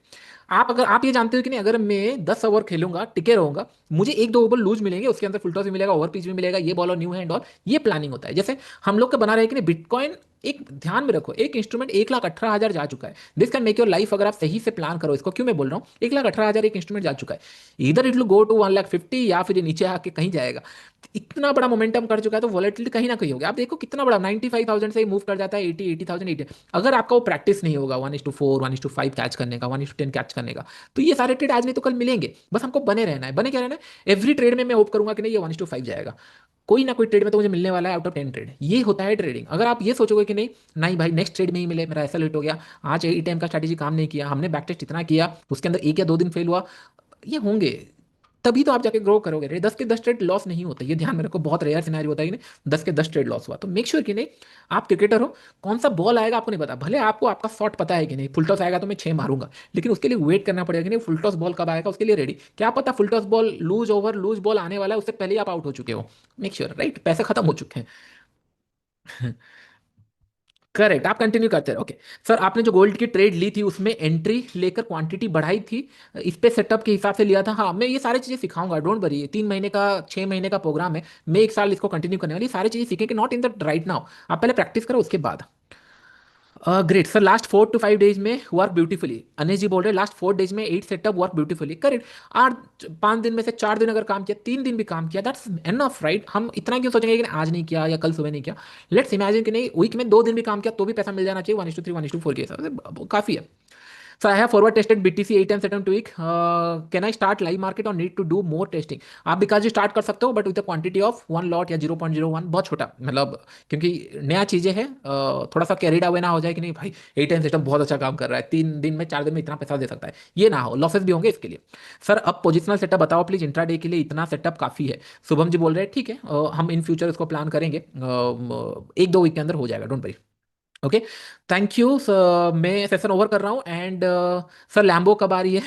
आप अगर आप ये जानते हो कि नहीं, अगर मैं 10 ओवर खेलूंगा टिके रहूंगा, मुझे 1 2 ओवर लूज मिलेंगे, उसके अंदर फुल टॉस भी मिलेगा, ओवर पिच भी मिलेगा, ये बॉल और न्यू हैंड और ये प्लानिंग होता है। जैसे हम लोग का बना रहे हैं कि नहीं बिटकॉइन, एक ध्यान में रखो, एक इंस्ट्रूमेंट 1,18,000 जा चुका है। This can make your life, अगर आप सही से प्लान करो इसको। क्यों मैं बोल रहा हूँ 1,18,000 एक इंस्ट्रूमेंट जा चुका है, इधर इट विल गो टू 1,50,000 या फिर ये नीचे आके कहीं जाएगा। इतना बड़ा मोमेंटम कर चुका है, तो वॉलेटिलिटी कहीं ना कहीं होगी। आप देखो कितना बड़ा 95,000 से मूव कर जाता है 80,000 80। अगर आपका वो प्रैक्टिस नहीं होगा 1:4 1:5 कैच करने का, 1:10 कैच करने का, तो ये सारे ट्रेड आज नहीं तो कल मिलेंगे। बस हमको बने रहना है, बने क्या रहना है, एवरी ट्रेड में मैं होप करूंगा कि नहीं ये 1:5 जाएगा, कोई ना कोई ट्रेड में तो मुझे मिलने वाला है आउट ऑफ 10 ट्रेड। ये होता है ट्रेडिंग। अगर आप ये सोचोगे कि नहीं नहीं भाई नेक्स्ट ट्रेड में ही मिले, मेरा ऐसा लेट हो गया, आज ई टाइम का स्ट्रैटेजी काम नहीं किया, हमने बैक टेस्ट इतना किया, उसके अंदर 1 या 2 दिन फेल हुआ, ये होंगे, तभी तो आप जाके ग्रो करोगे। 10 के 10 ट्रेड लॉस नहीं होता, ये ध्यान में रखो, बहुत रेयर सिनेरियो होता है कि नहीं 10 के 10 ट्रेड लॉस हुआ। तो मेक श्योर कि नहीं, आप क्रिकेटर हो, कौन सा बॉल आएगा आपको नहीं पता, भले आपको आपका शॉट पता है कि नहीं फुल टॉस आएगा तो मैं 6 मारूंगा, लेकिन उसके लिए वेट करना पड़ेगा कि नहीं फुल टॉस बॉल कब आएगा, उसके लिए रेडी। क्या पता full toss ball loose over loose ball आने वाला है, उससे पहले ही आप आउट हो चुके हो। मेक श्योर राइट, पैसे खत्म हो चुके हैं। करेक्ट, आप कंटिन्यू करते रहे। ओके सर, आपने जो गोल्ड की ट्रेड ली थी उसमें एंट्री लेकर क्वांटिटी बढ़ाई थी, इस पे सेटअप के हिसाब से लिया था। हाँ, मैं ये सारी चीज़ें सिखाऊंगा, डोंट वरी। 3 महीने का 6 महीने का प्रोग्राम है, मैं 1 साल इसको कंटिन्यू करने वाली, सारी चीज़ें सीखेंगे, not in the right now. आप पहले प्रैक्टिस करो उसके बाद। Great sir, last 4 to 5 days में वर्क ब्यूटीफुली। अनिश जी बोल रहे हैं लास्ट 4 डेज में 8 सेटअप वर्क ब्यूटीफुली। करेक्ट। 8 5 दिन में से 4 दिन अगर काम किया, 3 दिन भी काम किया, दैट्स एनफ राइट। हम इतना क्यों सोचेंगे कि आज नहीं किया या कल सुबह नहीं किया। लेट्स इमेजिन कि नहीं, वीक में 2 दिन भी काम किया तो भी पैसा मिल जाना चाहिए, 1:3 1:4 के हिसाब से काफ़ी है। So I have forward tested BTC 8 times attempt a week. Can I start live market or need to do more testing? आप बिकॉज जी स्टार्ट कर सकते हो, but with quantity of 1 lot या 0.01, बहुत छोटा, मतलब क्योंकि नया चीज़ें हैं, थोड़ा सा कैरिड अवे ना हो जाए कि नहीं भाई 8 टाइम सिस्टम बहुत अच्छा काम कर रहा है, 3 दिन में 4 दिन में इतना पैसा दे सकता है, ये ना हो, लॉसेस भी होंगे इसके लिए। सर अब पोजिशनल सेटअप बताओ प्लीज, इंट्राडे के लिए इतना सेटअप काफ़ी है। शुभम जी बोल रहे हैं ठीक है, हम इन फ्यूचर इसको प्लान करेंगे, 1 2 वीक के अंदर हो जाएगा, don't worry. Okay, thank you sir, मैं सेशन ओवर कर रहा हूँ। एंड सर लैम्बो कब आ रही है?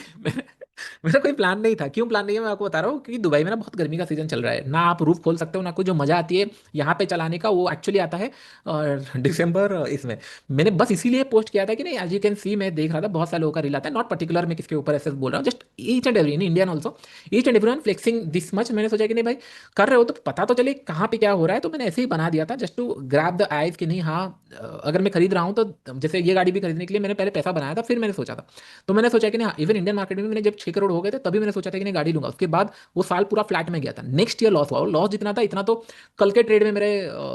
मेरा कोई प्लान नहीं था। क्यों प्लान नहीं है मैं आपको बता रहा हूँ, क्योंकि दुबई में ना बहुत गर्मी का सीजन चल रहा है, ना आप रूफ खोल सकते हो, ना कोई जो मजा आती है यहाँ पे चलाने का वो एक्चुअली आता है दिसंबर इसमें। मैंने बस इसीलिए पोस्ट किया था कि नहीं, एज यू कैन सी, मैं देख रहा था बहुत सारे लोगों का रील आता है, नॉट पर्टिकुलर मैं किसके ऊपर ऐसे बोल रहा हूँ, just each and every in Indian also, each and every flexing this much. मैंने सोचा कि नहीं भाई, कर रहे हो तो पता तो चले कहाँ पे क्या हो रहा है, तो मैंने ऐसे ही बना दिया था just to grab the eyes कि नहीं हाँ, अगर मैं खरीद रहा हूँ तो, जैसे ये गाड़ी भी खरीदने के लिए मैंने पहले पैसा बनाया था, फिर मैंने सोचा था, तो मैंने सोचा कि नहीं, इवन इंडियन मार्केट में मैंने जब 6 करोड़ हो गए थे तभी मैंने सोचा था कि नहीं गाड़ी लूंगा। उसके बाद वो साल पूरा फ्लैट में गया था, नेक्स्ट ईयर लॉस हुआ, लॉस जितना था इतना तो कल के ट्रेड में मेरे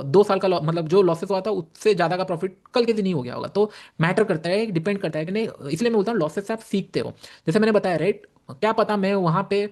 2 साल का मतलब जो लॉसेस हुआ था उससे ज़्यादा का प्रॉफिट कल के दिन ही हो गया होगा। तो मैटर करता है, डिपेंड करता है कि नहीं, इसलिए मैं बोलता हूँ लॉसेस से आप सीखते हो। जैसे मैंने बताया राइट, क्या पता मैं वहाँ पे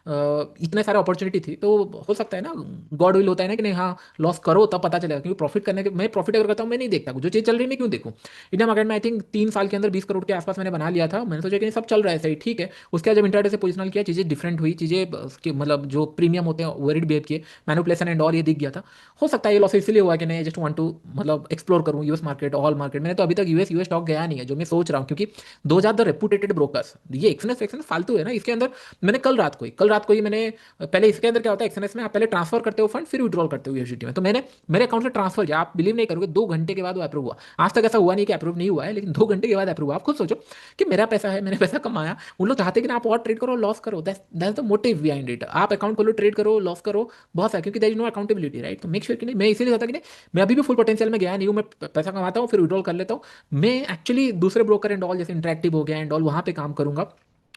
इतने सारे अपॉर्चुनिटी थी, तो हो सकता है ना, गॉड विल होता है ना कि नहीं हाँ, लॉस करो तब पता चलेगा, क्योंकि प्रॉफिट करने के, मैं प्रॉफिट अगर करता हूँ मैं नहीं देखता जो चीज़ चल रही है मैं क्यों देखूँ। इंडिया मार्केट में आई थिंक 3 साल के अंदर 20 करोड़ के आसपास मैंने बना लिया था, मैंने सोचा कि नहीं सब चल रहा है सही ठीक है। उसके बाद जब इंटरडे से पोजिशनल किया, चीज़ें डिफरेंट हुई, चीज़ें उसके मतलब जो प्रीमियम होते हैं वेरिड बिहेव किए, मैनुपुलेशन एंड ऑल ये दिख गया था। हो सकता है ये लॉस इसलिए हुआ कि नहीं, जस्ट वांट टू मतलब एक्सप्लोर करूँ यूएस मार्केट, ऑल मार्केट। मैंने तो अभी तक यूएस स्टॉक गया नहीं है, जो मैं सोच रहा हूँ, क्योंकि दो द रेपुटेटेड ब्रोकर्स, ये एक्सएनएस एक्सएनएस फालतू है ना इसके अंदर। मैंने कल रात को ही मैंने पहले, इसके अंदर क्या होता है एक्सएनएस में, आप पहले ट्रांसफर करते हो फंड फिर विड्रॉल करते हो यूएसडीटी में, तो मैंने मेरे अकाउंट से ट्रांसफर किया, आप बिलीव नहीं करोगे 2 घंटे के बाद वो अप्रूव हुआ। आज तक ऐसा हुआ नहीं कि अप्रूव नहीं हुआ है, लेकिन 2 घंटे के बाद अप्रूव हुआ। आप खुद सोचो कि मेरा पैसा है, मैंने पैसा कमाया, उन लोग चाहते हैं कि आप और ट्रेड करो, लॉस करो, that's the motive behind it. आप अकाउंट खोलो, ट्रेड करो, लॉस करो, बहुत है, क्योंकि there is no accountability right. तो मेक श्योर कि नहीं, मैं इसीलिए होता कि नहीं, मैं अभी भी फुल पोटेंशियल में गया नहीं हूँ, मैं पैसा कमाता हूँ फिर विड्रॉल कर लेता हूँ। मैं एक्चुअली दूसरे ब्रोकर एंड ऑल जैसे इंटरेक्टिव हो गया एंड ऑल, वहाँ पे काम करूंगा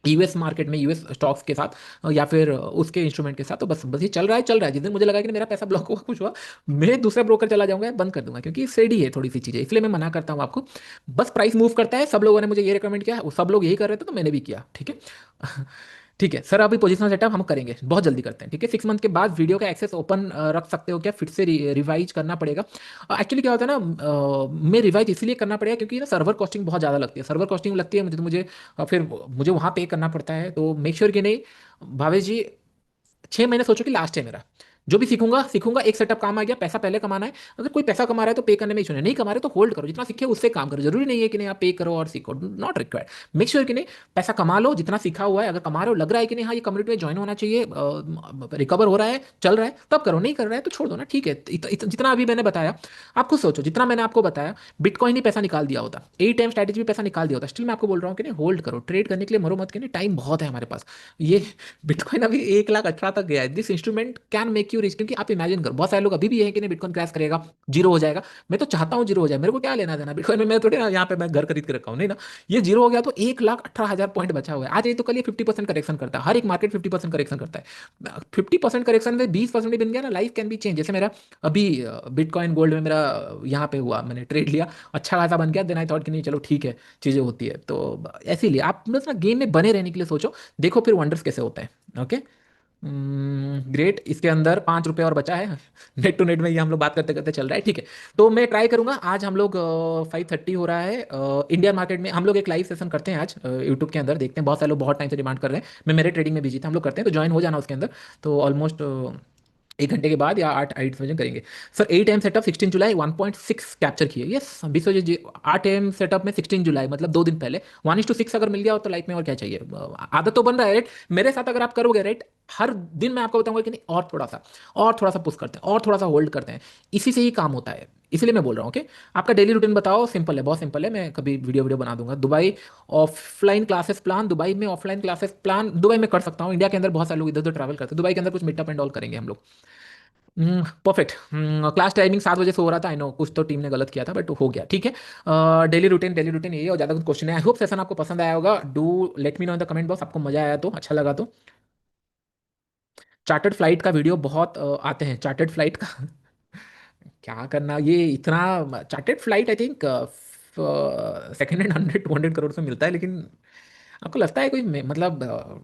यूएस मार्केट में, यूएस स्टॉक्स के साथ, या फिर उसके इंस्ट्रूमेंट के साथ। तो बस बस ये चल रहा है चल रहा है। जिस दिन मुझे लगा कि मेरा पैसा ब्लॉक हुआ, कुछ हुआ, मैं दूसरे ब्रोकर चला जाऊंगा, बंद कर दूंगा, क्योंकि सेडी है थोड़ी सी चीज़ें, इसलिए मैं मना करता हूँ आपको। बस प्राइस मूव करता है, सब लोगों ने मुझे ये रिकमेंड किया, सब लोग यही कर रहे थे तो मैंने भी किया, ठीक है। ठीक है सर, अभी पोजिशनल सेटअप हम करेंगे, बहुत जल्दी करते हैं, ठीक है। 6 मंथ के बाद वीडियो का एक्सेस ओपन रख सकते हो क्या, फिर से रिवाइज करना पड़ेगा। एक्चुअली क्या होता है ना, मैं रिवाइज इसलिए करना पड़ेगा क्योंकि ना सर्वर कॉस्टिंग बहुत ज़्यादा लगती है, सर्वर कॉस्टिंग लगती है मुझे, तो मुझे फिर मुझे वहाँ पे करना पड़ता है। तो मेक श्योर कि नहीं भावेश जी, 6 महीने सोचो कि लास्ट है मेरा, जो भी सीखूंगा सीखूंगा, एक सेटअप काम आ गया, पैसा पहले कमाना है। अगर कोई पैसा कमा रहा है तो पे करने में इशू नहीं कमा रहे तो होल्ड करो, जितना सीखे उससे काम करो, जरूरी नहीं है कि नहीं आप पे करो और सीखो, नॉट रिक्वायर्ड। मेक श्योर कि नहीं पैसा कमा लो, जितना सीखा हुआ है, अगर कमा रहे हो, लग रहा है कि नहीं हाँ ये कम्युनिटी में ज्वाइन होना चाहिए, रिकवर हो रहा है, चल रहा है, तब करो, नहीं कर रहा है तो छोड़ दो ना, ठीक है। जितना अभी मैंने बताया, आप खुद सोचो, जितना मैंने आपको बताया, बिटकॉइन ही पैसा निकाल दिया होता, ए टाइम स्ट्रैटेजी भी पैसा निकाल दिया होता, स्टिल मैं आपको बोल रहा हूँ कि नहीं होल्ड करो, ट्रेड करने के लिए मरो मत, कि नहीं टाइम बहुत है हमारे पास। ये बिटकॉइन अभी 1,18,000 तक गया है, this instrument can make you rich. क्योंकि आप इमेजिन करो, बहुत सारे लोग अभी भी ये है कि नहीं बिटकॉइन क्रैश करेगा, जीरो हो जाएगा। मैं तो चाहता हूँ जीरो हो जाए, मेरे को क्या लेना देना बिटकॉइन में, मैं थोड़ी ना यहाँ पे मैं घर खरीद के रखा हूँ, नहीं ना। ये जीरो हो गया तो 1,18,000 पॉइंट बचा हुआ है, आज ये तो कल ये 50% करेक्शन करता है, हर एक मार्केट 50% करेक्शन करता है। 50% करेक्शन में 20% भी बन गया ना, लाइफ कैन बी चेंज। जैसे मेरा अभी बिटकॉइन गोल्ड में मेरा यहाँ पे हुआ, मैंने ट्रेड लिया, अच्छा खासा बन गया, देन आई थॉट कि नहीं चलो ठीक है, चीज़ें होती है। तो ऐसे लिए आप बस ना गेम में बने रहने के लिए सोचो, देखो फिर वंडर्स कैसे होता है। ओके ग्रेट, इसके अंदर 5 रुपये और बचा है, नेट टू नेट में ये हम लोग बात करते करते चल रहा है, ठीक है। तो मैं ट्राई करूंगा, आज हम लोग 5:30 हो रहा है, इंडिया मार्केट में हम लोग एक लाइव सेशन करते हैं आज यूट्यूब के अंदर, देखते हैं, बहुत सारे लोग बहुत टाइम से डिमांड कर रहे हैं, मैं मेरे ट्रेडिंग में बिजी था, हम लोग करते हैं, तो ज्वाइन हो जाना उसके अंदर। तो ऑलमोस्ट 1 घंटे के बाद या 8 8 बजे करेंगे। सर 8 AM सेटअप 16 जुलाई 1.6 कैप्चर किए, yes Vishwajeet ji, 8 AM setup में 16 जुलाई मतलब 2 दिन पहले 1:6 अगर मिल गया हो तो लाइफ में और क्या चाहिए, आदत तो बन रहा है राइट। मेरे साथ अगर आप करोगे राइट, हर दिन मैं आपको बताऊंगा कि नहीं, और थोड़ा सा पुश करते हैं, और थोड़ा सा होल्ड करते हैं। इसी से ही काम होता है, इसलिए मैं बोल रहा हूँ। ओके, आपका डेली रूटीन बताओ, सिंपल है, बहुत सिंपल है, मैं कभी वीडियो वीडियो बना दूंगा। Dubai offline classes plan, Dubai में ऑफलाइन क्लासेस प्लान दुबई में कर सकता हूँ। इंडिया के अंदर बहुत सारे लोग इधर उधर ट्रैवल करते हैं, दुबई के अंदर कुछ मीटअप एंड ऑल करेंगे हम लोग। परफेक्ट। क्लास टाइमिंग 7 बजे से हो रहा था, आई नो कुछ तो टीम ने गलत किया था, बट हो गया, ठीक है। डेली रूटीन यही है, और ज़्यादा कुछ क्वेश्चन है। आई होप सेशन आपको पसंद आया होगा। Do let me know in the comment box, आपको मजा आया तो, अच्छा लगा तो। चार्टर्ड फ्लाइट का वीडियो बहुत आते हैं, चार्टर्ड फ्लाइट का क्या करना ये इतना। Chartered flight I think second hand 100-200 crore से मिलता है, लेकिन आपको लगता है कोई मतलब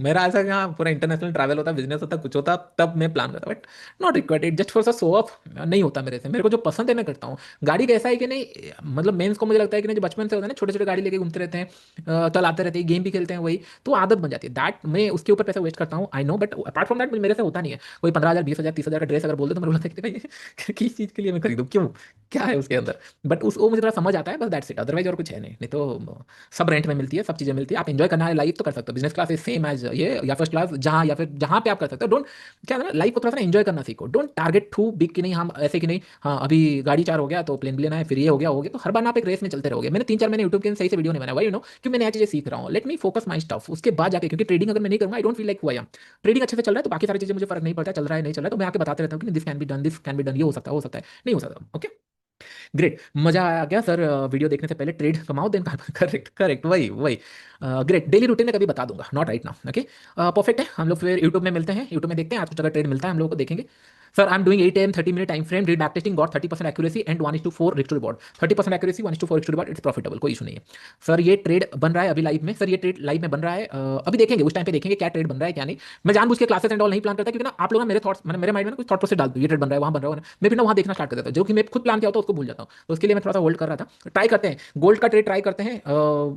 मेरा ऐसा कि हाँ पूरा इंटरनेशनल ट्रैवल होता, बिजनेस होता, कुछ होता, तब मैं प्लान करता, but not required, it just for स शो ऑफ नहीं होता मेरे से। मेरे को जो पसंद है मैं करता हूँ। गाड़ी कैसा है कि नहीं, मतलब मेंस को मुझे लगता है कि नहीं, जो बचपन से होता है ना, छोटे छोटे गाड़ी लेके घूमते रहते हैं, चलाते रहते हैं, गेम भी खेलते हैं, वही तो आदत बन जाती है। दैट मैं उसके ऊपर पैसा वेस्ट करता हूँ, I know, but apart from that मेरे से होता नहीं है। कोई 15,000 20,000 30,000 का ड्रेस अगर बोल दे तो मेरे को लगता है कि भाई किस चीज़ के लिए मैं खरीदूँ, क्यों, क्या है उसके अंदर। बट उस वो मुझे थोड़ा समझ आता है, बस दैट्स इट, अदरवाइज और कुछ है नहीं। नहीं तो सब रेंट में मिलती है, सब चीज़ें मिलती है, आप एंजॉय करना है लाइफ तो कर सकते हो। Business class is same as ये, या फर्स्ट क्लास, जहाँ या फिर जहाँ पे आप कर सकते हो। डोंट, क्या है ना, लाइफ को थोड़ा सा एंजॉय करना सीखो। डोंट टारगेट टू बिग कि नहीं हम ऐसे कि नहीं, हाँ अभी गाड़ी 4 हो गया तो प्लेन भी लेना है, फिर ये हो गया, तो हर बार आप एक रेस में चलते रहोगे। मैंने 3-4 महीने यूट्यूब के सही से वीडियो नहीं बनाया, क्योंकि मैं नया चीज़ें सीख रहा हूँ। Let me focus my stuff, उसके बाद जाके, क्योंकि ट्रेडिंग अगर मैं नहीं करूँगा, आई डोंट फील लाइक हुआ। ट्रेडिंग अच्छे से चल रहा है तो बाकी सारी चीज़ें मुझे फर्क नहीं पड़ता, चल रहा है नहीं चल रहा है, तो मैं आके बताते रहता हूँ कि this can be done, this can be done, ये हो सकता है, नहीं हो सकता। ओके, ग्रेट, मजा आ गया सर। वीडियो देखने से पहले ट्रेड कमाओ देन करेक्ट करेक्ट, वही वही। ग्रेट, डेली रूटीन में कभी बता दूंगा, not right now. Okay, perfect है। हम लोग फिर यूट्यूब में मिलते हैं, यूट्यूब में देखते हैं आज कुछ अगर ट्रेड मिलता है हम लोग को देखेंगे। Sir I am doing 8 AM 30 minute time frame, read back testing, got 30% accuracy and 1:4 रिक्स टू रिवॉर्ड। 30% एक्यूरेसी, 1:4 रिक्स टू रिवॉर्ड, इट्स प्रॉफिटेबल, कोई इशू नहीं है। सर ये ट्रेड बन रहा है अभी लाइव में, सर ये ट्रेड लाइव में बन रहा है, अभी देखेंगे, उस टाइम पे देखेंगे क्या ट्रेड बन रहा है क्या नहीं। मैं जानबूझ के क्लासेस एंड ऑल नहीं प्लान करता, क्योंकि ना आप लोग ना मेरे थॉट्स, मैंने मेरे माइंड में ना कुछ थॉट प्रोसेस डाल दो, ये ट्रेड बन रहा है, वहाँ बन रहा है, मैं फिर ना वहाँ देखना स्टार्ट कर देता हूँ, जो कि मैं खुद प्लान किया होता है उसको भूल जाता हूँ। तो उसके लिए मैं थोड़ा सा होल्ड कर रहा था। ट्राई करते हैं, गोल्ड का ट्रेड ट्राई करते हैं।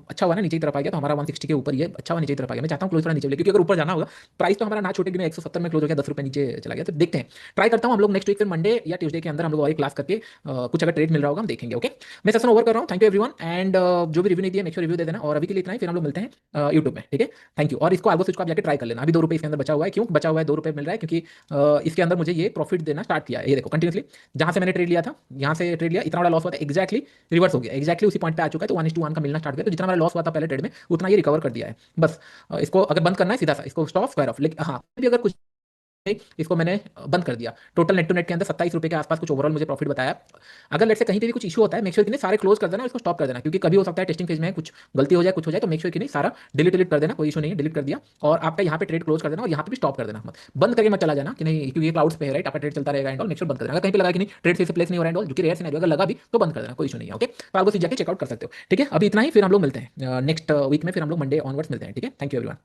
अच्छा हुआ ना नीचे की तरफ आ गया, तो हमारा 160 के ऊपर, ये अच्छा हुआ नीचे की तरफ आ गया। मैं चाहता हूँ क्लोज थोड़ा नीचे, क्योंकि अगर ऊपर जाना होगा प्राइस तो हमारा ना छूटे, क्योंकि 170 में क्लोज हो गया, 10 रुपये नीचे चला गया। तो देखते हैं, ट्राई करता हूँ। हम लोग नेक्स्ट वीक फिर मंडे या ट्यूसडे के अंदर हम लोग वही क्लास करके कुछ अगर ट्रेड मिल रहा होगा हम देखेंगे। ओके, मैं सेशन ओवर कर रहा हूँ, थैंक यू एवरीवन, एंड जो भी रिव्यू नहीं दिया मेक श्योर रिव्यू दे देना, और अभी के लिए इतना ही, फिर हम लोग मिलते हैं यूट्यूब में, ठीक है। थैंक यू, और इसको आगो स्विच को आप जाकर ट्राई कर लेना। अभी 2 रुपये इसके अंदर बचा हुआ है, क्यों बचा हुआ है, 2 रुपये मिल रहा है, क्योंकि इसके अंदर मुझे ये प्रॉफिट देना स्टार्ट किया है, ये देखो कंटिन्यूसली। जहाँ से मैंने ट्रेड लिया था, यहाँ से ट्रेड लिया, इतना बड़ा लॉस हुआ था, एक्जैक्टली रिवर्स हो गया, एक्जैक्टली उसी पॉइंट पे आ चुका है, तो 1:1 का मिलना स्टार्ट किया। तो जितना मेरा लॉस हुआ था पहले ट्रेड में, उतना ये रिकवर कर दिया है बस। इसको अगर बंद करना है सीधा सा, इसको स्टॉप स्क्वायर ऑफ, लेकिन हाँ भी अगर कुछ नहीं, इसको मैंने बंद कर दिया। टोटल नेट टू नेट के अंदर 27 रुपये के आसपास कुछ ओवरऑल मुझे प्रॉफिट बताया। अगर लेट से कहीं पे भी कुछ इशू होता है, मेक श्योर कि नहीं सारे क्लोज कर देना, इसको स्टॉप कर देना, क्योंकि कभी हो सकता है टेस्टिंग फेज में कुछ गलती हो जाए, कुछ हो जाए, तो मेक श्योर कि नहीं सारा डिलीट कर देना, कोई इशू नहीं है, डिलीट कर दिया। और आपका यहाँ पे ट्रेड क्लोज कर देना, और यहाँ पे भी स्टॉप कर देना, मत बंद करके मत चला जाना कि नहीं, क्योंकि ये क्लाउड्स पे है राइट, आपका ट्रेड चलता रहेगा एंड ऑल, मेक श्योर बंद कर देना। अगर कहीं पे लगा कि नहीं ट्रेड से प्लेस नहीं हो रहा है एंड ऑल, जो कि रेयर सिनेरियो, अगर लगा भी तो बंद कर देना, कोई इशू नहीं है। ओके, तो आप बस जाके चेकआउट कर सकते हो, ठीक है। अभी इतना ही, फिर हम लोग मिलते हैं नेक्स्ट वीक में, फिर हम लोग मंडे ऑनवर्ड्स मिलते हैं, ठीक है। Thank you everyone.